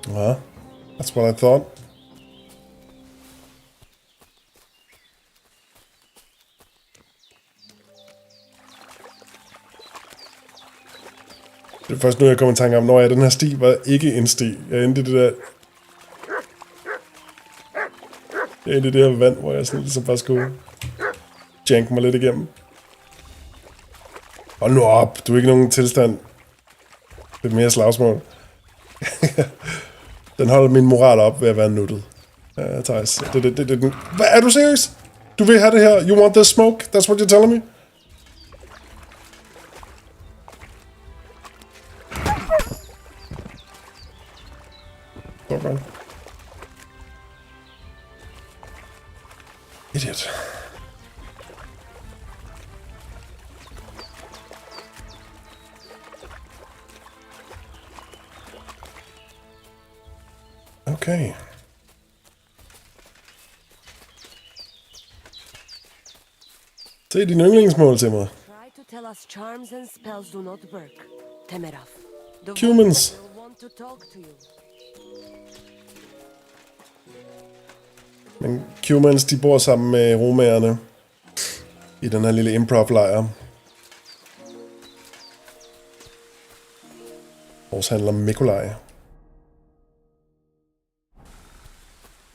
Ja, that's what I thought. Det er først nu, jeg kommer i tanke om, når den her sti var ikke en sti. Jeg endte i det der... Jeg endte i det her vand, hvor jeg sådan ligesom bare skulle janke mig lidt igennem. Hold nu op, du er ikke nogen tilstand. Lidt mere slagsmål. Den holder min moral op ved at være nuttet. Ja, Thijs. Hvad er du seriøs? Du vil have det her? You want this smoke? That's what you're telling me? Okay. Idiot. Okay. Se dine yndlingsmål til mig. Try to tell us charms and spells do not work. Temeraf. The Humans. Vulcan will want to talk to you. Men humans, de bor sammen med romagerne i den her lille improv-lejr. Vores handler Mikolaj.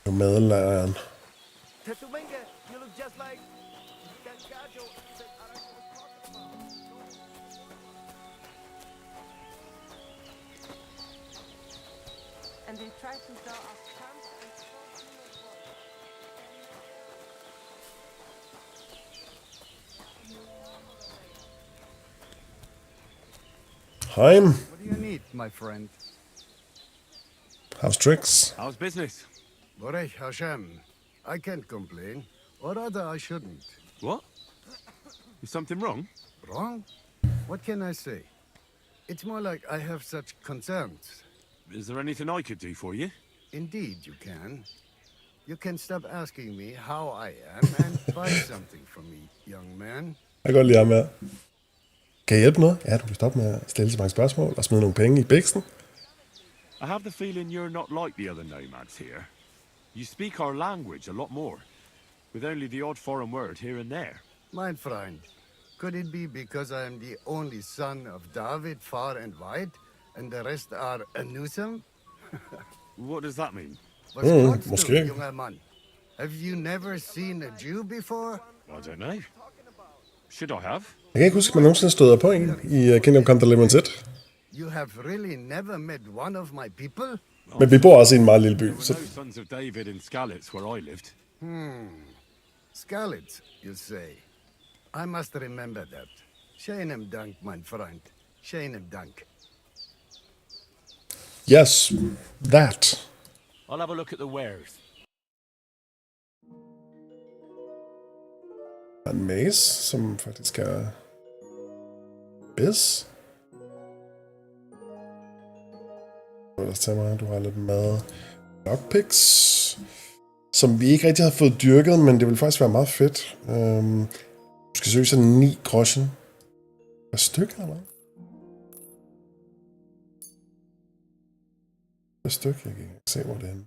Nomadelejren. You look just like And they try to tell us charms and spells do not work. Hej. What do you need, my friend? How's tricks? How's business? Borech Hashem. I can't complain. Or rather, I shouldn't. What? Is something wrong? Wrong? What can I say? It's more like I have such concerns. Is there anything I could do for you? Indeed, you can. You can stop asking me how I am and buy something from me, young man. Jeg kan godt lide ham her. Kan jeg hjælpe noget? Ja, du kan stoppe med at stille så mange spørgsmål og smide nogle penge i bæksten. I have the feeling you're not like the other nomads here. You speak our language a lot more, with only the odd foreign word here and there. My friend, could it be because I am the only son of David, far and wide, and the rest are Anusam? What does that mean? Måske. Have you never seen a Jew before? I don't know. Should I have? Jeg kan ikke huske, at man nogensinde støder på en i Kingdom Come Deliverance 1. You have really never met one of my people? Men vi bor også i en meget lille by. There were no sons of David in Skalitz where I lived. Skalitz, you say. I must remember that. Shainem Dank, my friend. Shainem Dank. Yes, that. I'll have a look at the wares. En maze, som faktisk er... Biz. Du har lidt mad. Lockpicks. Som vi ikke rigtig har fået dyrket, men det vil faktisk være meget fedt. Du skal søge sådan 9 groschen. Hvad stykker eller? Hvad stykker? Jeg kan ikke se, hvor det er henne.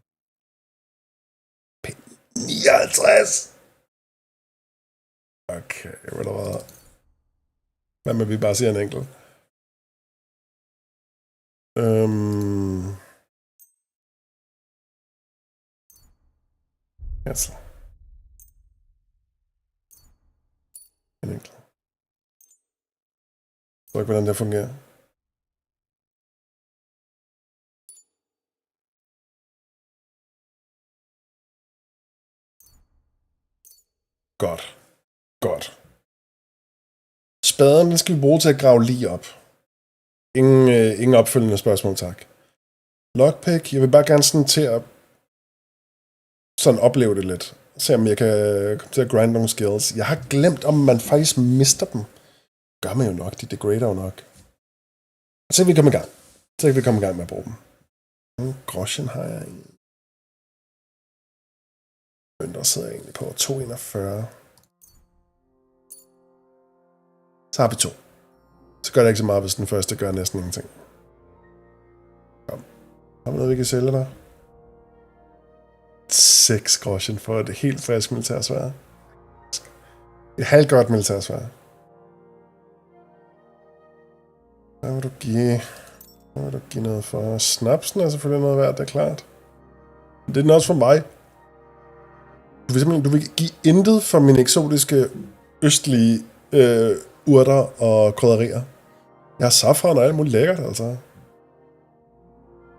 59! Okay, ved du hvad? Hvad med vi bare siger en enkelt? Altså. En enkelt. Jeg ved ikke, hvordan det fungerer. Godt. Godt. Spaden, den skal vi bruge til at grave lige op. Ingen opfølgende spørgsmål, tak. Lockpick, jeg vil bare gerne sådan til at sådan opleve det lidt. Se om jeg kan komme til at grinde nogle skills. Jeg har glemt, om man faktisk mister dem. Gør man jo nok, de degrader jo nok. Så kan vi komme i gang. Med at bruge dem. Groschen har jeg en. Der sidder jeg egentlig på 241. Så har vi 2. Så gør det ikke så meget, hvis den første gør næsten ingenting. Kom. Har vi noget, vi kan sælge der? 6 groschen for et helt frisk militærsvær. Et halvt godt militærsvær. Hvad vil du give? Hvad vil du give noget for? Snapsen er selvfølgelig noget værd, det er klart. Men det er den også for mig. Du vil give intet for mine eksotiske østlige urter og krydderier. Jeg har safran og alt muligt lækkert, altså.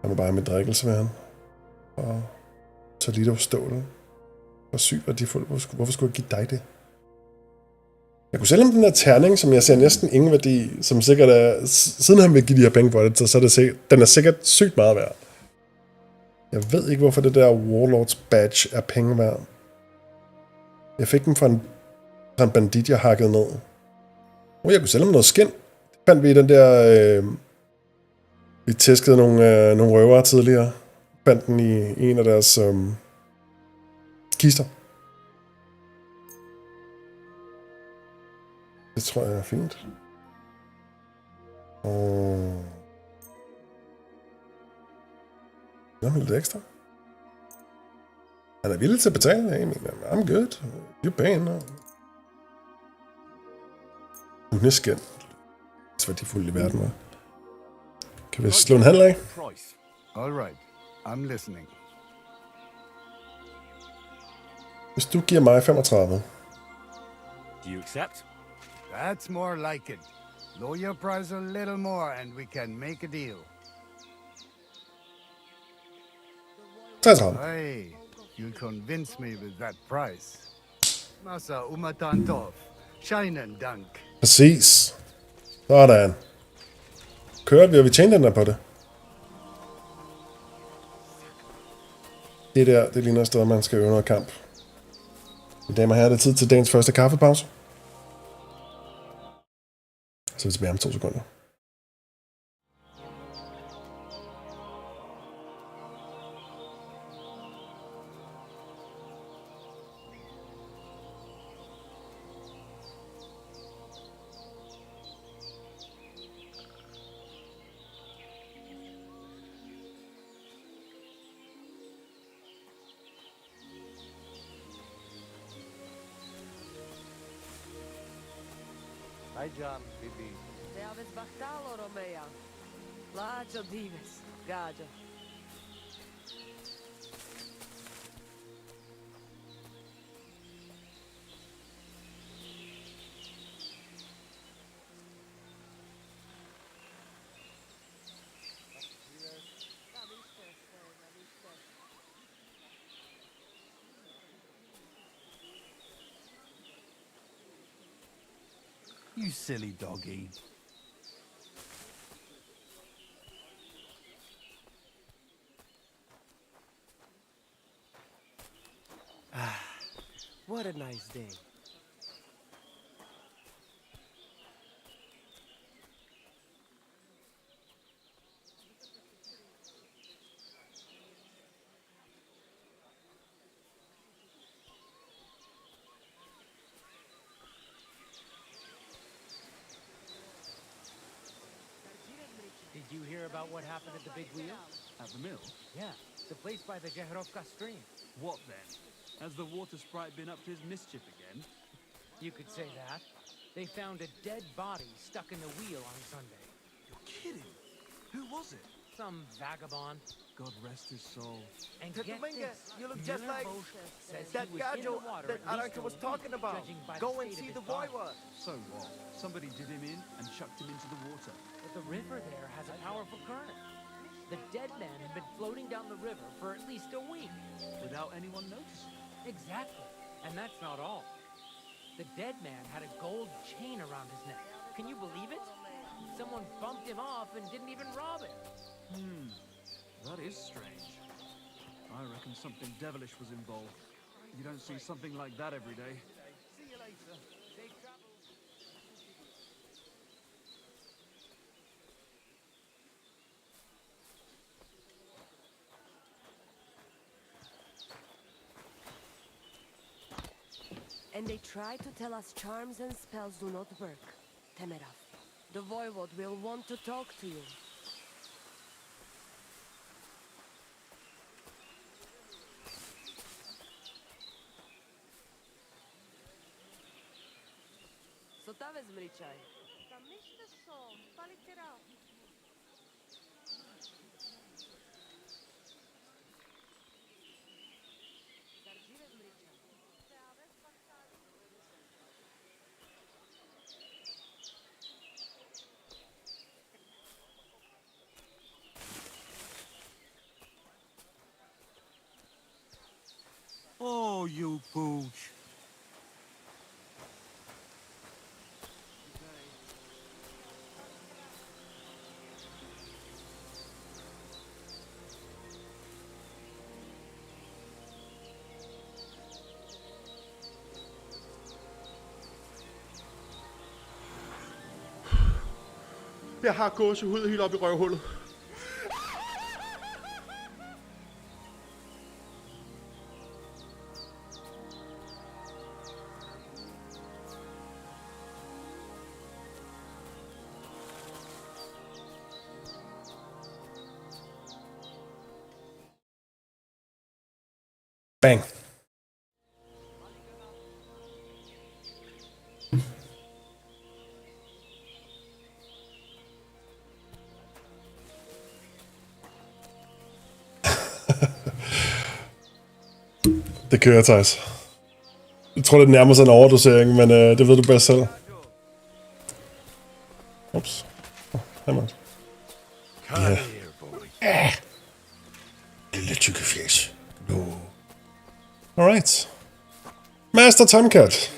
Jeg må bare med drikkelse ved han. Og så lidt af stål. Hvor sygt værdifuldt. Hvorfor skulle jeg give dig det? Jeg kunne sælge ham den der terning, som jeg ser næsten ingen værdi, som sikkert er... Siden han vil give de her penge for det, så er det den er sikkert sygt meget værd. Jeg ved ikke, hvorfor det der Warlords badge er penge værd. Jeg fik dem fra en bandit, jeg hakkede ned. Jeg kunne sælge dem noget skin. Det fandt vi i den der... vi tæskede nogle røvere tidligere. opfandt den i en af deres kister. Det tror jeg er fint. Og... Hvad med lidt ekstra? Han er villig til at betale. Jeg mener, I'm good. You're paying now. Næsten. Det er værdifuldt i verden, hva'? Kan vi slå en handel af? All right. I'm listening. Hvis du giver mig 35. Do you accept? That's more like it. Lower your price a little more and we can make a deal. 33. Hey, you'll convince me with that price. Masa umatantov. Shine and dunk. Præcis. Sådan. Kørte vi, og vi tjente den der på det. Det der, det ligner et sted, man skal øve noget kamp. Mine damer og herrer, det er tid til dagens første kaffepause. Så er vi tilbage om 2 sekunder. Hi, John, Bibi. Te aves bahtalo, Romea. Lađo dives, gađo. You silly doggy. What a nice day. Did you hear about what happened at the big wheel? At the mill? Yeah, the place by the Jeherovka stream. What then? Has the water sprite been up to his mischief again? You could say that. They found a dead body stuck in the wheel on Sunday. You're kidding. Who was it? Some vagabond. God rest his soul. And Dominga, get this, you look just like says that he was in gajo the water that at least Aranka a was week, talking about. judging by Go the and state see of the his boy body. was. So what? Somebody did him in and chucked him into the water. But the river there has a powerful current. The dead man had been floating down the river for at least a week. Without anyone noticing. Exactly. And that's not all. The dead man had a gold chain around his neck. Can you believe it? Someone bumped him off and didn't even rob him. That is strange. I reckon something devilish was involved. You don't see something like that every day. See you later. Safe travel. And they try to tell us charms and spells do not work. Temerov, the voivode will want to talk to you. So ta vezmi čaj. Tam ništa so, palite rao. Oh, you pooch. Jeg har gåsehud helt op i røvhullet. Bang. Det kører, Thijs. Jeg tror, det nærmer sig en overdosering, men det ved du bedst selv. Ups. Hej, Mads. Come here, boy. Lille tykke fjes. No. Alright. Master Tomcat.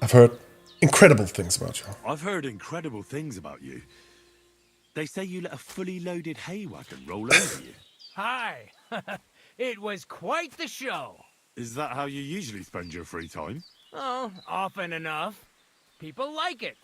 I've heard incredible things about you. I've heard incredible things about you. They say you let a fully loaded hay wagon roll over you. Hi. It was quite the show. Is that how you usually spend your free time? Oh, often enough. People like it.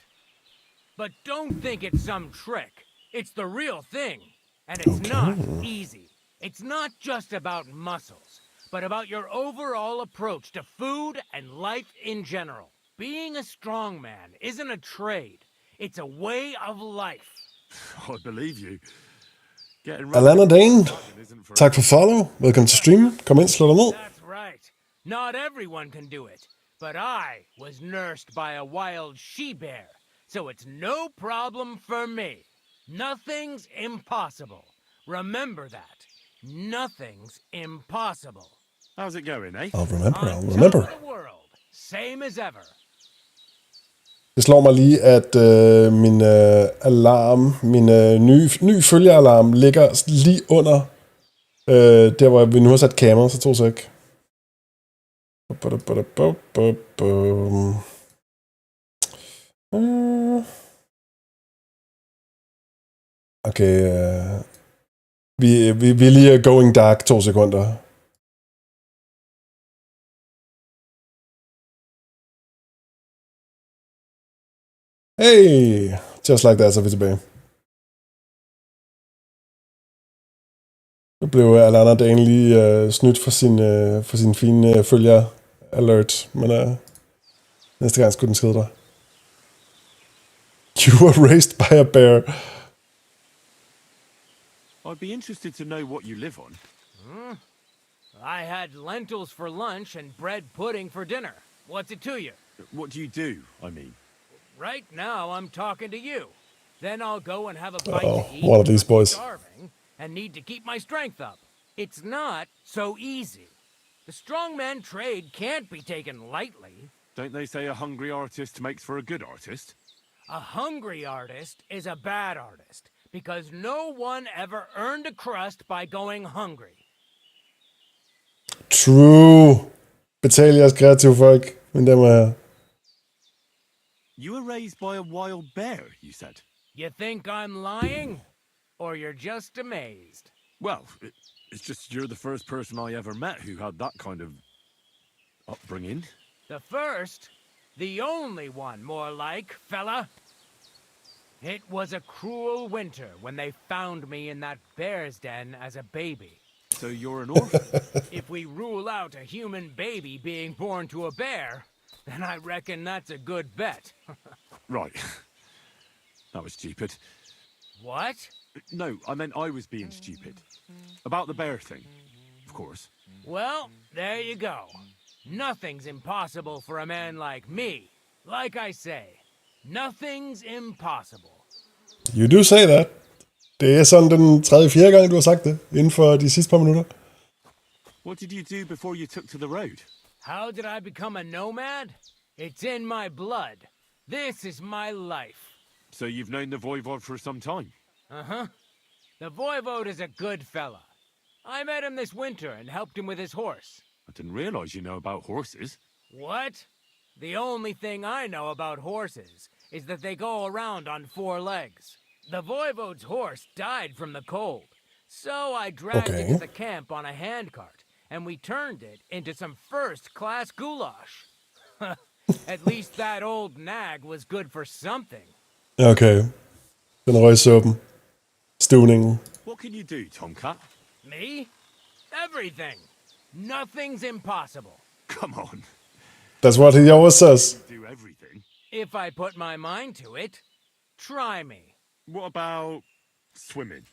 But don't think it's some trick. It's the real thing. And it's not easy. It's not just about muscles, but about your overall approach to food and life in general. Being a strongman isn't a trade. It's a way of life. I believe you. Alana Dane, tak for follow. Velkommen til stream. Kom ind, slå dig ned. That's right. Not everyone can do it. But I was nursed by a wild she-bear, so it's no problem for me. Nothing's impossible. Remember that. Nothing's impossible. How's it going, eh? I'll remember. The world, same as ever. Det slår mig lige, at min alarm, min ny følgealarm, ligger lige under der, hvor vi nu har sat kameraet, så 2 sek. Okay, vi er lige going dark 2 sekunder. Hey, just like that, så er vi tilbage. Nu blev Alana Dane lige snydt for sin fine følger alert, men næste gang skulle den skide dig. You were raised by a bear. I'd be interested to know what you live on. I had lentils for lunch and bread pudding for dinner. What's it to you? What do you do, I mean? Right now, I'm talking to you. Then I'll go and have a bite to eat. One of these boys. Starving and need to keep my strength up. It's not so easy. The strongman trade can't be taken lightly. Don't they say a hungry artist makes for a good artist? A hungry artist is a bad artist because no one ever earned a crust by going hungry. True. Betal jeres kreative folk, mine damer og herrer. You were raised by a wild bear, you said. You think I'm lying? Or you're just amazed? Well, it's just you're the first person I ever met who had that kind of upbringing. The first? The only one, more like, fella. It was a cruel winter when they found me in that bear's den as a baby. So you're an orphan? If we rule out a human baby being born to a bear, then I reckon that's a good bet. Right. That was stupid. What? No, I meant I was being stupid. About the bear thing, of course. Well, there you go. Nothing's impossible for a man like me. Like I say, nothing's impossible. You do say that. Det er sådan den 3-4 gang, du har sagt det, inden for de sidste par minutter. What did you do before you took to the road? How did I become a nomad? It's in my blood. This is my life. So you've known the Voivod for some time? Uh-huh. The Voivod is a good fella. I met him this winter and helped him with his horse. I didn't realize you know about horses. What? The only thing I know about horses is that they go around on 4 legs. The Voivod's horse died from the cold, so I dragged it to the camp on a handcart, and we turned it into some first-class goulash. At least that old nag was good for something. Okay. Den røgsuppen. Stuvningen. What can you do, Tomcat? Me? Everything. Nothing's impossible. Come on. That's what he always says. Do everything. If I put my mind to it, try me. What about swimming?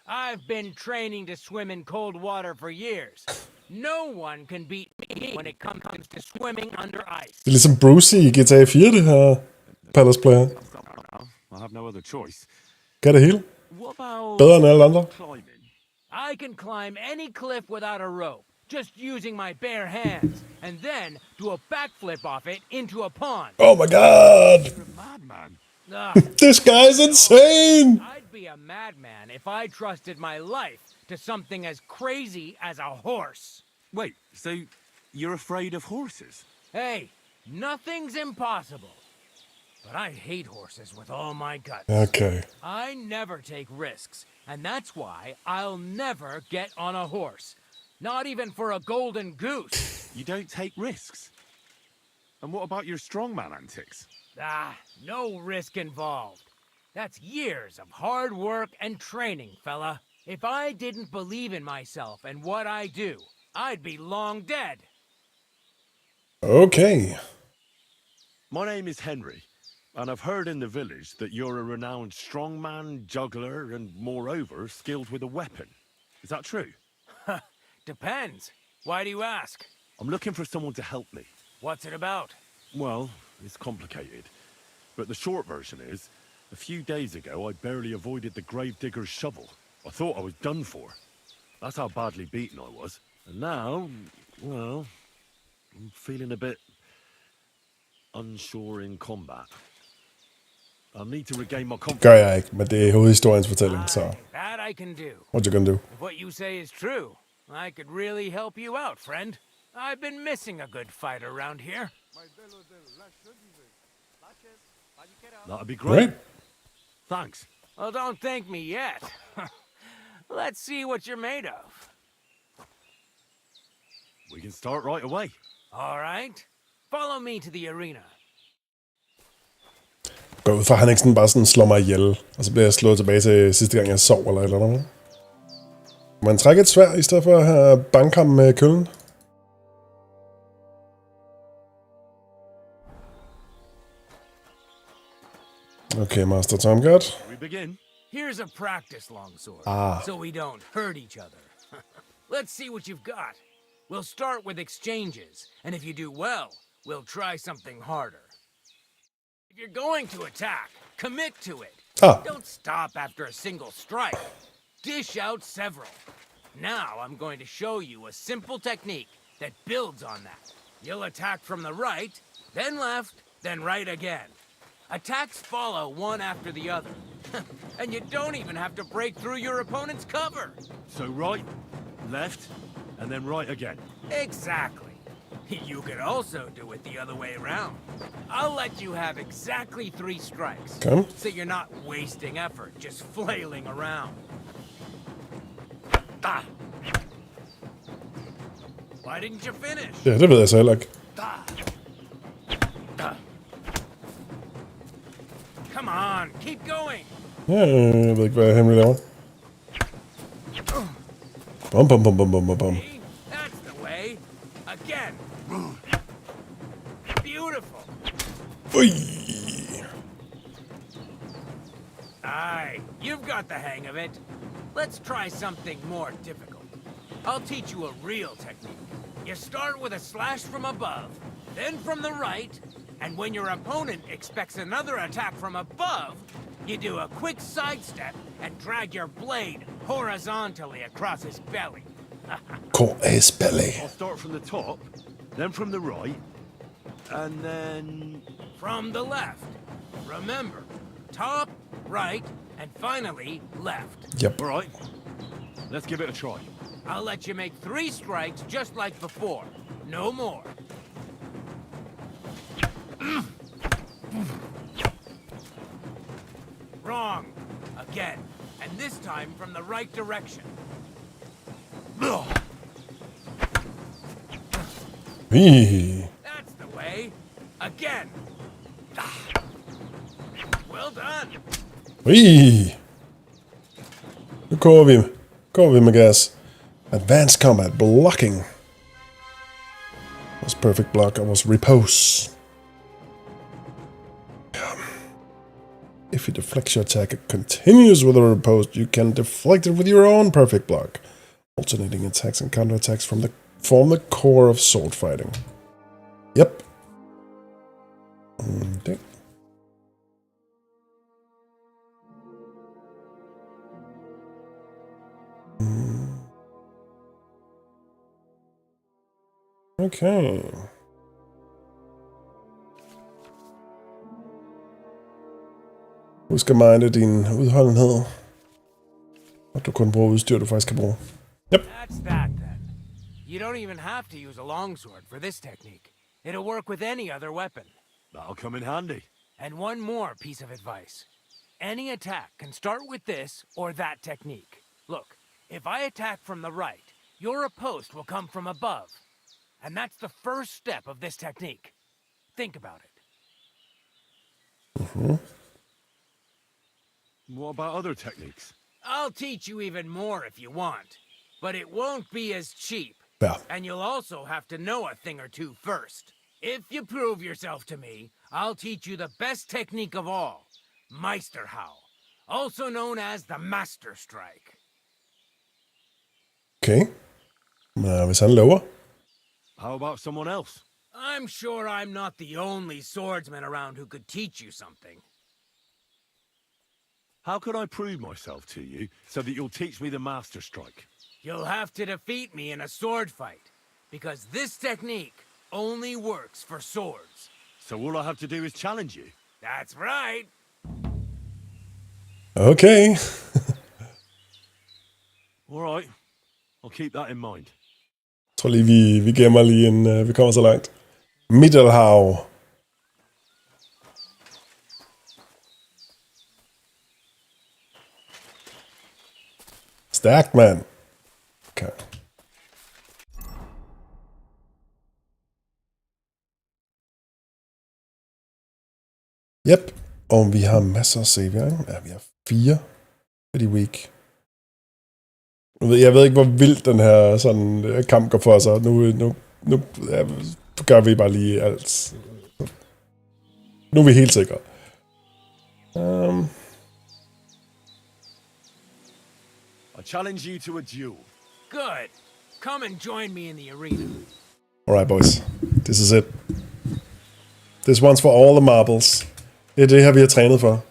I've been training to swim in cold water for years. No one can beat me when it comes to swimming under ice. Det er ligesom Brucey i GTA 4, det her Palace Player. I have no other choice. Gør det hele. What about Bedre end alle andre. climbing? I can climb any cliff without a rope, just using my bare hands, and then do a backflip off it into a pond. Oh my god! You're a madman. This guy's insane! I'd be a madman if I trusted my life to something as crazy as a horse. Wait, so you're afraid of horses? Hey, nothing's impossible. But I hate horses with all my guts. Okay. I never take risks, and that's why I'll never get on a horse. Not even for a golden goose. You don't take risks? And what about your strongman antics? No risk involved. That's years of hard work and training, fella. If I didn't believe in myself and what I do, I'd be long dead. Okay. My name is Henry, and I've heard in the village that you're a renowned strongman, juggler, and moreover, skilled with a weapon. Is that true? Depends. Why do you ask? I'm looking for someone to help me. What's it about? Well, it's complicated. But the short version is, a few days ago I barely avoided the gravedigger's shovel. I thought I was done for. That's how badly beaten I was. And now, well, I'm feeling a bit unsure in combat. I need to regain my confidence. Gør jeg ikke, men det er hovedhistoriens fortælling, så... That I can do. What you gonna do? If what you say is true, I could really help you out, friend. I've been missing a good fight around here. That'd be great. Right. Thanks. Well, don't thank me yet. Let's see what you're made of. We can start right away. All right. Follow me to the arena. Gå ud fra, han ikke sådan bare sådan slår mig ihjel, og så bliver jeg slået tilbage til sidste gang, jeg sov eller et eller andet. Man trækker et sværd, i stedet for at have banke ham med køllen. Okay, Master Tomcat. We begin. Here's a practice longsword, Ah. so we don't hurt each other. Let's see what you've got. We'll start with exchanges, and if you do well, we'll try something harder. If you're going to attack, commit to it. Ah. Don't stop after a single strike. Dish out several. Now I'm going to show you a simple technique that builds on that. You'll attack from the right, then left, then right again. Attacks follow one after the other. And you don't even have to break through your opponent's cover. So right, left, and then right again. Exactly. You could also do it the other way around. I'll let you have exactly 3 strikes. Okay. So you're not wasting effort, just flailing around. Why didn't you finish? Ja, det ved jeg så heller ikke. Come on, keep going. Ja, jeg ved ikke, hvad Henry laver. Bum, bum, bum, bum, bum, bum. That's the way. Again. Beautiful. Ui. Aye, you've got the hang of it. Let's try something more difficult. I'll teach you a real technique. You start with a slash from above, then from the right, and when your opponent expects another attack from above, you do a quick sidestep and drag your blade horizontally across his belly. Caught his belly. I'll start from the top, then from the right, and then... From the left. Remember, top, right, and finally left. Yep. All right, let's give it a try. I'll let you make 3 strikes just like before. No more. Wrong. Again. And this time from the right direction. Ui. That's the way. Again. Well done. Ui. Nu går vi med gas. Advanced combat blocking. Was perfect block. I was repose. If you deflect your attack, it continues with a riposte. You can deflect it with your own perfect block. Alternating attacks and counterattacks form the core of sword fighting. Yep. Okay. Okay. Husk at minde din udholdenhed. Og du kun bruger udstyr, du faktisk kan bruge. Yep. That's that then. You don't even have to use a longsword for this technique. It'll work with any other weapon. That'll come in handy. And one more piece of advice. Any attack can start with this or that technique. Look, if I attack from the right, your riposte will come from above. And that's the first step of this technique. Think about it. What about other techniques? I'll teach you even more if you want. But it won't be as cheap. Yeah. And you'll also have to know a thing or two first. If you prove yourself to me, I'll teach you the best technique of all. Meisterhau. Also known as the Master Strike. Okay. Men hvis han lover. How about someone else? I'm sure I'm not the only swordsman around who could teach you something. How could I prove myself to you so that you'll teach me the Master Strike? You'll have to defeat me in a sword fight, because this technique only works for swords. So all I have to do is challenge you? That's right. Okay. All right. I'll keep that in mind. Jeg tror lige, vi gemmer lige, inden vi kommer så langt. Middelhav. Stærkt, mand. Okay. Yep. Og vi har masser af save, ikke? Ja, vi har 4. Pretty weak. Jeg ved ikke, hvor vildt den her sådan, kamp går for sig. Nu gør vi bare lige alt. Nu er vi helt sikre. I challenge you to a duel. Good. Come and join me in the arena. Alright, boys. This is it. This one's for all the marbles. Det er det her, vi har trænet for.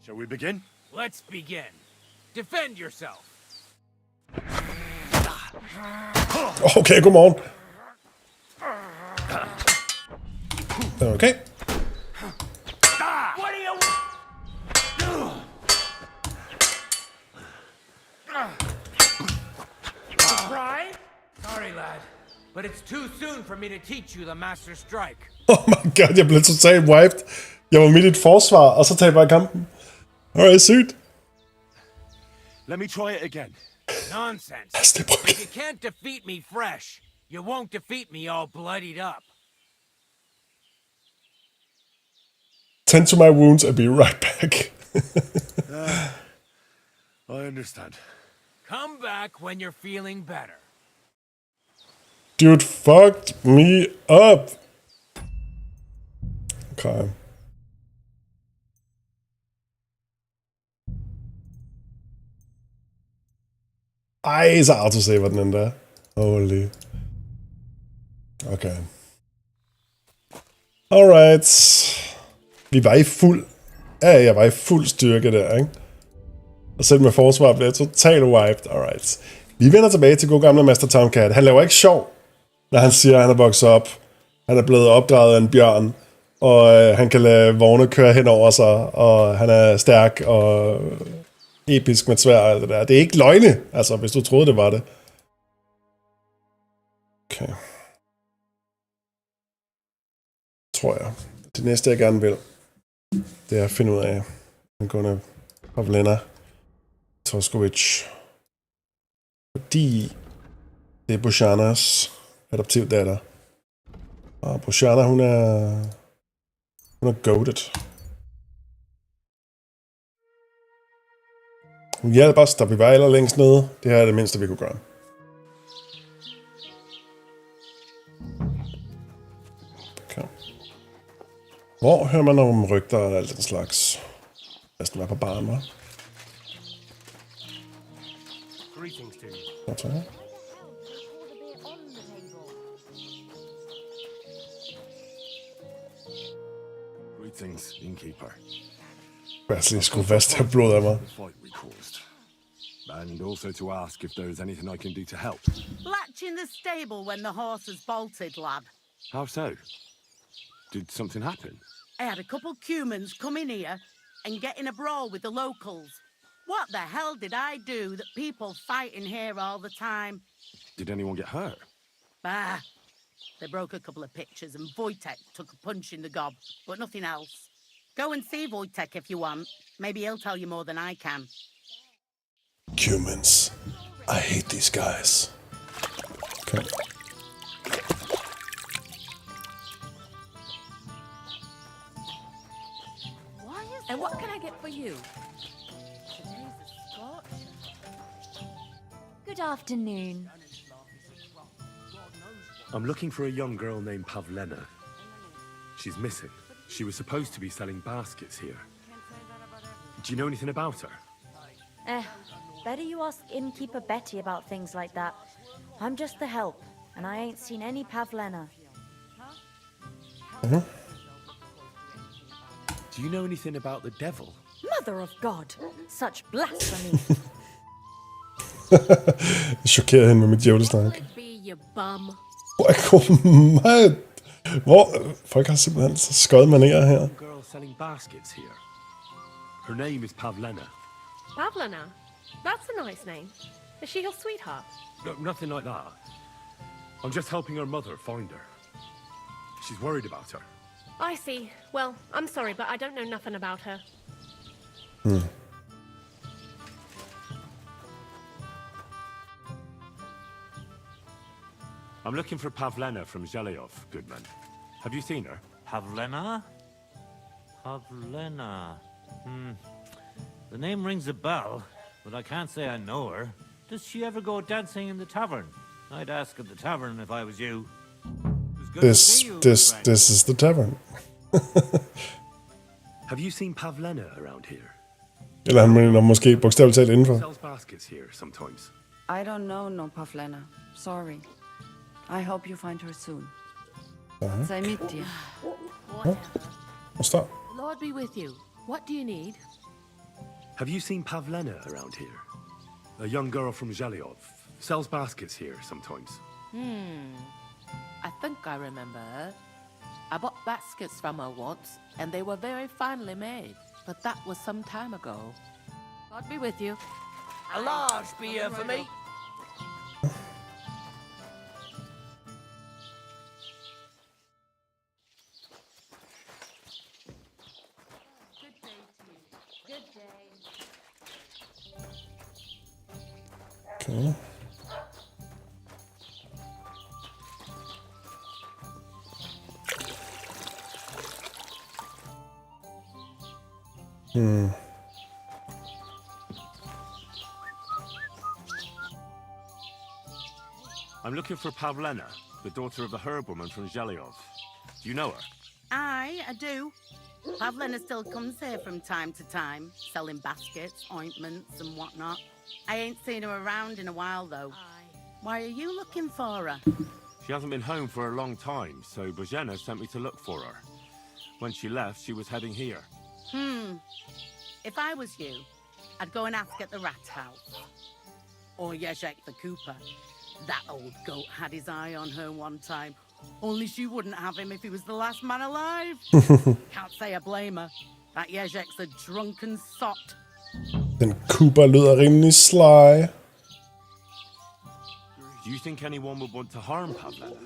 Shall we begin? Let's begin. Defend yourself. Okay, godmorgen. Okay. What do you... Surprise? Sorry, lad. But it's too soon for me to teach you the Master Strike. Oh my god, jeg blev totalt wiped. Jeg var midt i et forsvar, og så tabte jeg kampen. Alright, sygt. Let me try it again. Nonsense. If you can't defeat me fresh, you won't defeat me all bloodied up. Tend to my wounds and be right back. I understand. Come back when you're feeling better. Dude fucked me up. Okay. Ej, så autosaver den endda. Holy. Okay. Alright. Vi var i fuld... Ja, jeg var i fuld styrke der, ikke? Og selv med forsvar blev jeg totalt wiped. Alright. Vi vender tilbage til god gamle Master Tomcat. Han laver ikke sjov, når han siger, at han er vokset op. Han er blevet opdraget af en bjørn. Og han kan lade vogne køre hen over sig. Og han er stærk og episk med sværd og alt det der. Det er ikke løgne, altså, hvis du troede, det var det. Okay. Tror jeg. Det næste, jeg gerne vil, det er at finde ud af angående Pavlena Toskovic. Fordi det er Boshanas adoptivdatter. Og Boshana, hun er goated. Hun hjalp os, da vi var allerlængst nede. Det her er det mindste, vi kunne gøre. Okay. Hvor hører man om rygter og alt den slags? Lad os den være på baren, hva'? Greetings to you. Okay. Greetings, innkeeper. Basley skulle fast have blod af mig. The fight we caused. And also to ask if there is anything I can do to help. Latch in the stable when the horses bolted, lad. How so? Did something happen? I had a couple cumans come in here and get in a brawl with the locals. What the hell did I do that people fight in here all the time? Did anyone get hurt? Bah! They broke a couple of pictures and Wojtek took a punch in the gob, but nothing else. Go and see Wojtek if you want. Maybe he'll tell you more than I can. Humans. I hate these guys. Okay. And what can I get for you? Good afternoon. I'm looking for a young girl named Pavlena. She's missing. She was supposed to be selling baskets here. Do you know anything about her? Better you ask innkeeper Betty about things like that. I'm just the help, and I ain't seen any Pavlena. Mm-hmm. Do you know anything about the devil? Mother of God! Such blasphemy! Chokerer hende med mit djævlesnak. Be you bum. Hvor er hvor folk har simpelthen så skøjet manerer her. Girl selling baskets here. Her name is Pavlena. Pavlena? That's a nice name. Is she your sweetheart? No, nothing like that. I'm just helping her mother find her. She's worried about her. I see. Well, I'm sorry, but I don't know nothing about her. I'm looking for Pavlena from Zhelyov, Goodman. Have you seen her? Pavlena? Pavlena. The name rings a bell, but I can't say I know her. Does she ever go dancing in the tavern? I'd ask at the tavern if I was you. This is the tavern. Have you seen Pavlena around here? Eller han mener måske bogstaveligt talt indenfor. Sells baskets here sometimes. I don't know no Pavlena. Sorry. I hope you find her soon. Zajmiti. What's that? Lord be with you. What do you need? Have you seen Pavlena around here? A young girl from Zhelyov. Sells baskets here sometimes. I think I remember her. I bought baskets from her once, and they were very finely made. But that was some time ago. God be with you. A large beer for me. Okay. I'm looking for Pavlena, the daughter of the herb-woman from Zhelyov. Do you know her? I do. Pavlena still comes here from time to time, selling baskets, ointments and whatnot. I ain't seen her around in a while, though. Why are you looking for her? She hasn't been home for a long time, so Bozhena sent me to look for her. When she left, she was heading here. If I was you, I'd go and ask at the rat house. Or Yezhek the cooper. That old goat had his eye on her one time. Only she wouldn't have him if he was the last man alive. Can't say I blame her. That Yezhek's a drunken sot. Den Cooper lyder rimelig sly. Do you think anyone would want to harm Pavlena?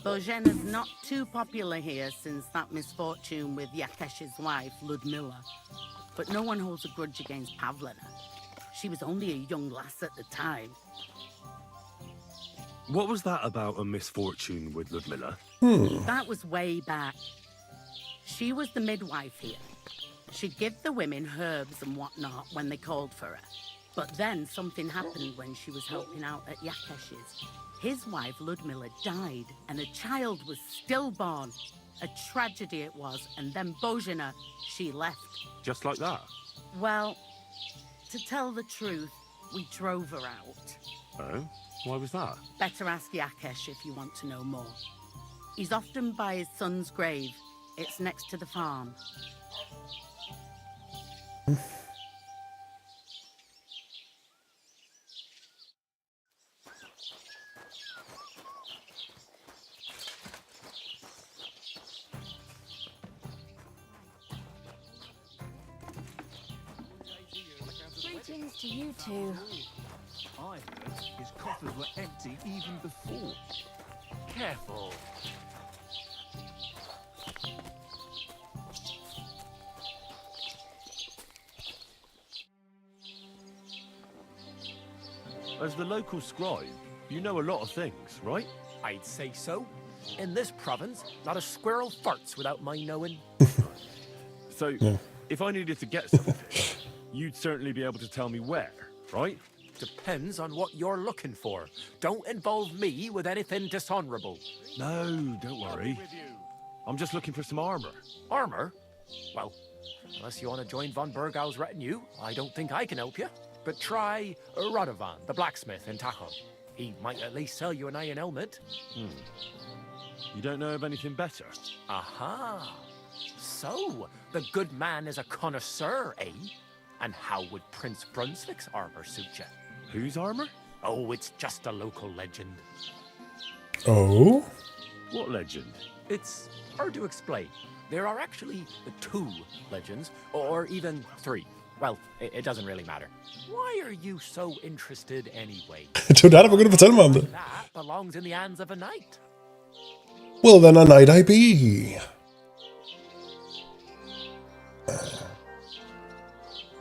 Bozhena's not too popular here since that misfortune with Yakesh's wife, Ludmilla. But no one holds a grudge against Pavlena. She was only a young lass at the time. What was that about a misfortune with Ludmilla? That was way back. She was the midwife here. She'd give the women herbs and whatnot when they called for her. But then something happened when she was helping out at Yakesh's. His wife, Ludmilla, died, and a child was stillborn. A tragedy it was, and then Bojana, she left. Just like that? Well, to tell the truth, we drove her out. Oh? Why was that? Better ask Yakesh if you want to know more. He's often by his son's grave. It's next to the farm. Greetings to you two. I heard his coffers were empty even before. Careful. As the local scribe, you know a lot of things, right? I'd say so. In this province, not a squirrel farts without my knowing. So, if I needed to get something, you'd certainly be able to tell me where, right? Depends on what you're looking for. Don't involve me with anything dishonorable. No, don't worry. I'm just looking for some armor. Armor? Well, unless you want to join von Burgau's retinue, I don't think I can help you. But try Radovan, the blacksmith in Tachon. He might at least sell you an iron helmet. You don't know of anything better? Aha! So, the good man is a connoisseur, eh? And how would Prince Brunswick's armor suit you? Whose armor? Oh, it's just a local legend. Oh? What legend? It's hard to explain. There are actually 2 legends, or even 3. Well, it doesn't really matter. Why are you so interested anyway? Du der begynder at fortælle mig om det. That belongs in the hands of a knight. Well, then a knight I be.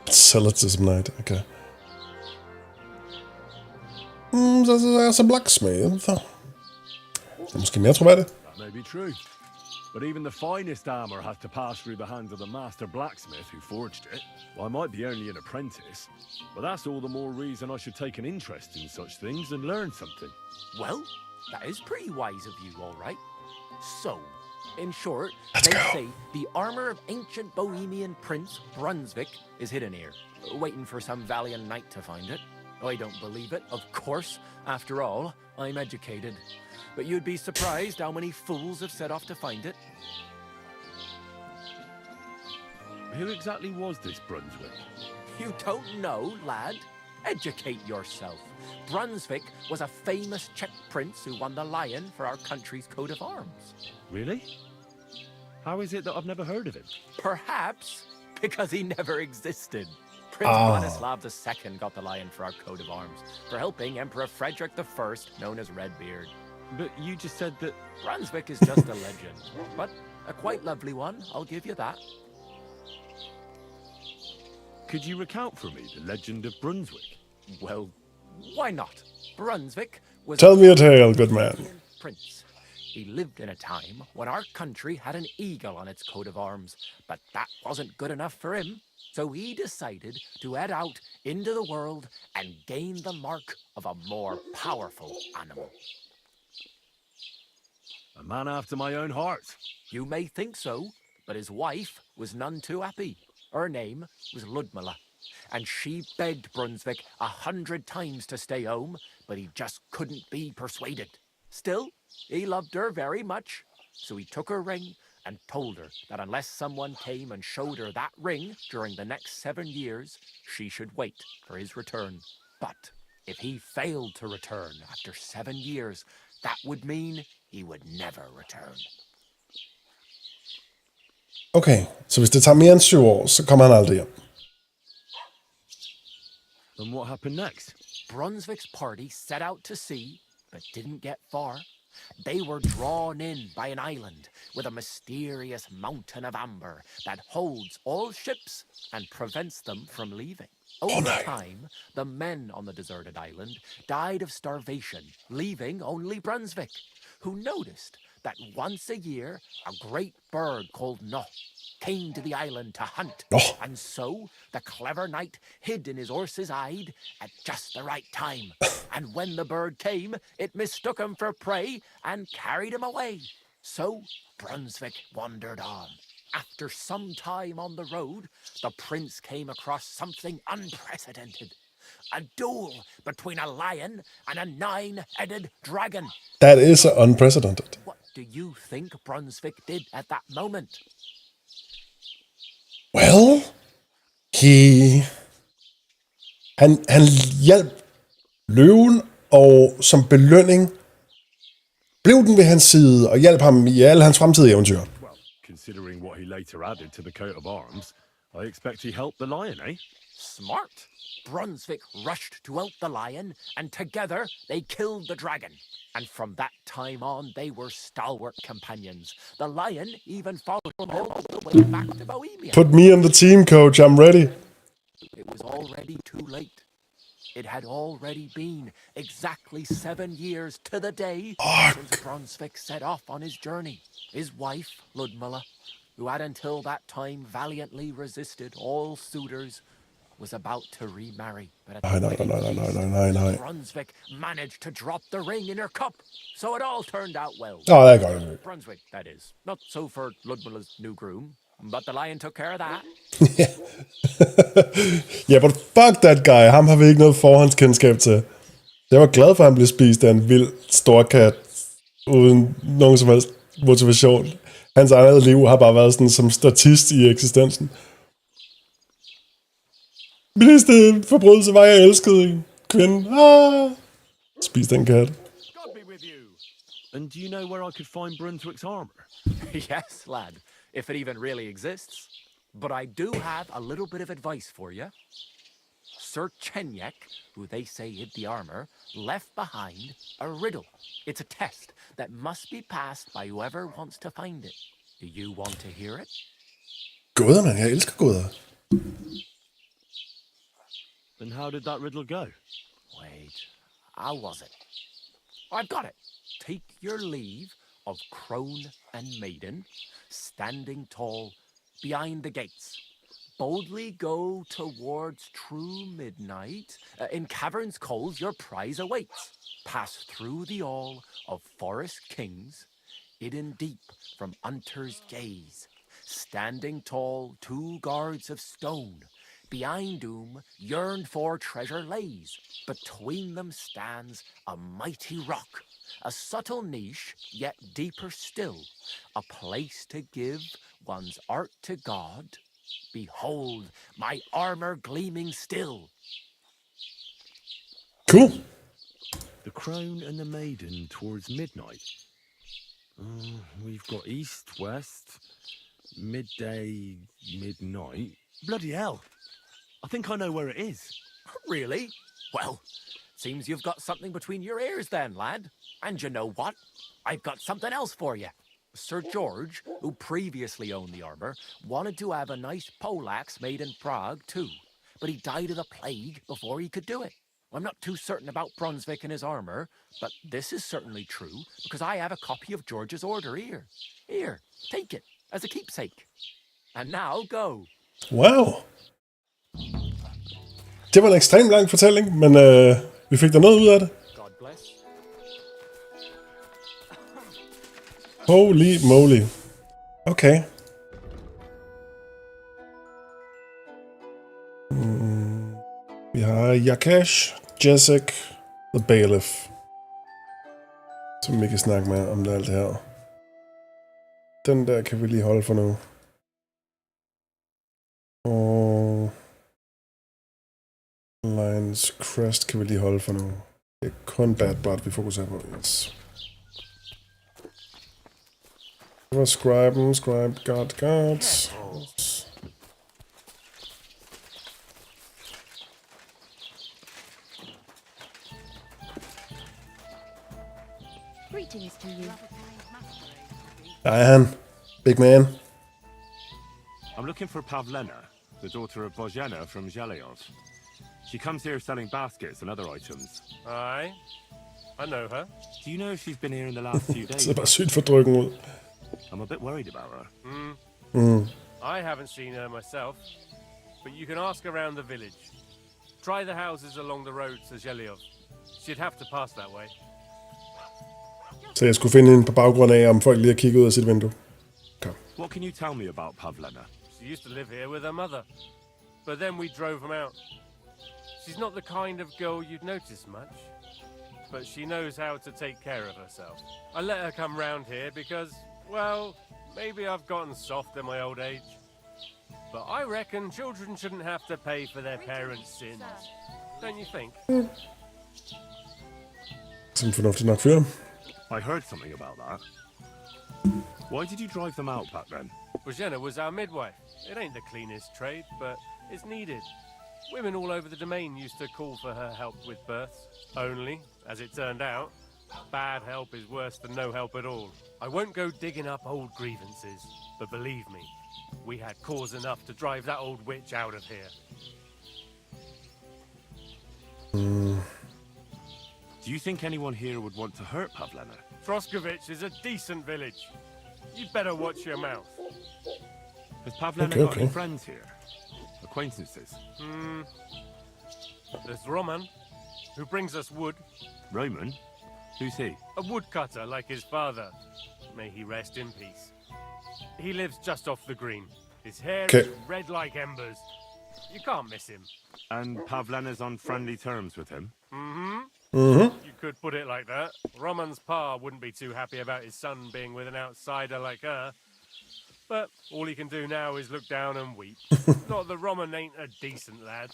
Sell it to some knight, okay. Så blacksmith. Det er måske mere troværdigt. That may be true. But even the finest armor has to pass through the hands of the master blacksmith who forged it. Well, I might be only an apprentice, but that's all the more reason I should take an interest in such things and learn something. Well, that is pretty wise of you, all right. So, in short, Let's they go. say the armor of ancient Bohemian Prince Brunswick is hidden here, waiting for some valiant knight to find it. I don't believe it, of course. After all, I'm educated. But you'd be surprised how many fools have set off to find it. Who exactly was this Brunswick? You don't know, lad? Educate yourself. Brunswick was a famous Czech prince who won the lion for our country's coat of arms. Really? How is it that I've never heard of him? Perhaps because he never existed. Prince Vladislav II got the lion for our coat of arms for helping Emperor Frederick I, known as Redbeard. But you just said that... Brunswick is just a legend, but a quite lovely one, I'll give you that. Could you recount for me the legend of Brunswick? Well, why not? Brunswick was Tell me a tale, good man. Prince. He lived in a time when our country had an eagle on its coat of arms, but that wasn't good enough for him. So he decided to head out into the world and gain the mark of a more powerful animal. A man after my own heart. You may think so, but his wife was none too happy. Her name was Ludmilla, and she begged Brunswick 100 times to stay home, but he just couldn't be persuaded. Still, he loved her very much, so he took her ring and told her that unless someone came and showed her that ring during the next 7 years, she should wait for his return. But if he failed to return after 7 years, that would mean he would never return. Okay, så hvis det tager mere end 7 år, så kommer han aldrig hjem. And what happened next? Brunswick's party set out to sea, but didn't get far. They were drawn in by an island with a mysterious mountain of amber that holds all ships and prevents them from leaving. Over time, the men on the deserted island died of starvation, leaving only Brunswick, who noticed that once a year a great bird called No came to the island to hunt. And so the clever knight hid in his horse's hide at just the right time. And when the bird came, it mistook him for prey and carried him away. So Brunswick wandered on. After some time on the road, the prince came across something unprecedented. A duel between a lion and a 9-headed dragon. That is unprecedented. What do you think Brunswick did at that moment? Well, han hjalp løven, og som belønning blev den ved hans side og hjalp ham i alle hans fremtidige eventyr. Well, considering what he later added to the coat of arms, I expect he helped the lion, eh? Smart. Brunswick rushed to help the lion, and together they killed the dragon. And from that time on, they were stalwart companions. The lion even followed him all the way back to Bohemia. Put me on the team, coach. I'm ready. It was already too late. It had already been exactly 7 years to the day since Brunswick set off on his journey. His wife, Ludmilla, who had until that time valiantly resisted all suitors, was about to remarry. But at the wedding, Brunswick managed to drop the ring in her cup, so it all turned out well. Oh, that got it. Brunswick, that is. Not so for Ludmilla's new groom, but the lion took care of that. Ja, but fuck that guy. Ham har vi ikke noget forhåndskendskab til. Jeg var glad for, at han blev spist af en vild storkat, uden nogen som helst motivation. Hans eget liv har bare været sådan som statist i eksistensen. Min næste forbrydelse var, jeg elskede en kvinde. Spis den kat. God be with you. And do you know where I could find Brunswick's armor? Yes, lad, if it even really exists. But I do have a little bit of advice for you. Sir Chenyek, who they say hid the armor, left behind a riddle. It's a test that must be passed by whoever wants to find it. Do you want to hear it? Gåder, man. Jeg elsker gåder. Then how did that riddle go? Wait, how was it? I've got it. Take your leave of crone and maiden, standing tall behind the gates. Boldly go towards true midnight. In caverns cold your prize awaits. Pass through the all of forest kings, hidden deep from hunter's gaze. Standing tall, 2 guards of stone. Behind whom yearned for treasure lays. Between them stands a mighty rock. A subtle niche, yet deeper still. A place to give one's art to God. Behold, my armor gleaming still. Cool. The crone and the maiden towards midnight. We've got east, west, midday, midnight. Bloody hell. I think I know where it is. Really? Well, seems you've got something between your ears then, lad. And you know what? I've got something else for you. Sir George, who previously owned the armor, wanted to have a nice poleaxe made in Prague too, but he died of the plague before he could do it. I'm not too certain about Brunswick and his armor, but this is certainly true because I have a copy of George's order here. Here, take it as a keepsake. And now go. Wow. Det var en ekstremt lang fortælling, men vi fik da noget ud af det. God bless. Holy moly. Okay. Vi har Yakash, Jessic, The Bailiff, som vi kan snakke med om det alt det her. Den der kan vi lige holde for nu. Og Lions Crest kan vi lige holde for nu. Det er kun Bad Blood, vi fokuserer på. Yes. Det var Scribe, God. Greetings to you. Diane, big man. I'm looking for Pavlena, the daughter of Bozhena from Zhelyov. She comes here selling baskets and other items. Aye, I know her. Do you know if she's been here in the last few days? Det er bare sygt fordrykken ud. I'm a bit worried about her. I haven't seen her myself, but you can ask around the village. Try the houses along the road to Zhelyov. She'd have to pass that way. Så jeg skulle finde hende på baggrund af, om folk lige har kigget ud af sit vindue. Kom. What can you tell me about Pavlena? She used to live here with her mother, but then we drove them out. She's not the kind of girl you'd notice much, but she knows how to take care of herself. I let her come round here because, well, maybe I've gotten soft in my old age. But I reckon children shouldn't have to pay for their parents' sins. Don't you think? Som fornuftig nok fyr. I heard something about that. Why did you drive them out back then? Bojena was our midwife. It ain't the cleanest trade, but it's needed. Women all over the domain used to call for her help with births. Only, as it turned out, bad help is worse than no help at all. I won't go digging up old grievances, but believe me, we had cause enough to drive that old witch out of here. Do you think anyone here would want to hurt Pavlena? Troskovich is a decent village. You'd better watch your mouth. Has Pavlena got any friends here? Acquaintances? There's Roman, who brings us wood. Roman? Who's he? A woodcutter like his father. May he rest in peace. He lives just off the green. His hair is red like embers. You can't miss him. And Pavlena's on friendly terms with him? You could put it like that. Roman's pa wouldn't be too happy about his son being with an outsider like her. But all he can do now is look down and weep. Not that Roman ain't a decent lad.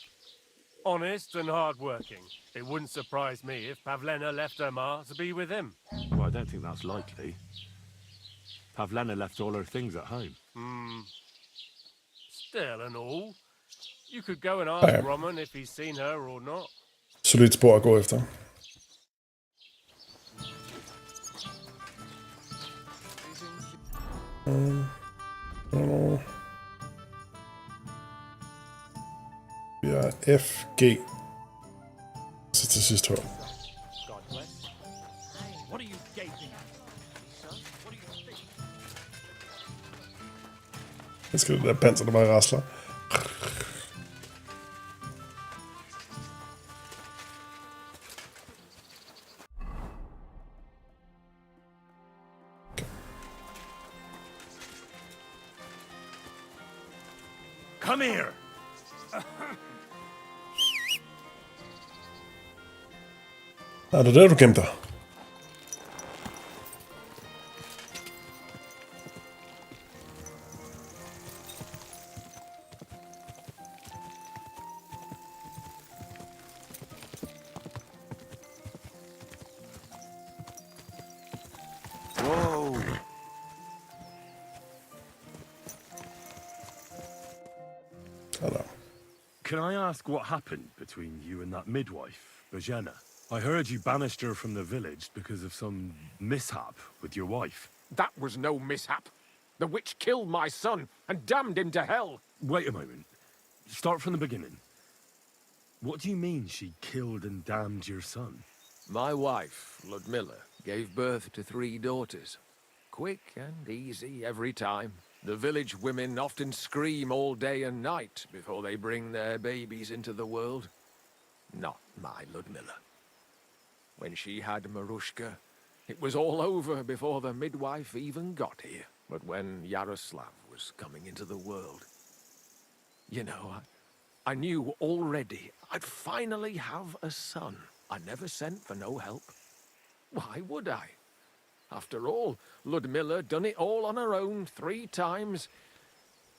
Honest and hard-working. It wouldn't surprise me if Pavlena left her ma to be with him. Well, I don't think that's likely. Pavlena left all her things at home. Still and all. You could go and ask Roman if he's seen her or not. Solidt spor at gå efter. Vi er F, G. Så til sidst H. What are you gaping at? What do you think? Jeg skal det der panser, der bare rasler. Come here! Er det der, du gemte dig? Whoa! Can I ask what happened between you and that midwife, Bojena? I heard you banished her from the village because of some mishap with your wife. That was no mishap. The witch killed my son and damned him to hell. Wait a moment. Start from the beginning. What do you mean she killed and damned your son? My wife, Ludmilla, gave birth to 3 daughters. Quick and easy every time. The village women often scream all day and night before they bring their babies into the world. Not my Ludmilla. When she had Marushka, it was all over before the midwife even got here. But when Yaroslav was coming into the world, you know, I knew already I'd finally have a son. I never sent for no help. Why would I? After all, Ludmilla done it all on her own 3 times.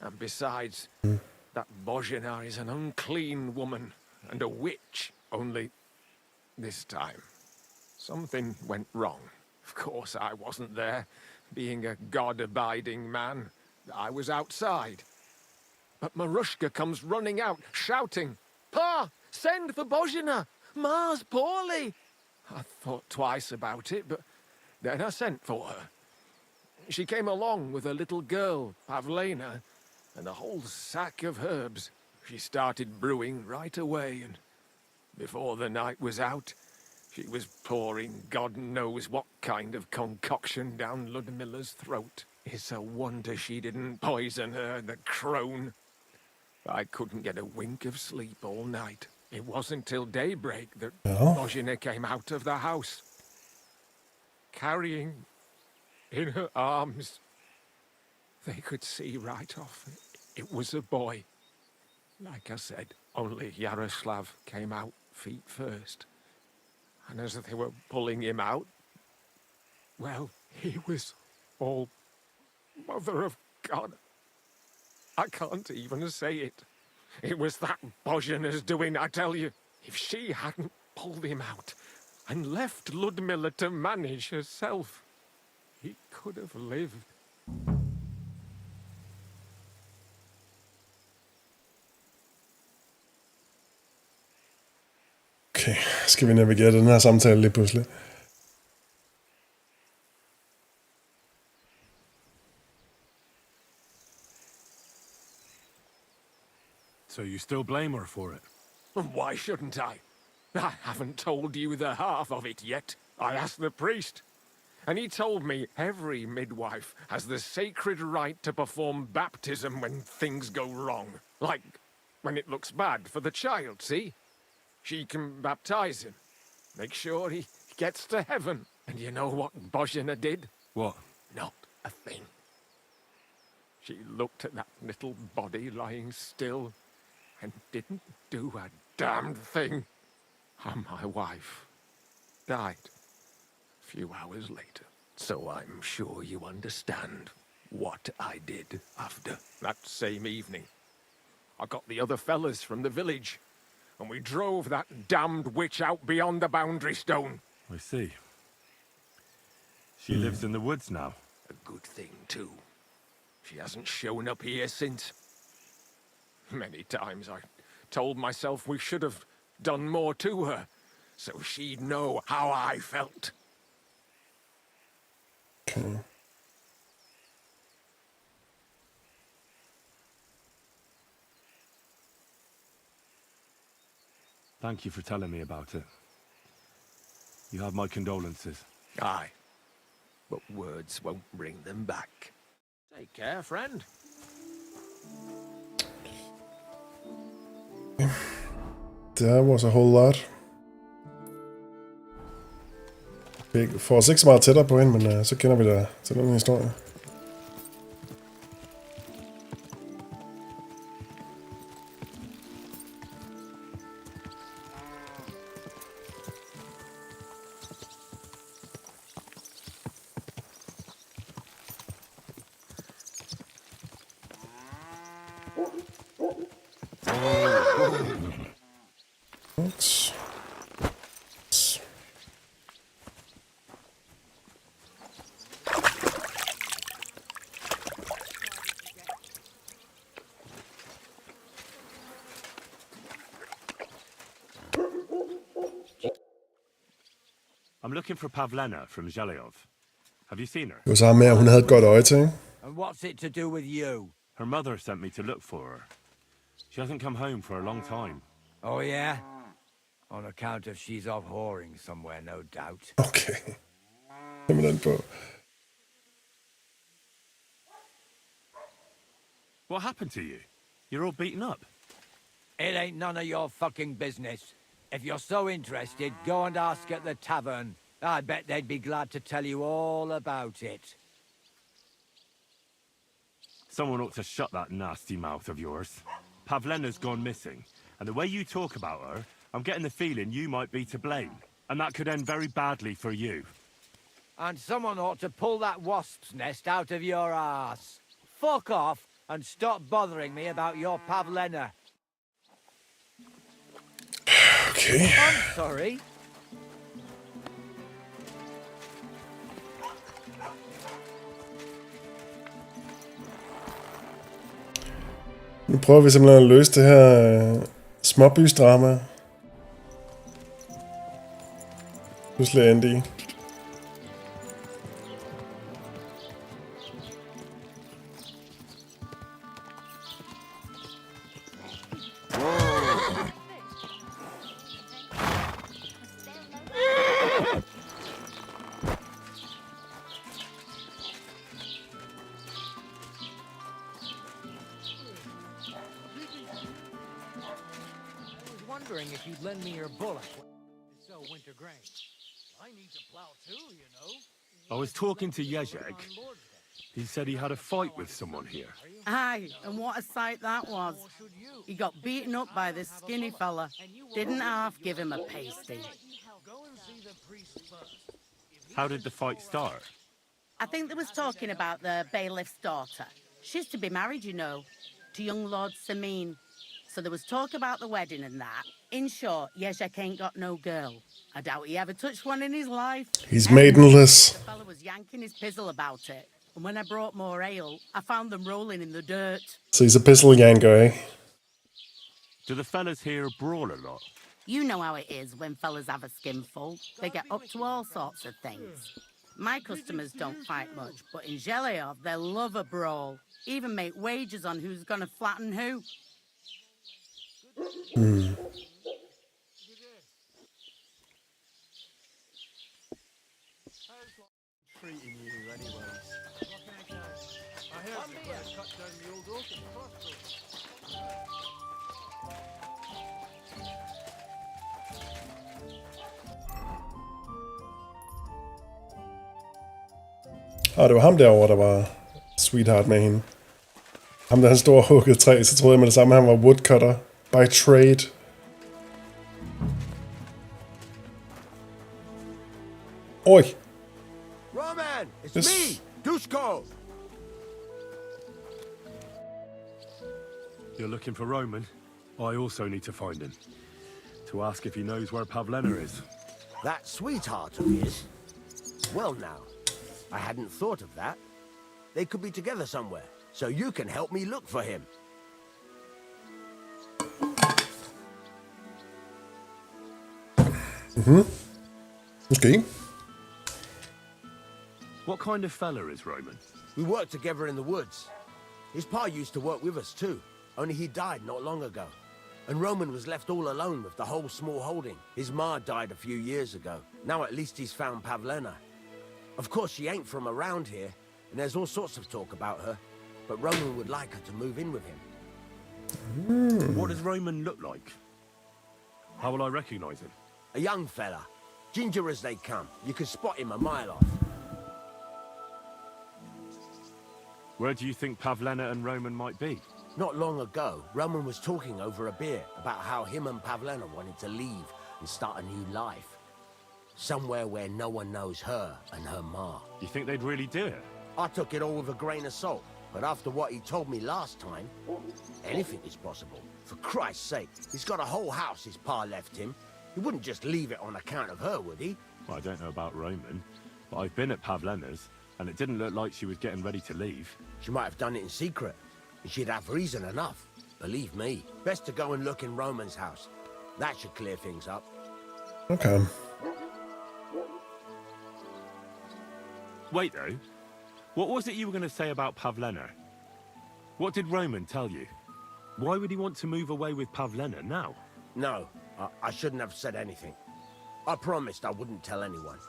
And besides, that Bojena is an unclean woman and a witch. Only this time, something went wrong. Of course, I wasn't there. Being a god-abiding man, I was outside. But Marushka comes running out, shouting, "Pa, send for Bojena! Ma's poorly!" I thought twice about it, but then I sent for her. She came along with a little girl, Pavlena, and a whole sack of herbs. She started brewing right away, and before the night was out, she was pouring God knows what kind of concoction down Ludmilla's throat. It's a wonder she didn't poison her, the crone. I couldn't get a wink of sleep all night. It wasn't till daybreak that Bojena came out of the house. carrying in her arms. They could see right off it was a boy. Like I said, only Yaroslav came out feet first. And as they were pulling him out, well, he was all Mother of God. I can't even say it. It was that Bozhina's doing, I tell you. If she hadn't pulled him out and left Ludmilla to manage herself, he could have lived. Okay, skal vi navigere den her samtale lige pludselig. So you still blame her for it? Why shouldn't I? I haven't told you the half of it yet. I asked the priest, and he told me every midwife has the sacred right to perform baptism when things go wrong. Like when it looks bad for the child, see? She can baptize him, make sure he gets to heaven. And you know what Bozhina did? What? Not a thing. She looked at that little body lying still and didn't do a damned thing. And my wife died a few hours later. So I'm sure you understand what I did after that same evening. I got the other fellas from the village, and we drove that damned witch out beyond the boundary stone. I see. She lives in the woods now. A good thing, too. She hasn't shown up here since. Many times I told myself we should have done more to her, so she'd know how I felt. Okay. Thank you for telling me about it. You have my condolences. Aye, but words won't bring them back. Take care, friend. That was a whole lot. Vi får os ikke så meget tættere på hende, men så kender vi da til den historie. I'm looking for Pavlena from Zhelyov. Have you seen her? Det var så med, at hun havde et godt øje til, ikke? And what's it to do with you? Her mother sent me to look for her. She hasn't come home for a long time. Oh, yeah? On account of she's off whoring somewhere, no doubt. Okay. Simpelthen på. What happened to you? You're all beaten up. It ain't none of your fucking business. If you're so interested, go and ask at the tavern. I bet they'd be glad to tell you all about it. Someone ought to shut that nasty mouth of yours. Pavlena's gone missing, and the way you talk about her, I'm getting the feeling you might be to blame, and that could end very badly for you. And someone ought to pull that wasp's nest out of your ass. Fuck off and stop bothering me about your Pavlena. Okay. I'm sorry. Nu prøver vi simpelthen at løse det her småbysdrama. Pludselig endte i. Wondering if you'd lend me your bullock to sow winter grain. I need to plow too, you know. I was talking to Jezek. He said he had a fight with someone here. Aye, and what a sight that was. He got beaten up by this skinny fella. Didn't half give him a pasty. How did the fight start? I think they was talking about the bailiff's daughter. She's to be married, you know, to young Lord Samin. So there was talk about the wedding and that. In short, Jezek ain't got no girl. I doubt he ever touched one in his life. He's maidenless. The fella was yanking his pizzle about it. And when I brought more ale, I found them rolling in the dirt. So he's a pistol yanker, eh? Do the fellas here brawl a lot? You know how it is when fellas have a skinful. They get up to all sorts of things. My customers don't fight much, but in Zheleov, they love a brawl. Even make wagers on who's gonna flatten who. Treating you, anyways. I heard you cut down the old oak at the crossroads. Det var ham derovre, der var sweetheart med hende. Ham der han stod og huggede træ, så troede jeg med det samme, han var woodcutter by trade. Oj! Roman, it's Yes. me, Dushko. You're looking for Roman? I also need to find him. To ask if he knows where Pavlena is. That sweetheart of his? Well now, I hadn't thought of that. They could be together somewhere, so you can help me look for him. Okay. What kind of fella is Roman? We worked together in the woods. His pa used to work with us too, only he died not long ago. And Roman was left all alone with the whole small holding. His ma died a few years ago. Now at least he's found Pavlena. Of course, she ain't from around here, and there's all sorts of talk about her. But Roman would like her to move in with him. What does Roman look like? How will I recognize him? A young fella. Ginger as they come. You can spot him a mile off. Where do you think Pavlena and Roman might be? Not long ago, Roman was talking over a beer about how him and Pavlena wanted to leave and start a new life. Somewhere where no one knows her and her ma. You think they'd really do it? I took it all with a grain of salt, but after what he told me last time, anything is possible. For Christ's sake, he's got a whole house his pa left him. He wouldn't just leave it on account of her, would he? Well, I don't know about Roman, but I've been at Pavlena's, and it didn't look like she was getting ready to leave. She might have done it in secret, and she'd have reason enough. Believe me. Best to go and look in Roman's house. That should clear things up. Okay. Wait, though. What was it you were going to say about Pavlena? What did Roman tell you? Why would he want to move away with Pavlena now? No, I shouldn't have said anything. I promised I wouldn't tell anyone.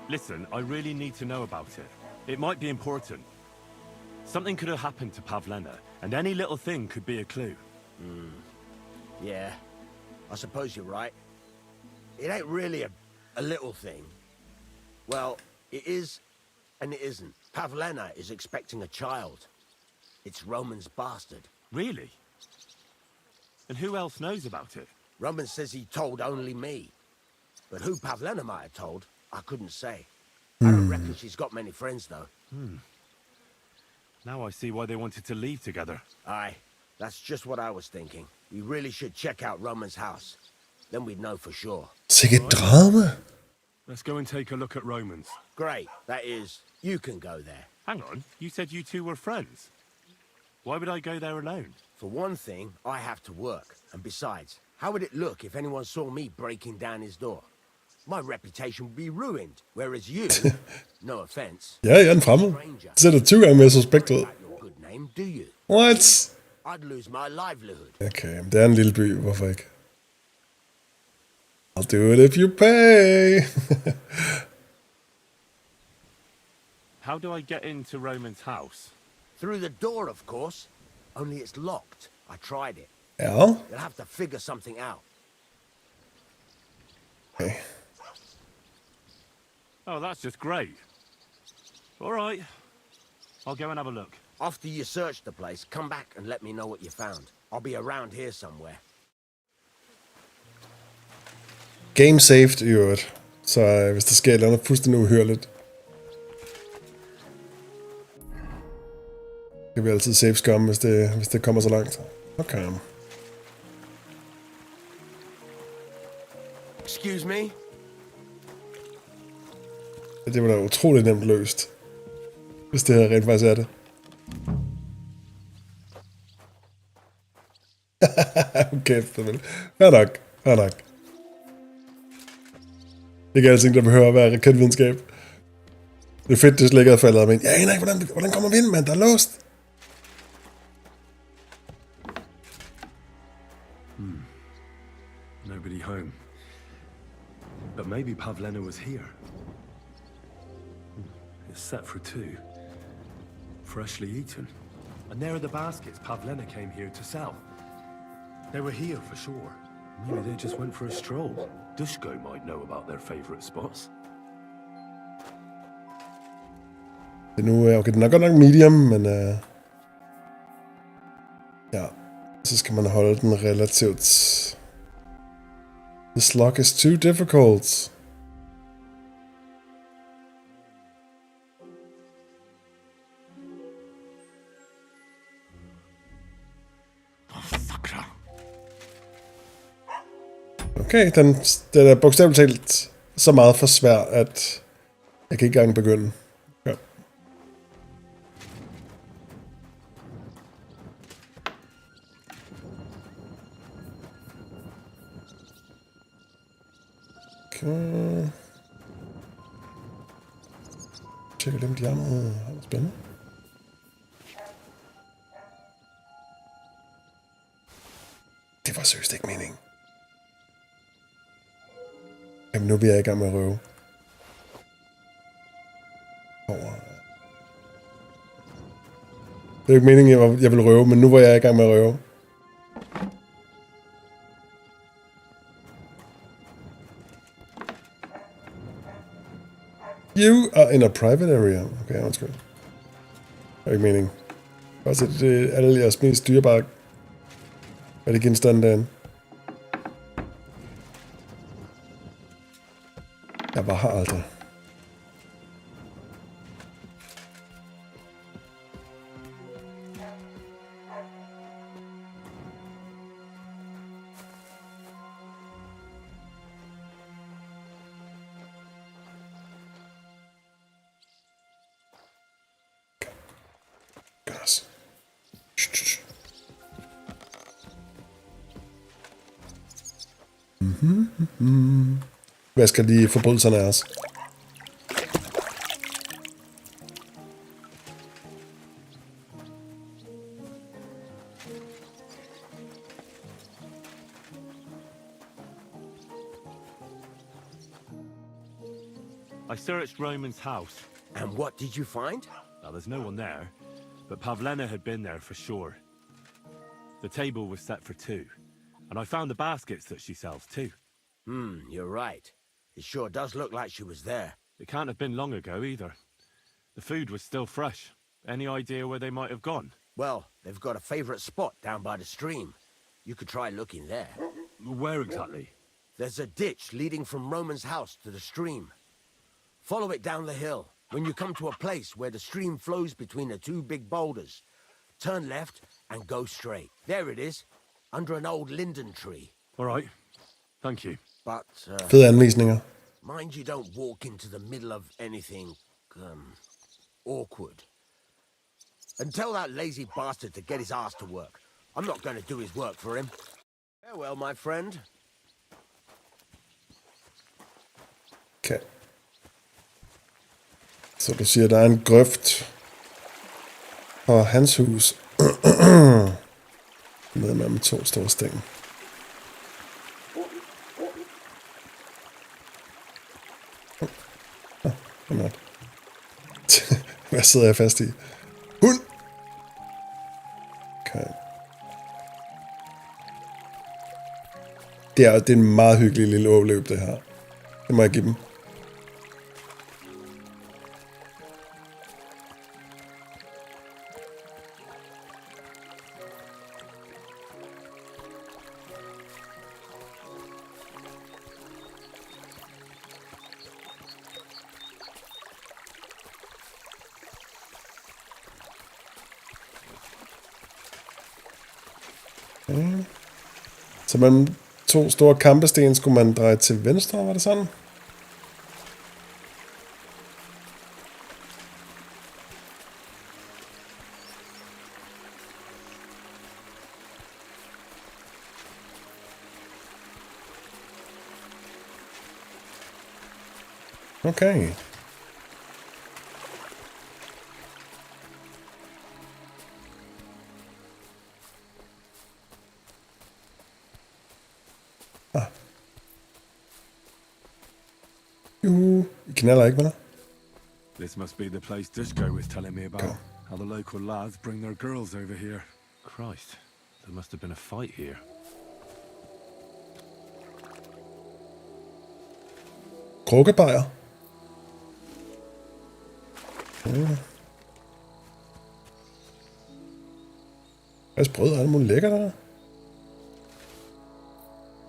Listen, I really need to know about it. It might be important. Something could have happened to Pavlena, and any little thing could be a clue. Yeah, I suppose you're right. It ain't really a little thing. Well, it is and it isn't. Pavlena is expecting a child. It's Roman's bastard. Really? And who else knows about it? Roman says he told only me. But who Pavlena might have told, I couldn't say. I don't reckon she's got many friends, though. Now I see why they wanted to leave together. Aye, that's just what I was thinking. We really should check out Roman's house. Then we'd know for sure. Sikkert drama. Let's go and take a look at Roman's. Great. That is, you can go there. Hang on, you said you two were friends. Why would I go there alone? For one thing, I have to work. And besides, how would it look if anyone saw me breaking down his door? My reputation would be ruined, whereas you, no offense, Ja, jeg er en fremmed. Det ser da 20 gange mere suspekt ud. your good name, do you? What? I'd lose my livelihood. Okay, men det er en lille by, hvorfor ikke? I'll do it if you pay. How do I get into Roman's house? Through the door, of course. Only it's locked. I tried it. Ja. You'll have to figure something out. Okay. Oh, that's just great. All right. I'll go and have a look. After you search the place, come back and let me know what you found. I'll be around here somewhere. Game saved i øvrigt. Så hvis der sker noget fuldstændig uhørligt, kan vi altid save scum, hvis det kommer så langt. Okay. Excuse me? Det var da utroligt nemt løst. Hvis det her rent faktisk er det. Okay, fair nok. Fair nok. Ikke alting, der behøver at være raketvidenskab. Det er fedt, det slet ikke er faldet, men jeg aner ikke, hvordan kommer vi ind, mand? Der er låst. Nobody home. But maybe Pavlena was here. It's set for 2. Freshly eaten. And there are the baskets Pavlena came here to sell. They were here for sure. Maybe they just went for a stroll. Dushko might know about their favorite spots. Det er nu, okay, den er godt nok medium, men ja, så skal man holde den relativt. This lock is too difficult. Okay, den er bogstaveligt talt så meget for svær, at jeg kan ikke engang begynde. Ja. Okay. Tjekker dem de andre. Spændende. Det var seriøst ikke meningen. Jamen, nu bliver jeg i gang med at røve. Det er ikke meningen, jeg vil røve, men nu var jeg i gang med at røve. You are in a private area. Okay, undskyld. Det er ikke meningen. Bare sætte det alle jeres mest dyrebare. Hvad er det genstande derinde? Jeg bare har aldrig. Gas. Hvad skal de forbrydelserne af os? I searched Roman's house. And what did you find? Now, there's no one there, but Pavlena had been there for sure. The table was set for 2, and I found the baskets that she sells too. You're right. It sure does look like she was there. It can't have been long ago either. The food was still fresh. Any idea where they might have gone? Well, they've got a favorite spot down by the stream. You could try looking there. Where exactly? There's a ditch leading from Roman's house to the stream. Follow it down the hill. When you come to a place where the stream flows between the 2 big boulders, turn left and go straight. There it is, under an old linden tree. All right. Thank you. But, Fede anvisninger. mind you don't walk into the middle of anything, awkward. And tell that lazy bastard to get his ass to work. I'm not going to do his work for him. Farewell, my friend. Okay. Så du siger, der er en grøft og hans hus med 2 store stænger. Hvad sidder jeg fast i? Hund! Okay. Det er en meget hyggelig lille overløb, det her. Det må jeg give dem. Okay. Så mellem 2 store kampesten skulle man dreje til venstre, var det sådan? Okay. I knaller ikke, venner. This must be the place Dushko was telling me about. How the local lads bring their girls over here. Christ, there must have been a fight here. Krukkebajer. Hvad sprød er det muligt lækker der?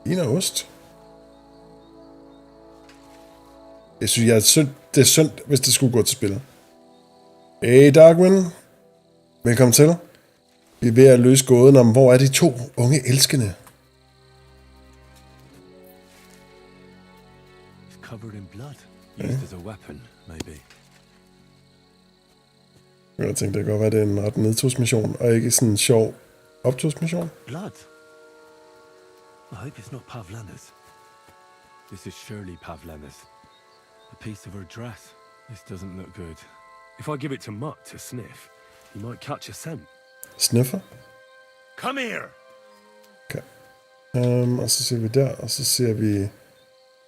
Vin og ost. Jeg synes, det er synd, hvis det skulle gå til spil. Hey Darwin. Velkommen til. Vi er ved at løse gåden om, hvor er de 2 unge elskende. It's covered in blood. Used as a weapon, maybe. Jeg tænkte, det kan godt være, det er en ret nedtursmission, og ikke sådan en sjov optursmission. Blood? I hope it's not Pavlena's. This is surely Pavlena's. A piece of her dress. This doesn't look good. If I give it to Mutt to sniff, he might catch a scent. Sniffer? Come here! Okay. Og så ser vi der, og så ser vi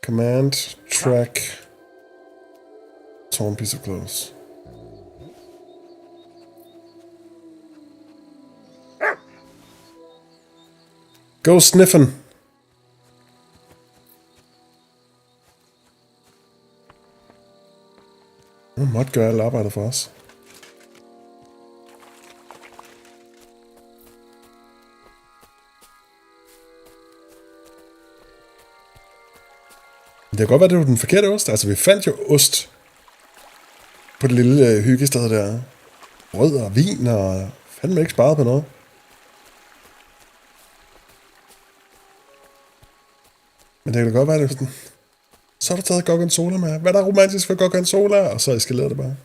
Command, Track, Torn Piece of Clothes. Go sniffin'! Nu måtte gøre alt arbejdet for os. Det kan godt være, det var den forkerte ost. Altså, vi fandt jo ost på det lille hyggested der. Brød og vin, og fandme ikke sparet på noget. Men det kan da godt være, det er sådan. Så har du taget gorgonzola med. Hvad er der romantisk for gorgonzola? Og så eskalerer det bare.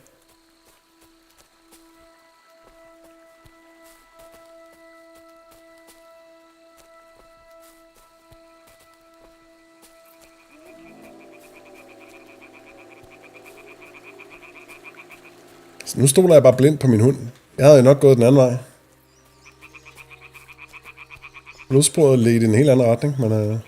Så nu stoler jeg bare blindt på min hund. Jeg havde jo nok gået den anden vej. Blodsporet ledte i en helt anden retning, men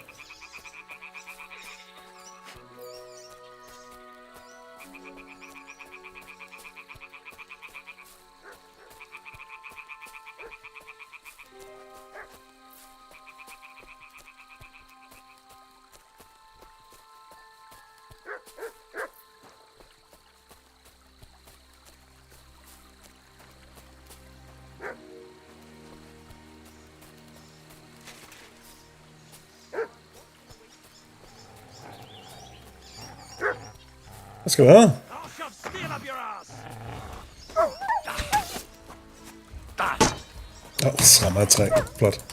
hvad skal der være? Så rammer jeg 3. Flot.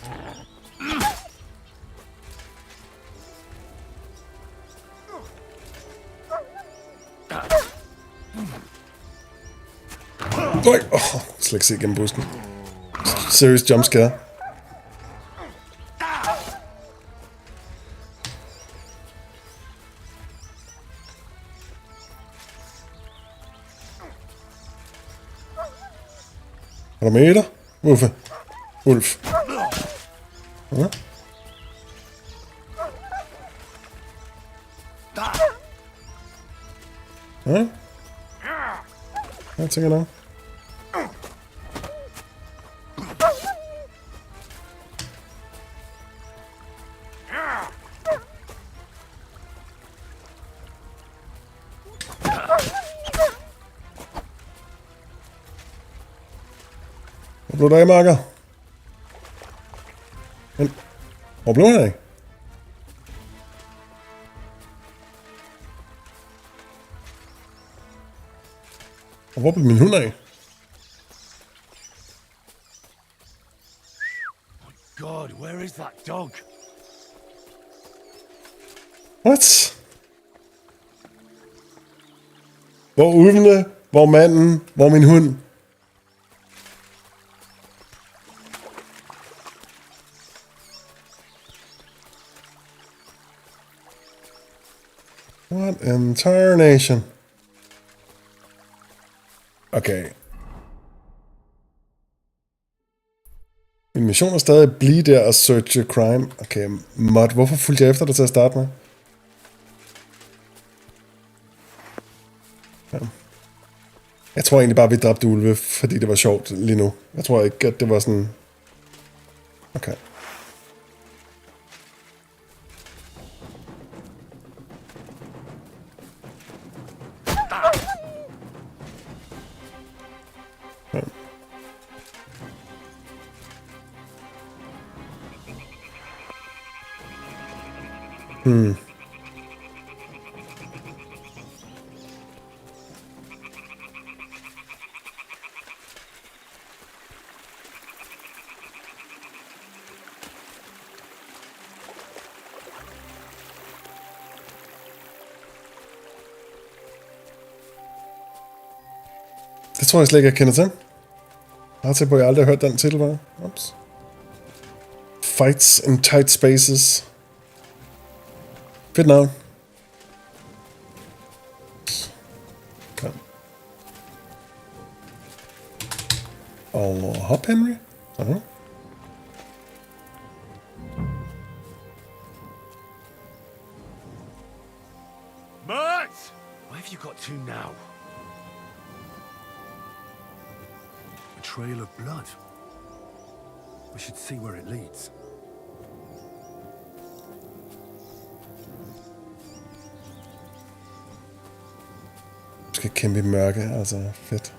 Slet ikke se gennem busken. Serious jumpscare. Er du med dig? Uffe? Ulf? Ja? Ja? Jeg tænker nok. blev der af, Marker? Men, hvor blev han af? Og hvor blev min hund af? God, where is that dog? What? Hvor ulvene? Hvor manden? Hvor min hund? What in tarnation? Okay. Min mission er stadig at blive der og search crime. Okay, mod. Hvorfor fulgte jeg efter dig til at starte med? Ja. Jeg tror egentlig bare, vi dræbte ulve, fordi det var sjovt lige nu. Jeg tror ikke, at det var sådan... Okay. Ja. Det tror jeg slet ikke, jeg kender til. Jeg har til på, at jeg aldrig har hørt den titel, bare. Ups. Fights in tight spaces. Fedt navn. Okay. Og hop, Henry. Sådan. Mert! Where have you got to now? A trail of blood. We should see where it leads. Jeg skal kæmpe i mørke, altså fedt.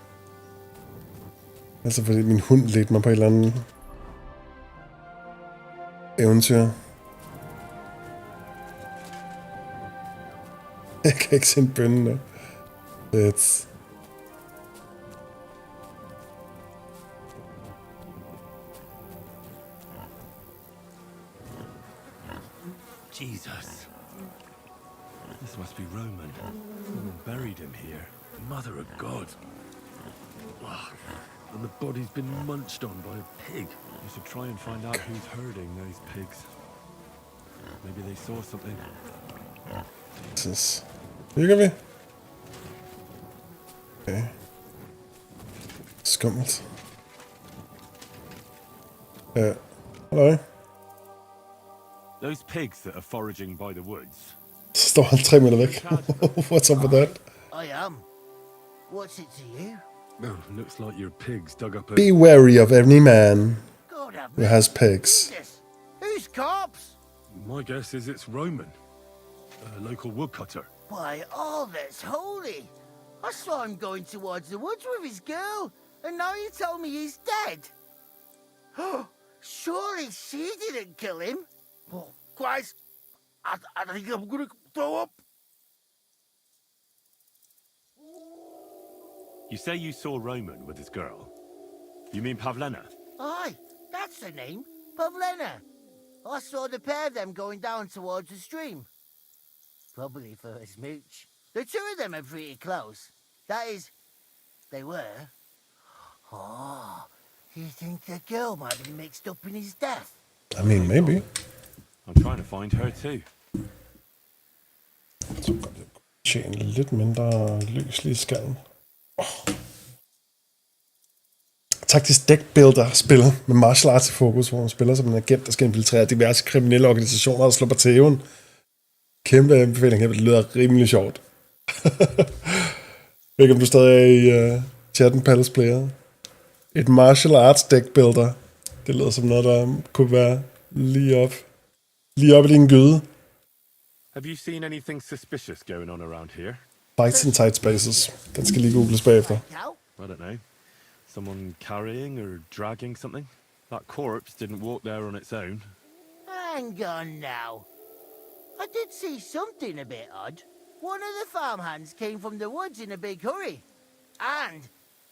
Altså fordi min hund ledte mig på et eller andet eventyr. Jeg kan ikke se en bønne nu. Fedt. Jesus. This must be Roman. Someone buried him here. Mother of God. Ah, and the body's been munched on by a pig. You should try and find out who's herding those pigs. Maybe they saw something. Jesus. Hygger vi? Okay. Skummelt. Hallo? Those pigs that are foraging by the woods. Så står han 3 meter væk. What's up with that? I am. What's it to you? Oh, looks like your pigs dug up a... Be wary of any man God have who has pigs. this. Who's cops? My guess is it's Roman. A local woodcutter. By all that's holy. I saw him going towards the woods with his girl, and now you tell me he's dead. Surely she didn't kill him. Oh, Christ. I think I'm gonna throw up. You say you saw Roman with his girl. You mean Pavlena? Aye, that's the name. Pavlena. I saw the pair of them going down towards the stream. Probably for a smooch. The two of them are pretty close. That is, they were. Oh, you think the girl might be mixed up in his death? I mean, maybe. I'm trying to find her too. Så kan det tjene lidt mindre lys lige i skallen. Taktisk deckbuilder-spil med martial arts i fokus, hvor man spiller som en agent, der skal infiltrere diverse kriminelle organisationer og slå på tæven. Kæmpe anbefaling her, det lyder rimelig sjovt. Jeg ved ikke, om du stadig er i chatten, Palace Player. Et martial arts deckbuilder. Det lyder som noget, der kunne være lige op i din gyde. Have you seen anything suspicious going on around here? Fights in tight spaces. Den skal lige googles bagefter. I don't know. Someone carrying or dragging something? That corpse didn't walk there on its own. Hang on now. I did see something a bit odd. One of the farmhands came from the woods in a big hurry. And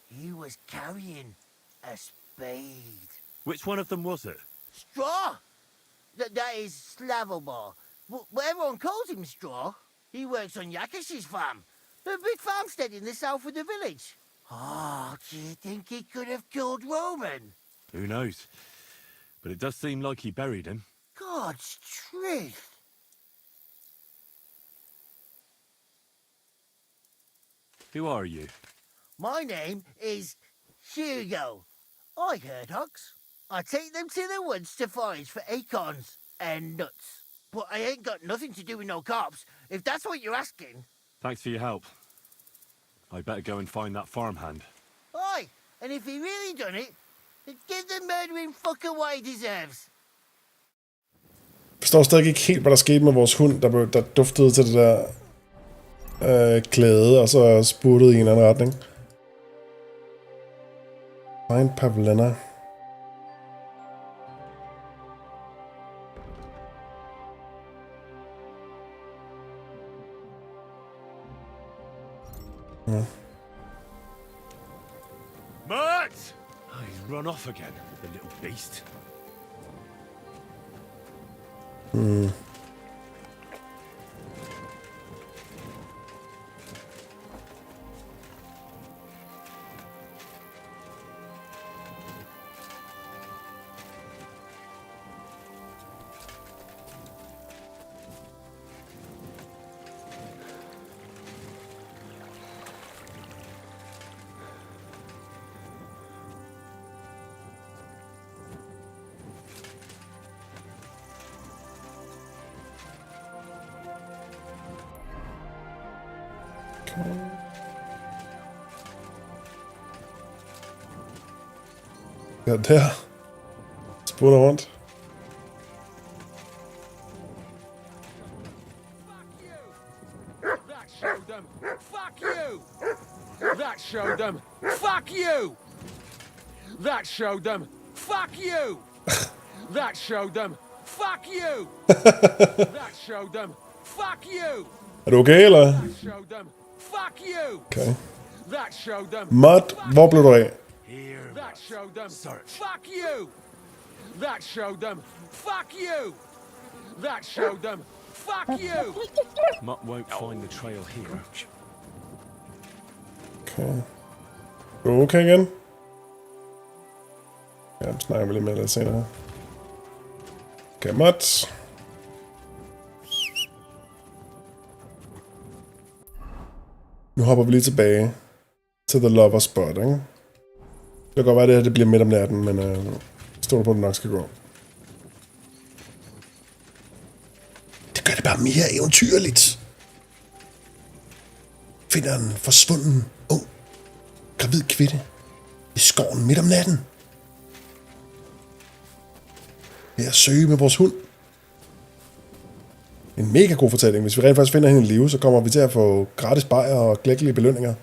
he was carrying a spade. Which one of them was it? Straw! That is Slavobor. But everyone calls him Straw. He works on Yakish's farm. A big farmstead in the south of the village. Oh, do you think he could have killed Roman? Who knows? But it does seem like he buried him. God's truth. Who are you? My name is Hugo. I herd hogs. I take them to the woods to forage for acorns and nuts. But I ain't got nothing to do with no cops, if that's what you're asking. Thanks for your help. I better go and find that farmhand. Aye, and if he really done it, then give the murdering fucker what he deserves. Jeg forstår stadig ikke helt, hvad der skete med vores hund, der duftede til det der klæde, og så spurtede i en anden retning. Find Pavlena. Ja. Mert! Oh, he's run off again, the little beast. Ja, der. Spurter rundt. That showed them. Fuck you! That showed them. Fuck you! That showed them. Fuck you! That showed them. Fuck you! That showed them. Fuck you! Er du okay, eller? That showed them. Fuck you! Okay. That showed them. Matt, hvor blev du af? That showed them. Fuck you! That showed them. Fuck you! That showed them. Fuck you! Mutt won't find the trail here. Okay. Er du okay igen? Ja, vi snakker lidt med lidt senere. Okay, Matt. Nu hopper vi lige tilbage til The Lover Spot, ikke? Det kan godt være, at det bliver midt om natten, men jeg stoler på, at det nok skal gå. Det gør det bare mere eventyrligt. Finder en forsvunden, ung, gravid kvinde i skoven midt om natten. Ved at søge med vores hund. En mega god fortælling. Hvis vi rent faktisk finder hende i live, så kommer vi til at få gratis bajer og klækkelige belønninger.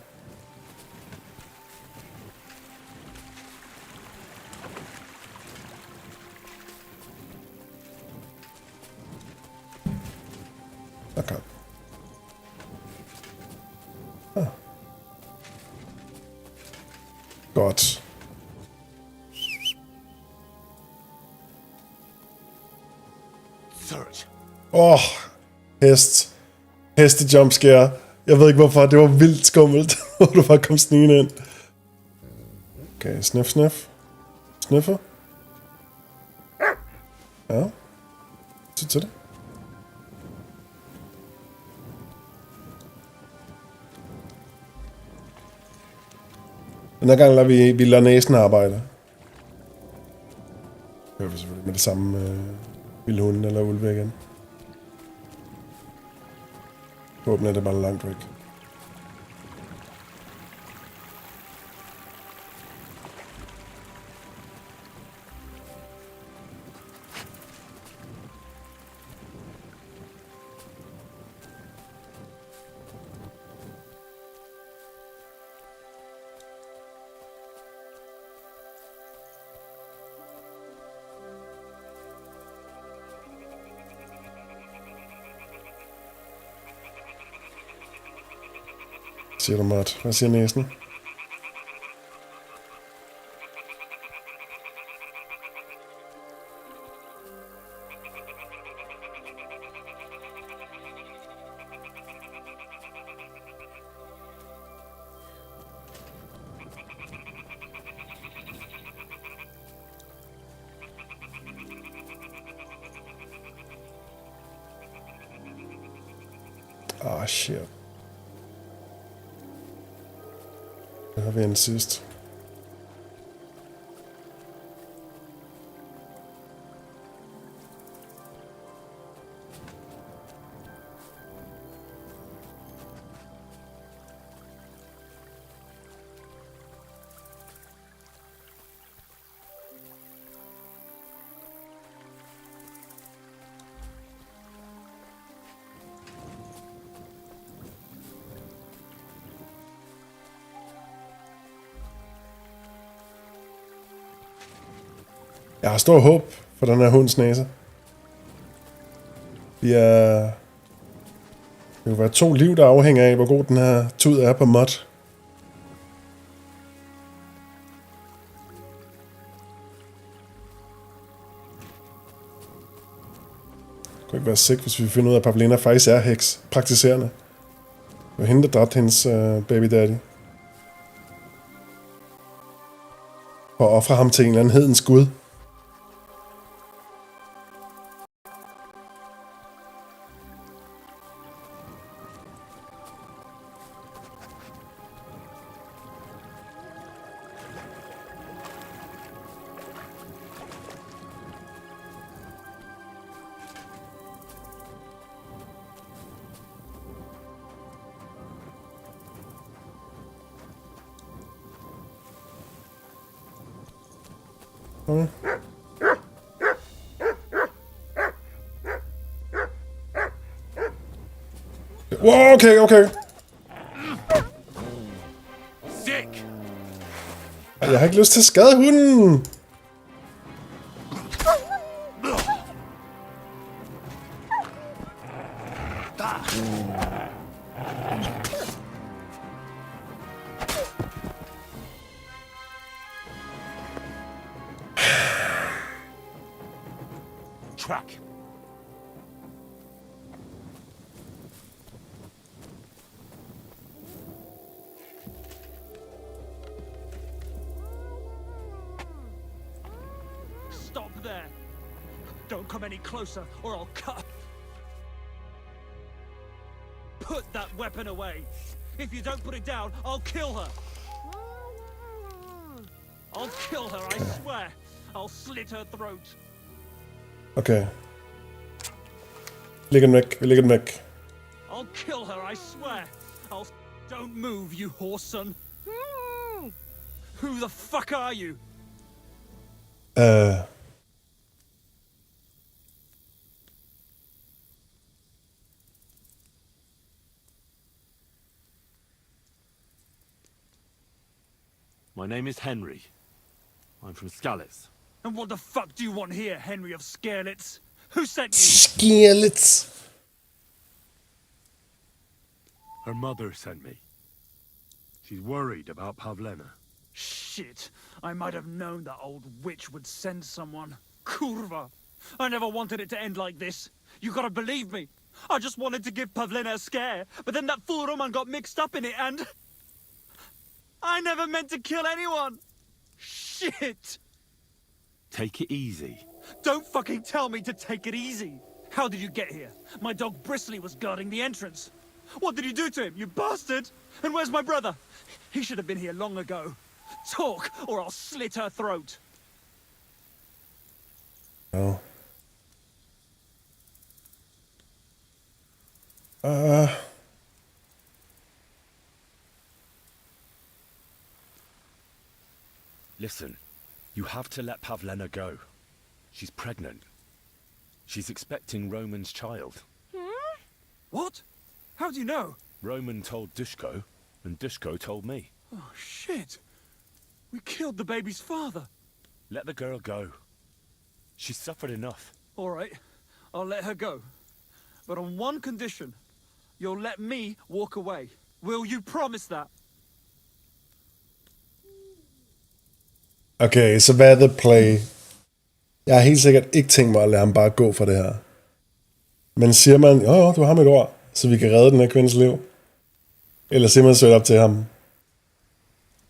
Okay. Ah. Godt. Search. Hest. Heste jumpscare. Jeg ved ikke hvorfor, det var vildt skummelt, hvor du bare kom snigende ind. Okay, sniff, sniff. Sniffer. Ja. Så til det. Den her gang lader vi lader næsen arbejde. Hører vi selvfølgelig med det samme vilde hunde eller ulve igen. Håber, det er bare langt væk. Siger du, Mott? Hvad siger næsen? Ah, shit. Der har vi en sidst. Jeg har stor håb for den her hunds næse. Det vil være 2 liv, der afhænger af, hvor god den her tud er på Mott. Det kunne ikke være sikkert, hvis vi finder ud af, at Pavlena faktisk er heks, praktiserende. Det var hende, der dræbte hendes baby daddy. For at ofre ham til en eller anden hedens gud. Wow, okay. Sick. Jeg har ikke lyst til at skade hunden. Tryk. Stop there! Don't come any closer, or I'll cut. Put that weapon away. If you don't put it down, I'll kill her. I'll kill her, I swear. I'll slit her throat. Okay. Vi lægger den væk. I'll kill her, I swear. Don't move, you horse son. Who the fuck are you? My name is Henry. I'm from Skalitz. And what the fuck do you want here, Henry of Skalitz? Who sent you? Skalitz. Her mother sent me. She's worried about Pavlena. Shit. I might have known that old witch would send someone. Kurva. I never wanted it to end like this. You gotta believe me. I just wanted to give Pavlena a scare, but then that fool Roman got mixed up in it and... I never meant to kill anyone! Shit! Take it easy. Don't fucking tell me to take it easy! How did you get here? My dog Bristly was guarding the entrance. What did you do to him, you bastard? And where's my brother? He should have been here long ago. Talk, or I'll slit her throat. Oh. Listen, you have to let Pavlena go. She's pregnant. She's expecting Roman's child. What? How do you know? Roman told Dushko, and Dushko told me. Oh, shit. We killed the baby's father. Let the girl go. She's suffered enough. All right, I'll let her go. But on one condition. You'll let me walk away. Will you promise that? Okay, så hvad er the play? Jeg har helt sikkert ikke tænkt mig at lade ham bare gå for det her. Men siger man, jo, du har mit ord, så vi kan redde den her kvindes liv? Eller siger man sødt op til ham?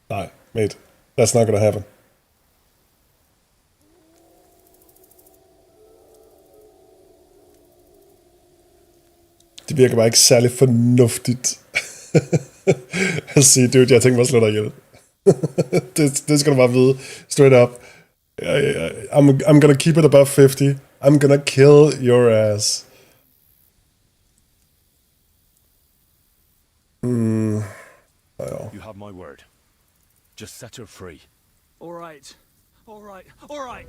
Nej, mate, that's not gonna happen. Det virker bare ikke særlig fornuftigt at sige, dude, jeg tænker mig at slå dig ihjel. det skal du bare vide, straight up. I'm gonna keep it above 50. I'm gonna kill your ass. You have my word. Just set her free. All right. All right. All right.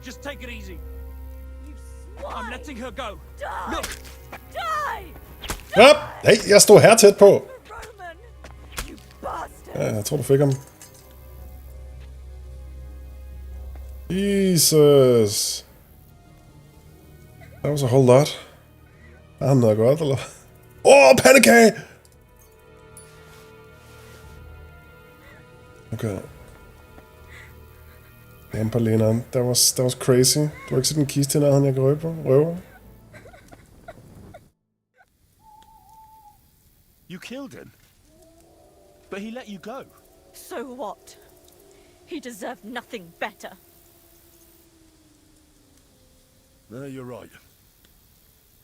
Just take it easy. I'm letting her go. Die! Look! Die! Yep. Hey, jeg stod her tæt på. Roman! You bastard! Ja, jeg tror, du fik ham. Jesus. That was a whole lot. Er han noget godt, eller? Pandekage! Okay. Damn, Paulina. That was crazy. Du har ikke set en kiste i nærheden, jeg kan røve? You killed him. But he let you go. So what? He deserved nothing better. No, you're right.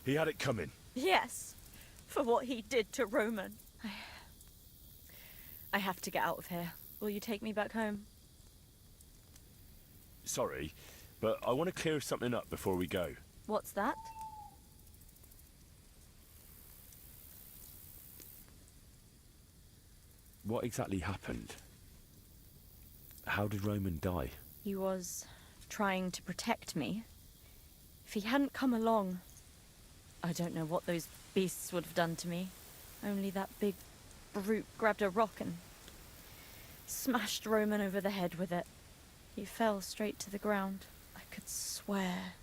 He had it coming. Yes, for what he did to Roman. I have to get out of here. Will you take me back home? Sorry, but I want to clear something up before we go. What's that? What exactly happened? How did Roman die? He was trying to protect me. If he hadn't come along, I don't know what those beasts would have done to me. Only that big brute grabbed a rock and smashed Roman over the head with it. He fell straight to the ground. I could swear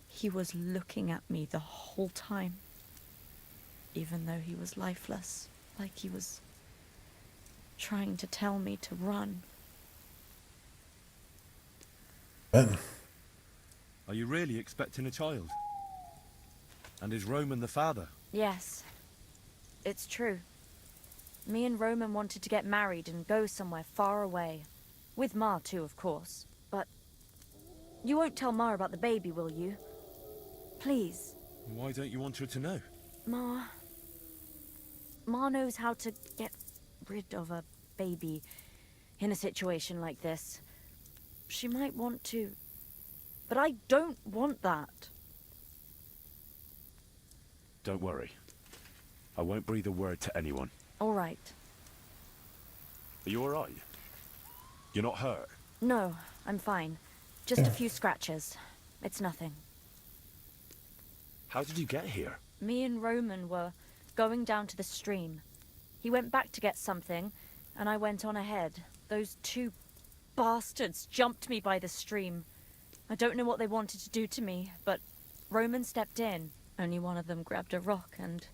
he was looking at me the whole time, even though he was lifeless, like he was trying to tell me to run. Man. Are you really expecting a child? And is Roman the father? Yes, it's true. Me and Roman wanted to get married and go somewhere far away. With Ma too, of course. But you won't tell Ma about the baby, will you? Please. Why don't you want her to know? Ma knows how to get rid of a baby in a situation like this. She might want to, but I don't want that. Don't worry. I won't breathe a word to anyone. All right. Are you all right? You're not hurt? No, I'm fine. Just a few scratches. It's nothing. How did you get here? Me and Roman were going down to the stream. He went back to get something, and I went on ahead. Those two bastards jumped me by the stream. I don't know what they wanted to do to me, but Roman stepped in. Only one of them grabbed a rock and...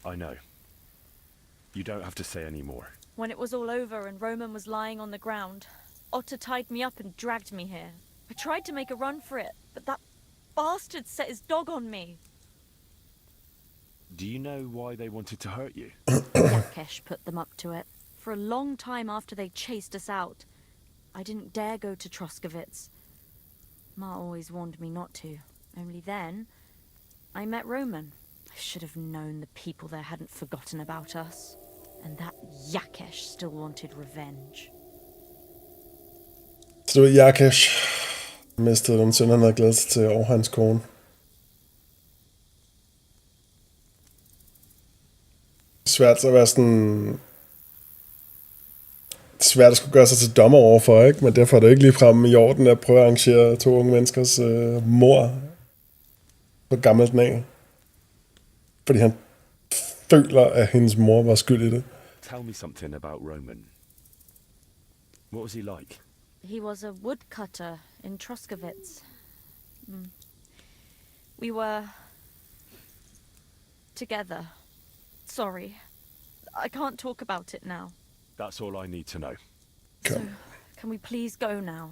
I know. You don't have to say any more. When it was all over and Roman was lying on the ground, Otter tied me up and dragged me here. I tried to make a run for it, but that bastard set his dog on me. Do you know why they wanted to hurt you? Yakesh put them up to it. For a long time after they chased us out, I didn't dare go to Troskovitz. Ma always warned me not to. Only then, I met Roman. I should have known the people there hadn't forgotten about us. And that Yakesh still wanted revenge. Så det var Yakesh. Mistede den søn, han havde glædet sig til over hans kone. Svært at være sådan... Svært at skulle gøre sig til dommer overfor, ikke? Men derfor er det ikke ligefrem i orden at prøve at arrangere to unge menneskers mor på gammelt af. Fordi han føler, at hendes mor var skyld i det. Tell me something about Roman. What was he like? He was a woodcutter in Troskovitz. We were together. Sorry. I can't talk about it now. That's all I need to know. So, can we please go now?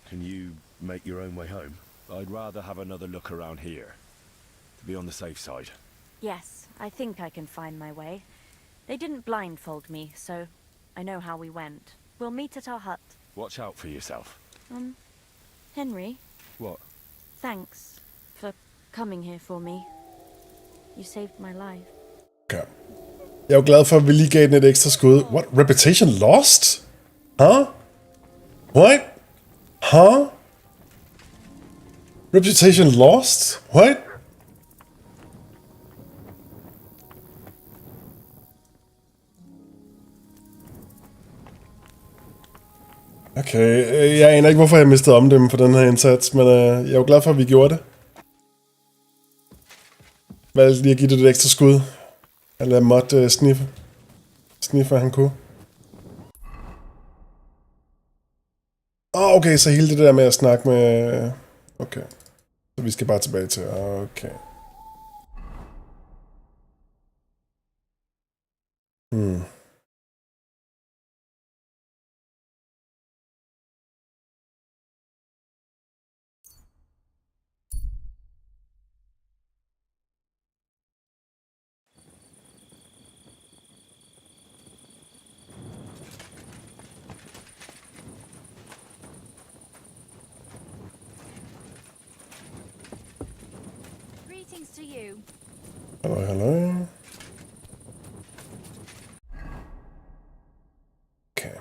Can you make your own way home? I'd rather have another look around here, to be on the safe side. Yes, I think I can find my way. They didn't blindfold me, so I know how we went. We'll meet at our hut. Watch out for yourself. Henry? What? Thanks for coming here for me. You saved my life. Okay. Jeg er jo glad for, at vi lige gav den et ekstra skud. What? Reputation lost? Huh? What? Huh? Reputation lost? What? Okay, jeg aner ikke, hvorfor jeg mistede omdømme for den her indsats, men jeg er jo glad for, at vi gjorde det. Valgte lige at give det et ekstra skud. Eller måtte sniffe, han kunne. Okay, så hele det der med at snakke med... Okay. Så vi skal bare tilbage til... Okay. Greetings to you. Hallo. Okay.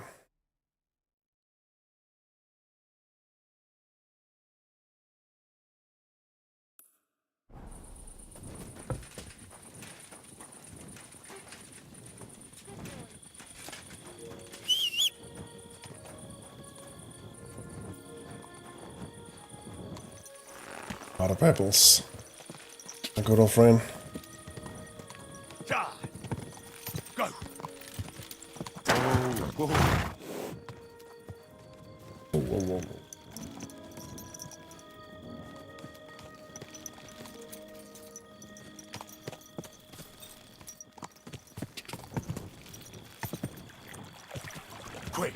Out of pebbles. A good old friend. Go. Whoa. Whoa. Quick.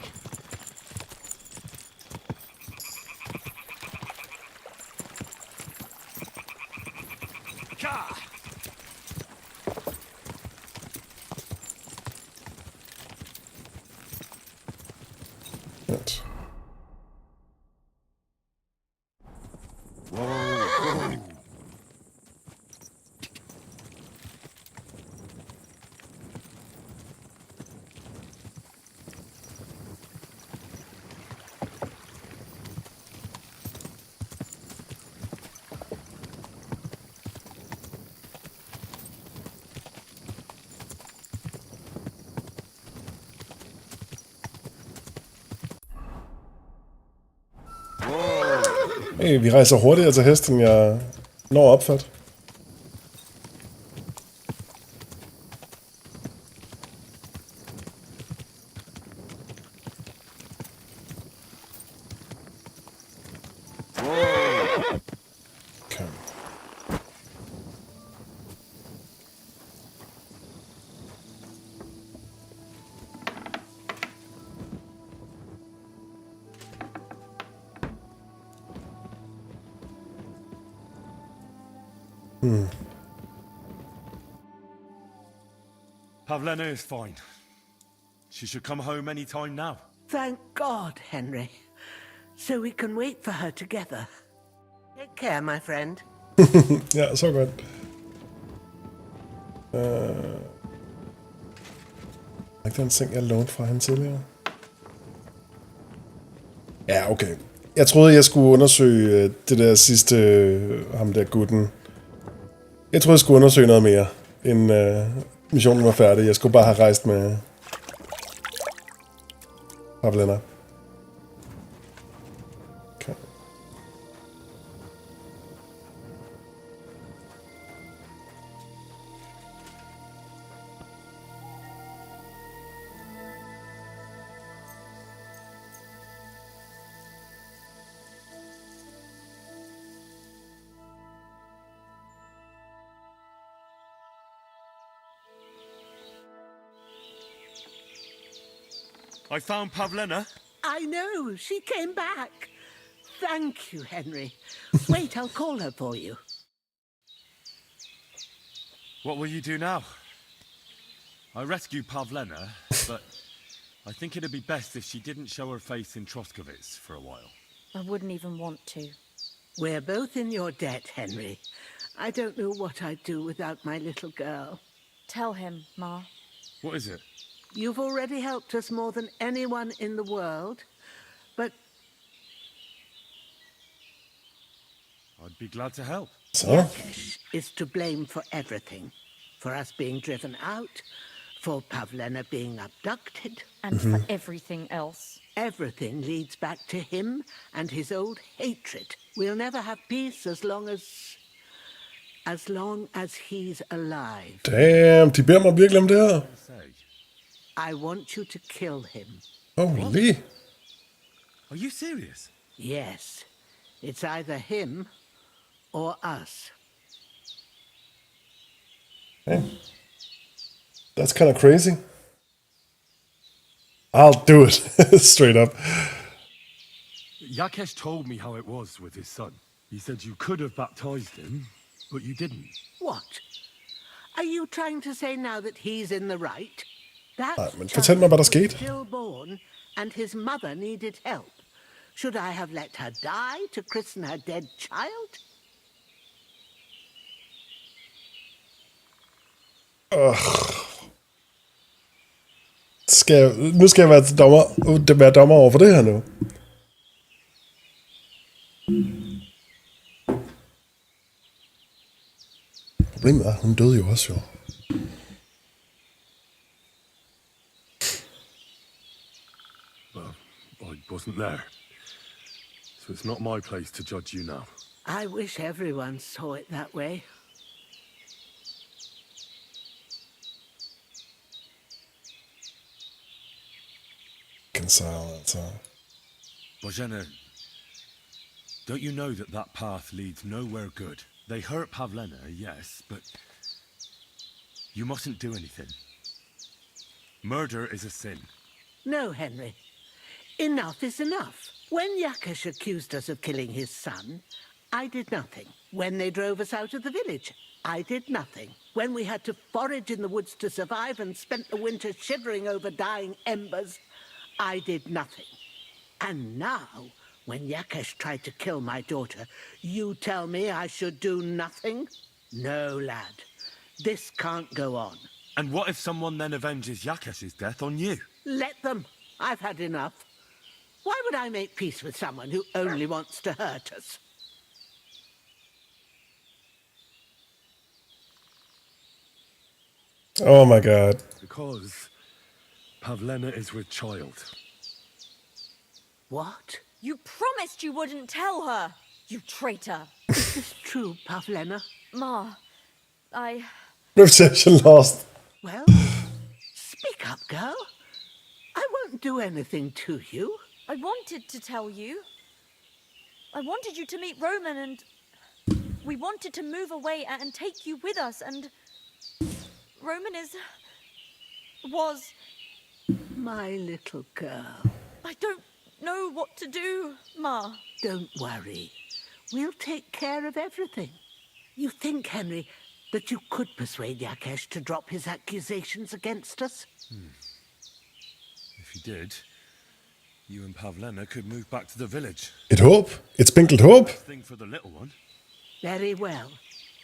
Right. Whoa. Hey, vi rejser hurtigere til hest, end jeg når at opfatte. Okay. Pavlena is fine. She should come home any time now. Thank God, Henry. So we can wait for her together. Take care, my friend. Ja, så godt. Ikke den ting, jeg lånte fra hende tidligere. Ja, okay. Jeg troede, jeg skulle undersøge det der sidste... ham der gutten. Jeg troede, jeg skulle undersøge noget mere, inden missionen var færdig. Jeg skulle bare have rejst med... Pavlena. Okay. I found Pavlena. I know, she came back. Thank you, Henry. Wait, I'll call her for you. What will you do now? I rescued Pavlena, but I think it'd be best if she didn't show her face in Troskovitz for a while. I wouldn't even want to. We're both in your debt, Henry. I don't know what I'd do without my little girl. Tell him, Ma. What is it? You've already helped us more than anyone in the world, but... I'd be glad to help. Yakesh is to blame for everything. For us being driven out, for Pavlena being abducted. And for everything else. Everything leads back to him and his old hatred. We'll never have peace as long as he's alive. Damn, de beder mig virkelig om det her. I want you to kill him. Holy. Are you serious? Yes. It's either him or us. Hey. That's kind of crazy. I'll do it. Straight up. Yakesh told me how it was with his son. He said you could have baptized him, but you didn't. What? Are you trying to say now that he's in the right? That Men fortæl mig, hvad der was skete. stillborn, and his mother needed help. Should I have let her die to christen her dead child? Nu skal jeg være dommer over for det her nu. Problemet er, hun døde jo også jo. I wasn't there. So it's not my place to judge you now. I wish everyone saw it that way. Bozhena, don't you know that that path leads nowhere good? They hurt Pavlena, yes, but you mustn't do anything. Murder is a sin. No, Henry. Enough is enough. When Yakesh accused us of killing his son, I did nothing. When they drove us out of the village, I did nothing. When we had to forage in the woods to survive and spent the winter shivering over dying embers, I did nothing. And now, when Yakesh tried to kill my daughter, you tell me I should do nothing? No, lad. This can't go on. And what if someone then avenges Yakesh's death on you? Let them. I've had enough. Why would I make peace with someone who only wants to hurt us? Oh my god. Because Pavlena is with child. What? You promised you wouldn't tell her, you traitor. Is this true, Pavlena? Ma, Reputation lost. Well, speak up, girl. I won't do anything to you. I wanted to tell you. I wanted you to meet Roman and... We wanted to move away and take you with us and... Roman was... My little girl. I don't know what to do, Ma. Don't worry. We'll take care of everything. You think, Henry, that you could persuade Yakesh to drop his accusations against us? If he did, you and Pavlena could move back to the village. Et håb. Et spinkelt håb. Thing for the little one. Very well.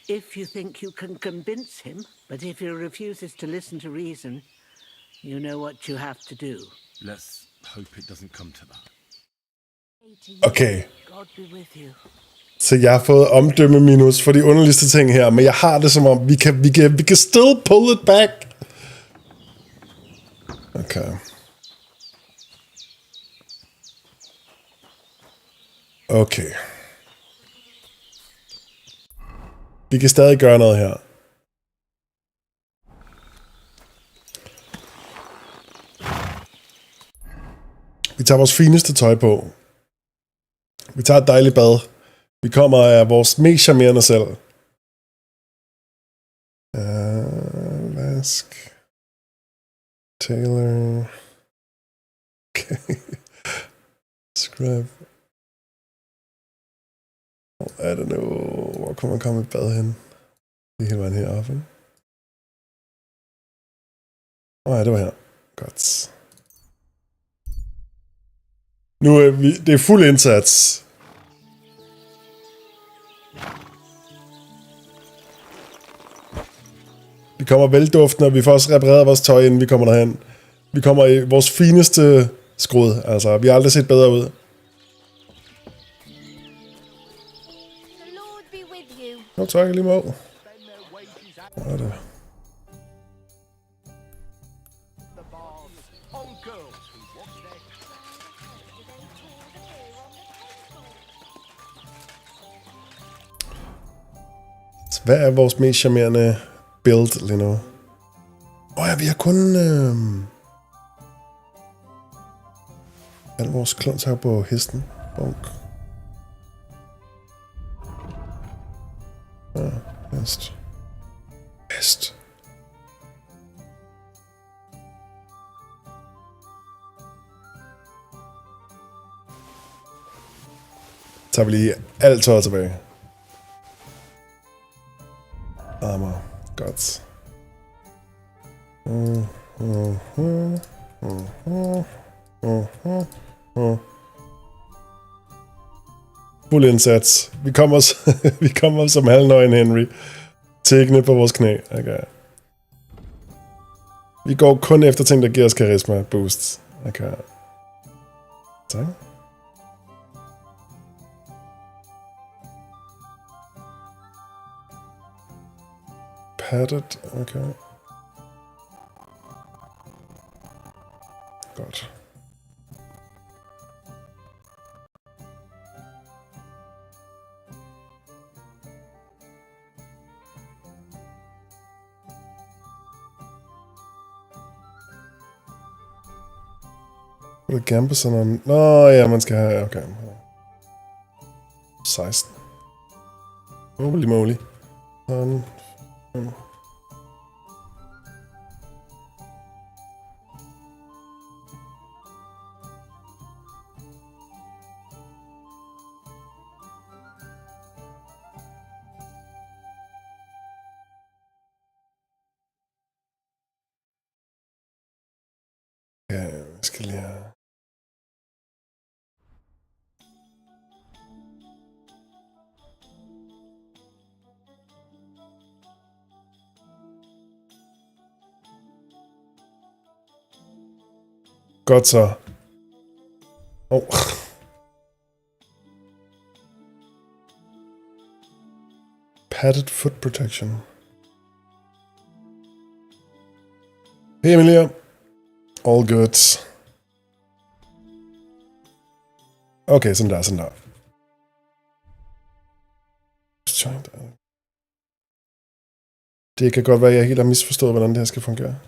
If you think you can convince him, but if he refuses to listen to reason, you know what you have to do. Let's hope it doesn't come to that. Okay. God be with you. Så jeg har fået omdømme minus for de underligste ting her, men jeg har det som om, vi kan still pull it back. Okay. Okay. Vi kan stadig gøre noget her. Vi tager vores fineste tøj på. Vi tager et dejligt bad. Vi kommer af vores mest charmerende selv. Vask. Taylor. Describe. Hvor er det nu? Hvor kan man komme i bad hen? Det hele vejen heroppe, ikke? Ja, det var her. Godt. Nu er det er fuld indsats. Vi kommer velduftende, og vi får også repareret vores tøj, inden vi kommer derhen. Vi kommer i vores fineste skrud. Altså, vi har aldrig set bedre ud. Jo, tak lige måde. Hvor er det? Så hvad er vores mest charmerende build lige nu? Ja, vi har kun... alle vores klons her på hesten. Bonk. Ja, hest. Hest. Så tager vi lige alt tøjet tilbage. Armor. Godt. Fuld indsats. Vi kommer som halvnøgen, Henry. Tækkende på vores knæ. Okay. Vi går kun efter ting, der giver os karisma boost. Okay. Tak. Padded. Okay. Godt. Vil du gamble sådan en... Nå ja, man skal have... Okay. 16. Holy moly. Sådan. Ja, jeg skal lige have... Godt så. Padded foot protection. Hey Emilia. All good. Okay, sådan der. Det kan godt være, at jeg helt har misforstået, hvordan det her skal fungere.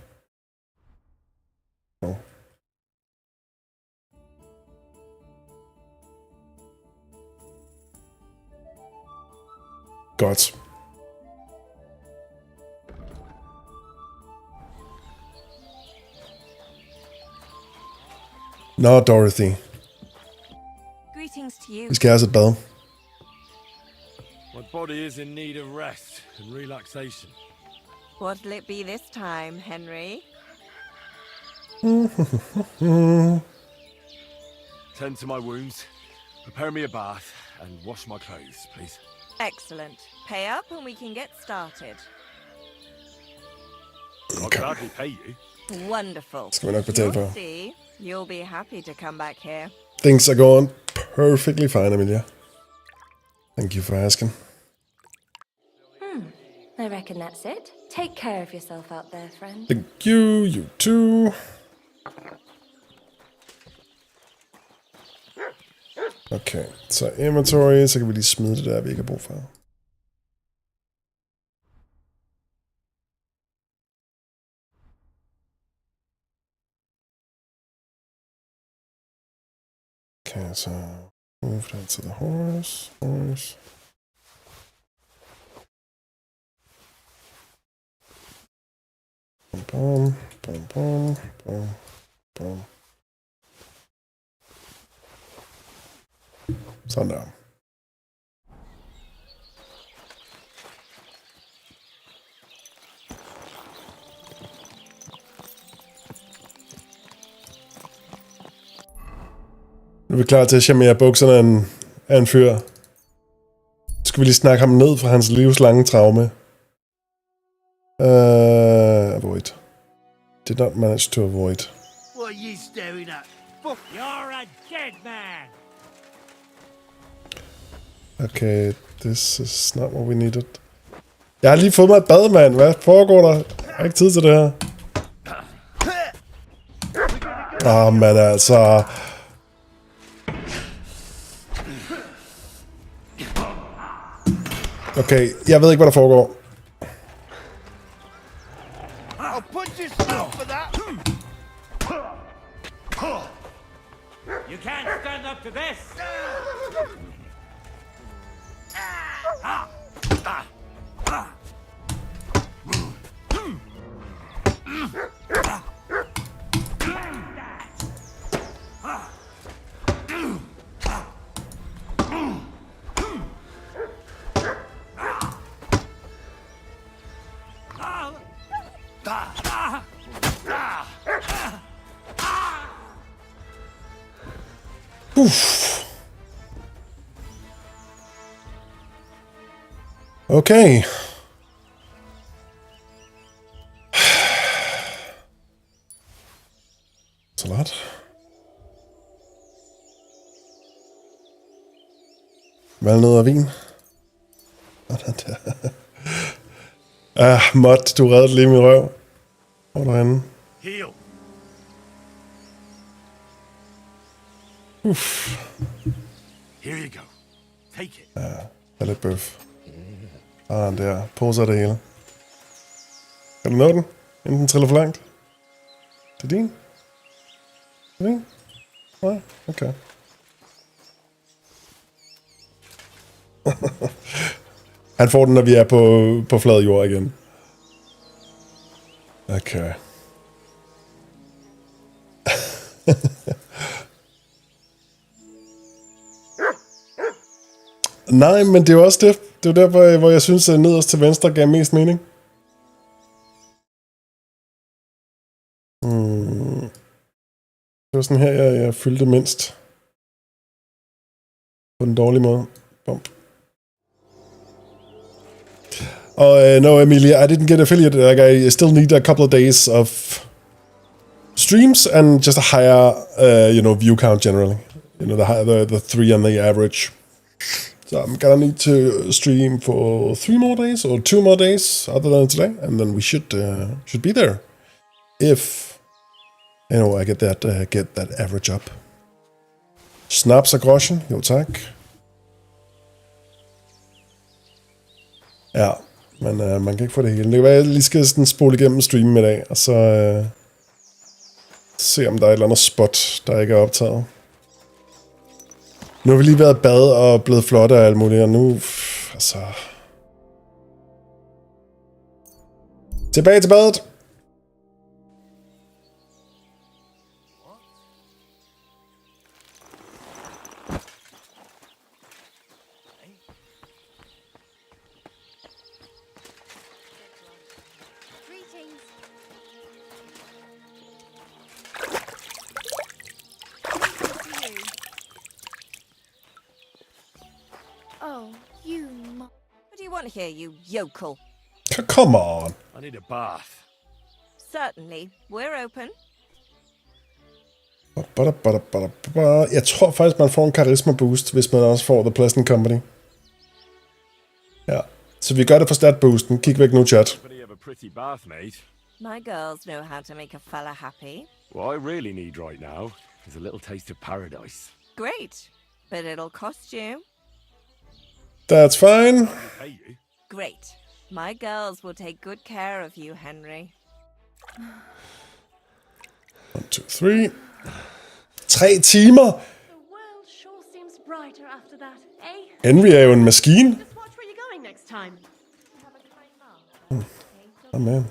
Godt. Nå, Dorothy. Greetings to you. Vi skal have os et bad. My body is in need of rest and relaxation. What'll it be this time, Henry? Tend to my wounds, prepare me a bath, and wash my clothes, please. Excellent. Pay up and we can get started. I'll gladly pay you. Wonderful. Skal vi nok betale for. You'll see. You'll be happy to come back here. Things are going perfectly fine, Emilia. Thank you for asking. I reckon that's it. Take care of yourself out there, friend. Thank you, you too. Okay, så inventory, så kan vi lige smide det der, vi ikke har brug for. Okay, so move that to the horse. Boom, boom, boom, boom, boom. Sådan der. Nu er vi klar til at charmere bukserne af en fyr. Så skal vi lige snakke ham ned fra hans livslange traume. Avoid. Did not manage to avoid. What are you staring at? You're a dead man! Okay, this is not what we needed. Jeg har lige fået mig et bad, mand. Hvad foregår der? Jeg har ikke tid til det her. Men altså... Okay, jeg ved ikke, hvad der foregår. I'll punch you stuff for that. You can't stand up to this! Okay. Stålhat. Valnød og vin. Sådan der. Mod, du reddede lige min røv. Hvor er du henne? Heal. Here you go. Take it. Ja, der er lidt bøf. Der. Poser det hele. Kan du nå den? Inden den triller for langt? Det er din? Det er din? Nej? Okay. Han får den, når vi er på flad jord igen. Okay. Nej, men det er jo også det. Det er der, hvor jeg synes, at nederst til venstre gav mest mening. Det var sådan her, jeg fyldte mindst. På den dårlige måde. Bump. Og no, Emilia, I didn't get affiliated. Like, I still need a couple of days of streams and just a higher, view count generally. The 3 on the average. So I'm gonna need to stream for 3 more days or 2 more days other than today, and then we should be there. If I get that average up. Snaps og groschen, jo tak. Ja, men man kan ikke få det hele. Det kan være, at jeg lige skal sådan spole igennem streamen i dag, og så se om der er et eller andet spot, der ikke er optaget. Nu har vi lige været bad og blevet flotte og alt muligt, og nu, altså... Tilbage til badet! What do you want here, you yokel? Come on. I need a bath. Certainly. We're open. Jeg tror faktisk, man får en karisma boost, hvis man også får The Pleasant Company. Ja, så vi gør det for stat boosten. Kig væk nu, chat. Pretty bath, mate. My girls know how to make a fella happy. What I really need right now is a little taste of paradise. Great, but it'll cost you. That's fine. Great. My girls will take good care of you, Henry. 1, 2, 3. 3 timer! The world sure seems brighter after that, eh? Henry er jo en maskine. Just watch where you're going next time. Oh man.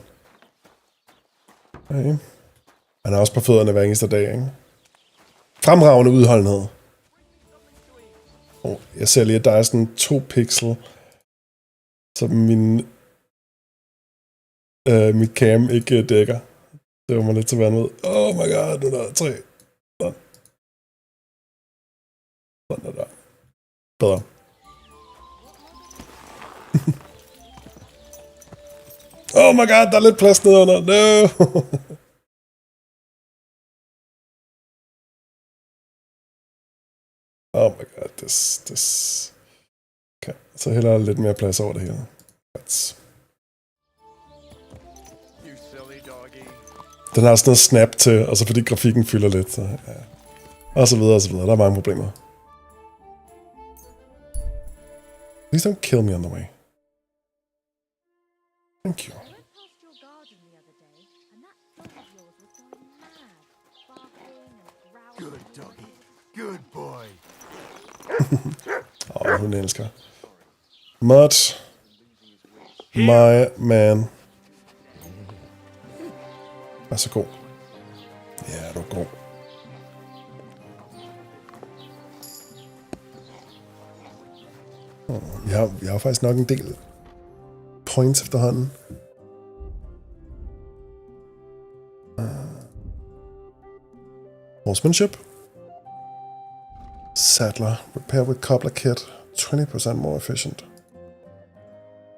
Okay. Han er også på fødderne hver eneste dag, ikke? Fremragende udholdenhed. Jeg ser lige, at der er sådan 2 pixel, som mit cam ikke dækker. Det var mig lidt til vandet. Oh my god, nu er der 3. Sådan. Sådan er der. Bedre. Oh my god, der er lidt plads nedenunder. No! Oh my god, this. Okay, så hellere lidt mere plads over det hele. Den har sådan noget snap til, og så fordi grafikken fylder lidt, så ja. Og så videre, og så videre. Der er mange problemer. Please don't kill me on the way. Thank you. Good doggy. Good boy. Hun elsker. Mud. My man. Vær så god. Ja, du er god. Vi har faktisk nok en del points efterhånden. Horsemanship. Saddler. Repair with cobbler kit. 20% more efficient.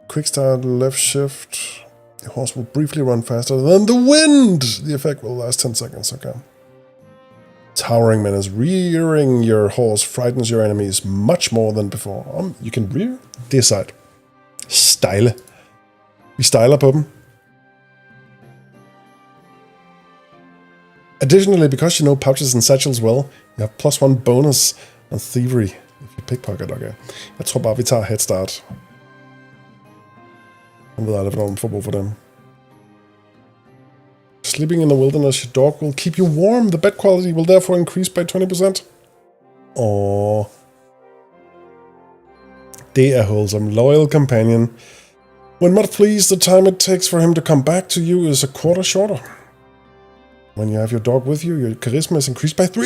Quick start, left shift. The horse will briefly run faster than the wind. The effect will last 10 seconds. Okay. Towering menace. Rearing your horse frightens your enemies much more than before. You can rear? Det er sejt. Stejle. Vi stejler på dem. Additionally, because you know pouches and satchels well, you have +1 bonus on thievery if you pickpocket. Okay. Jeg tror bare, vi tager head start. Jeg ved aldrig, hvornår man får brug for dem. Sleeping in the wilderness, your dog will keep you warm. The bed quality will therefore increase by 20%. Åh. Det er wholesome. Loyal companion. When Mud flees, the time it takes for him to come back to you is a quarter shorter. When you have your dog with you, your charisma is increased by 3!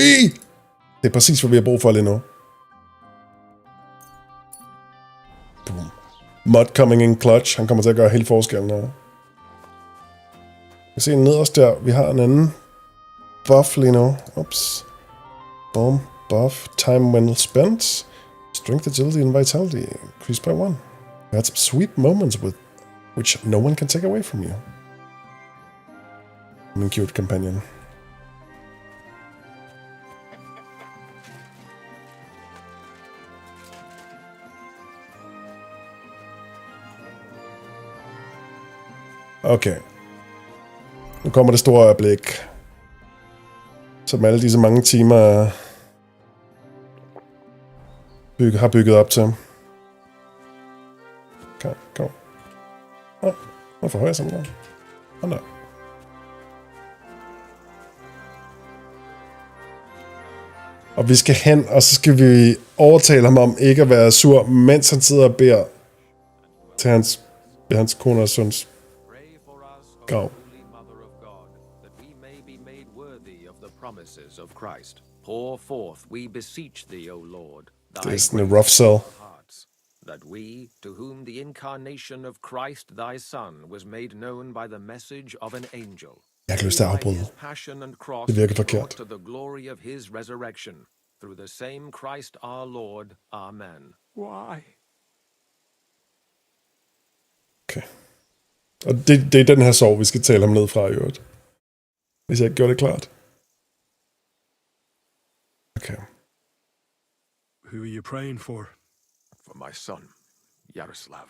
Det er præcis, hvad vi har brug for lige nu. Boom. Mud coming in clutch. Han kommer til at gøre hele forskellen her. Vi ser nederst der. Vi har en anden buff lige nu. Ups. Boom. Buff. Time well spent. Strength, agility, and vitality increased by 1. You had some sweet moments with which no one can take away from you. I'm a cute companion. Okay. Nu kommer det store øjeblik, som alle disse mange timer har bygget op til. Kom. Hvorfor hører jeg sådan noget? Hold da. Og vi skal hen, og så skal vi overtale ham om ikke at være sur, mens han sidder og beder til hans kone og søns grav. Promises of Christ. Pour forth, we beseech thee, O Lord, Det er sådan en rough sell. that we, to whom the incarnation of Christ thy Son was made known by the message of an angel, Jeg har lyst til at afbryde. Det virker forkert. to the glory of his resurrection, through the same Christ our Lord. Amen. Why? Okay. Og det er den her sorg, vi skal tale ham ned fra i øvrigt. Hvis jeg ikke gjorde det klart. Okay. Who are you praying for? For my son, Yaroslav.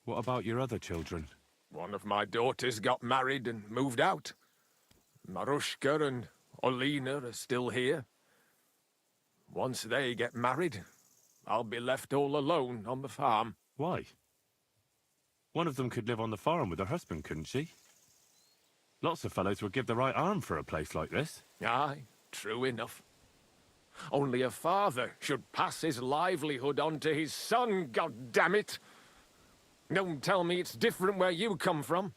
What about your other children? One of my daughters got married and moved out. Marushka and Olina are still here. Once they get married, I'll be left all alone on the farm. Why? One of them could live on the farm with her husband, couldn't she? Lots of fellows would give the right arm for a place like this. Aye, true enough. Only a father should pass his livelihood on to his son, God damn it! Don't tell me it's different where you come from.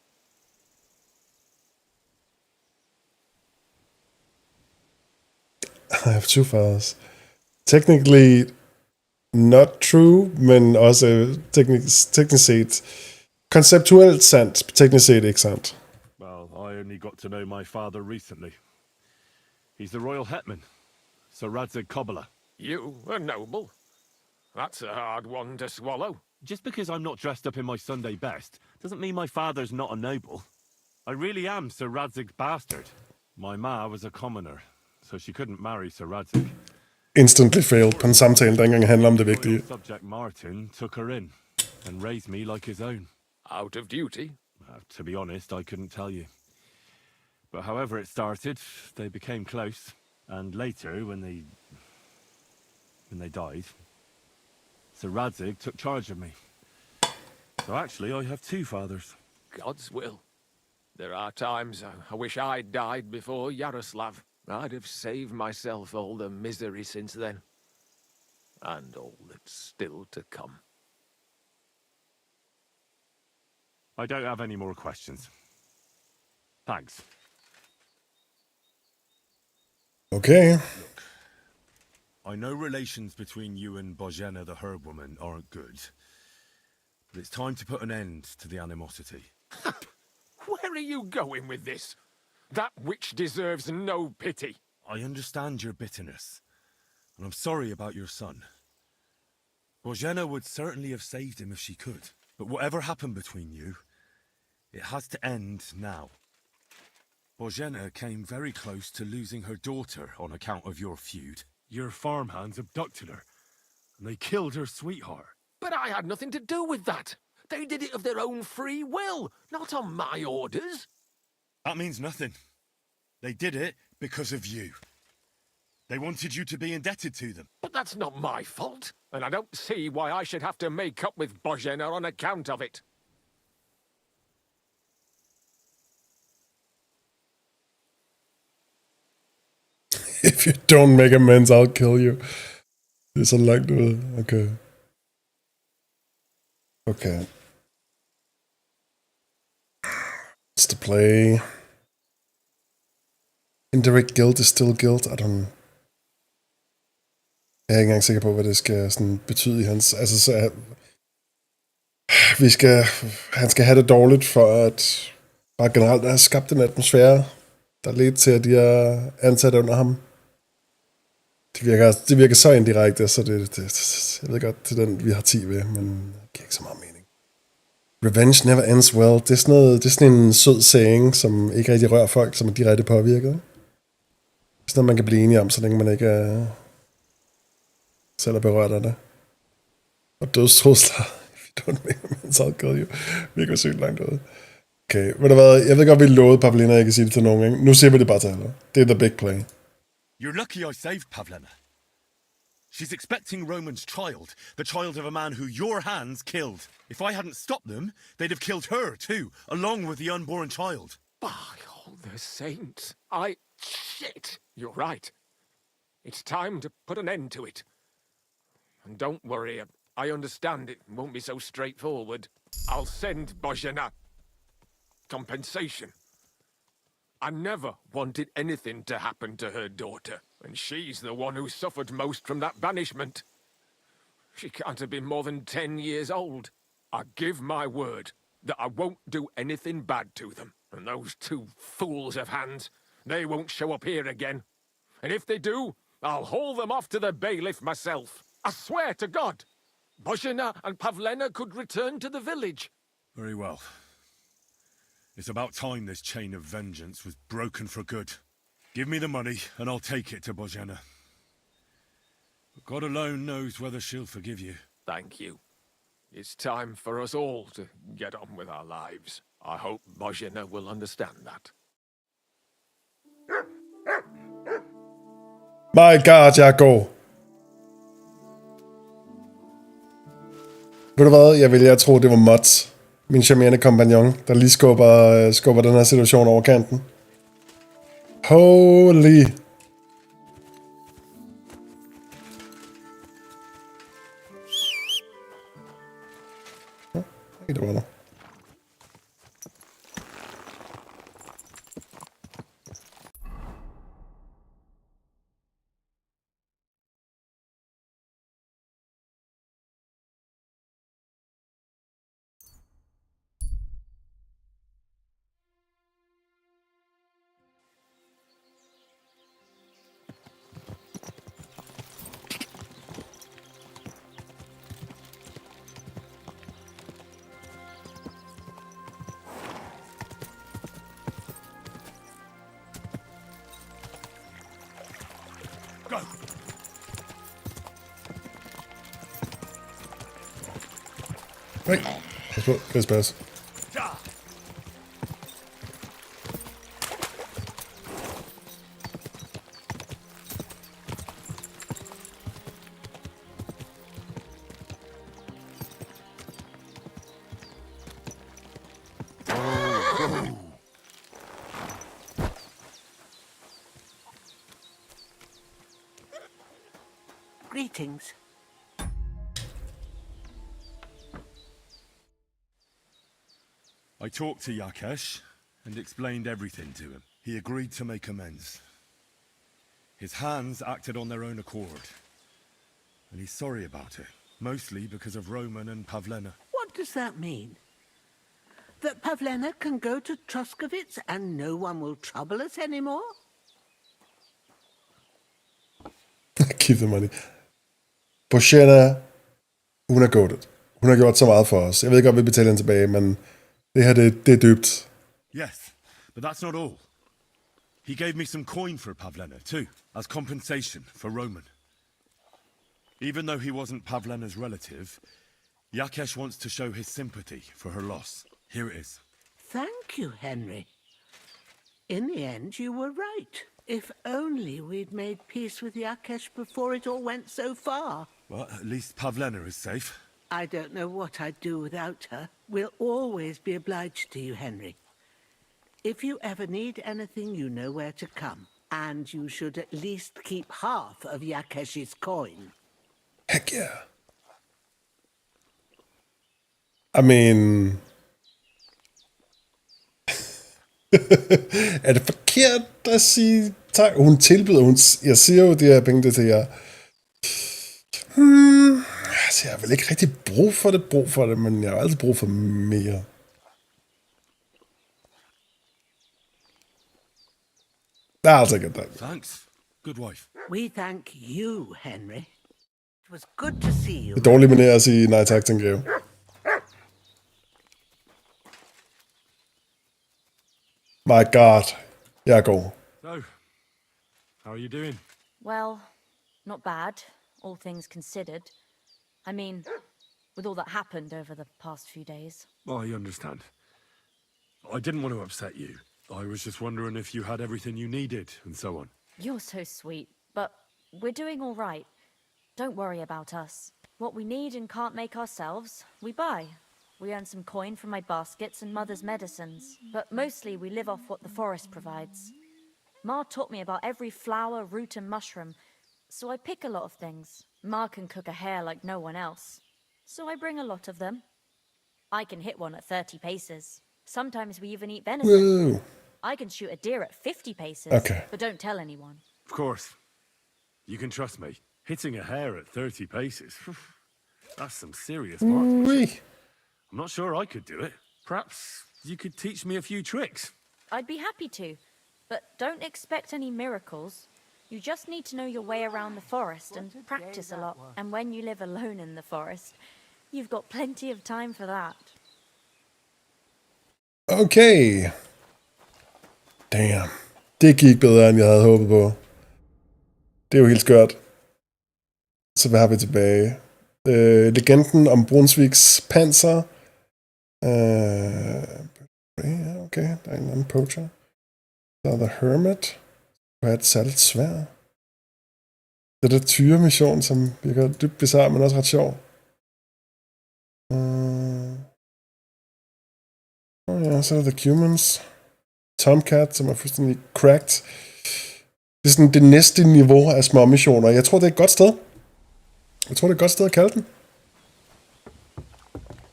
I have two fathers. Technically not true, men også teknisk set, konceptuelt sandt, teknisk set ikke sandt. Well, I only got to know my father recently. He's the royal hetman, Sir Radzig Kobyla. You, a noble? That's a hard one to swallow. Just because I'm not dressed up in my Sunday best doesn't mean my father's not a noble. I really am Sir Radzig's bastard. My ma was a commoner, so she couldn't marry Sir Radzig. Instantly failed på en samtale, der ikke engang handler om det vigtige. Subject Martin took her in and raised me like his own. Out of duty? To be honest, I couldn't tell you. But however it started, they became close. And later, when they died, Sir Radzig took charge of me. So actually, I have two fathers. God's will. There are times I wish I'd died before Yaroslav. I'd have saved myself all the misery since then. And all that's still to come. I don't have any more questions. Thanks. Okay. Look, I know relations between you and Bozhena the herb woman aren't good. But it's time to put an end to the animosity. Where are you going with this? That witch deserves no pity. I understand your bitterness, and I'm sorry about your son. Bozhena would certainly have saved him if she could. But whatever happened between you, it has to end now. Bozhena came very close to losing her daughter on account of your feud. Your farmhands abducted her, and they killed her sweetheart. But I had nothing to do with that. They did it of their own free will, not on my orders. That means nothing. They did it because of you. They wanted you to be indebted to them. But that's not my fault, and I don't see why I should have to make up with Bozhena on account of it. If you don't make amends, I'll kill you. Det er så langt ud. Okay. Okay. What's the play? Indirect guilt is still guilt. I don't... Jeg er ikke engang sikker på, hvad det skal sådan betyde i hans... Altså, så han skal have det dårligt for at bare generelt have skabt en atmosfære, der ledte til, at de er ansat under ham. Det virker så indirekte, så det jeg ved godt, det er den, vi har 10 ved, men det giver ikke så meget mening. Revenge never ends well. Det er sådan en sød saying, som ikke rigtig rører folk, som er direkte påvirket. Det er sådan noget, man kan blive enige om, så længe man ikke er selv er berørt af det. Og dødstrusler. If you don't make amends, I'll kill you. Virker sygt langt ud. Okay, ved du hvad? Jeg ved godt, vi lovede Pavlina, jeg kan sige det til nogen, ikke? Nu siger vi det bare til alle. Det er the big play. You're lucky I saved Pavlena. She's expecting Roman's child, the child of a man who your hands killed. If I hadn't stopped them, they'd have killed her too, along with the unborn child. By all the saints, Shit! You're right. It's time to put an end to it. And don't worry, I understand it won't be so straightforward. I'll send Bozhena compensation. I never wanted anything to happen to her daughter, and she's the one who suffered most from that banishment. She can't have been more than 10 years old. I give my word that I won't do anything bad to them, and those two fools of hands, they won't show up here again. And if they do, I'll haul them off to the bailiff myself. I swear to God, Bozhena and Pavlena could return to the village. Very well. It's about time this chain of vengeance was broken for good. Give me the money, and I'll take it to Bozhena. But God alone knows whether she'll forgive you. Thank you. It's time for us all to get on with our lives. I hope Bozhena will understand that. My God, jeg er god. Ved du hvad? Jeg tror, det var Mods. Min charmerende kompagnon, der lige skubber den her situation over kanten. Holy. Det var der. Go. Nej, pas på. Pas. Greetings. I talked to Yakesh and explained everything to him. He agreed to make amends. His hands acted on their own accord. And he's sorry about it, mostly because of Roman and Pavlena. What does that mean? That Pavlena can go to Truskovitz and no one will trouble us anymore? Keep the money. Boshena, hun er goated. Hun har gjort så meget for os. Jeg ved ikke, om vi betaler hende tilbage, men det her, det er dybt. Yes, but that's not all. He gave me some coin for Pavlena, too, as compensation for Roman. Even though he wasn't Pavlena's relative, Yakesh wants to show his sympathy for her loss. Here it is. Thank you, Henry. In the end, you were right. If only we'd made peace with Yakesh before it all went so far. Well, at least Pavlena is safe. I don't know what I'd do without her. We'll always be obliged to you, Henry. If you ever need anything, you know where to come. And you should at least keep half of Yakesh's coin. Heck yeah. I mean... er det forkert at sige tak? Hun tilbyder, jeg siger jo, de her penge det til jer. Altså, jeg har vel ikke rigtig brug for det, men jeg har altid brug for mere. I'll take it then. Thanks. Good wife. We thank you, Henry. It was good to see you. Det er dårligt med at sige nej tak til en greve. My God. Jeg er god. So, how are you doing? Well, not bad, all things considered. I mean, with all that happened over the past few days. I understand. I didn't want to upset you. I was just wondering if you had everything you needed and so on. You're so sweet, but we're doing all right. Don't worry about us. What we need and can't make ourselves, we buy. We earn some coin from my baskets and Mother's medicines, but mostly we live off what the forest provides. Ma taught me about every flower, root and mushroom, so I pick a lot of things. Ma can cook a hare like no one else, so I bring a lot of them. I can hit one at 30 paces. Sometimes we even eat venison. Whoa. I can shoot a deer at 50 paces, okay. But don't tell anyone. Of course. You can trust me. Hitting a hare at 30 paces, that's some serious marksmanship. I'm not sure I could do it. Perhaps you could teach me a few tricks. I'd be happy to, but don't expect any miracles. You just need to know your way around the forest and practice a lot. And when you live alone in the forest, you've got plenty of time for that. Okay. Damn. Det gik bedre, end jeg havde håbet på. Det er jo helt skørt. Så hvad har vi tilbage? Legenden om Brunsviks panser. Ja, okay. Der er en anden poacher. Der er The Hermit. Du har et særligt sværd. Det er der tyremission, som virker dybt bizarre, men også ret sjov. Ja, så er der The Humans. Tomcat, som er fuldstændig cracked. Det er sådan det næste niveau af små missioner. Jeg tror, det er et godt sted. Jeg tror, det er et godt sted at kalde den.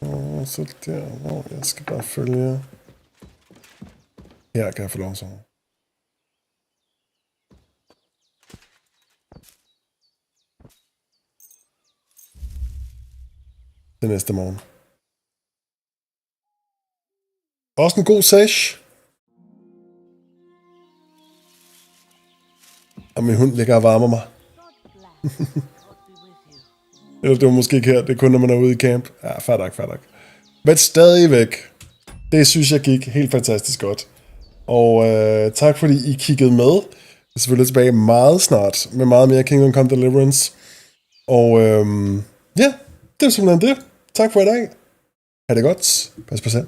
Og så der, hvor jeg skal bare følge. Her kan jeg få lov så. Det næste morgen. Også en god sesh. Og min hund ligger og varmer mig. Eller det var måske ikke her, det er kun når man er ude i camp. Ja, fadak. Men stadigvæk. Det synes jeg gik helt fantastisk godt. Og tak fordi I kiggede med. er selvfølgelig tilbage meget snart, med meget mere Kingdom Come Deliverance. Og ja, det er simpelthen det. Tak for i dag. Ha' det godt. Pas på selv.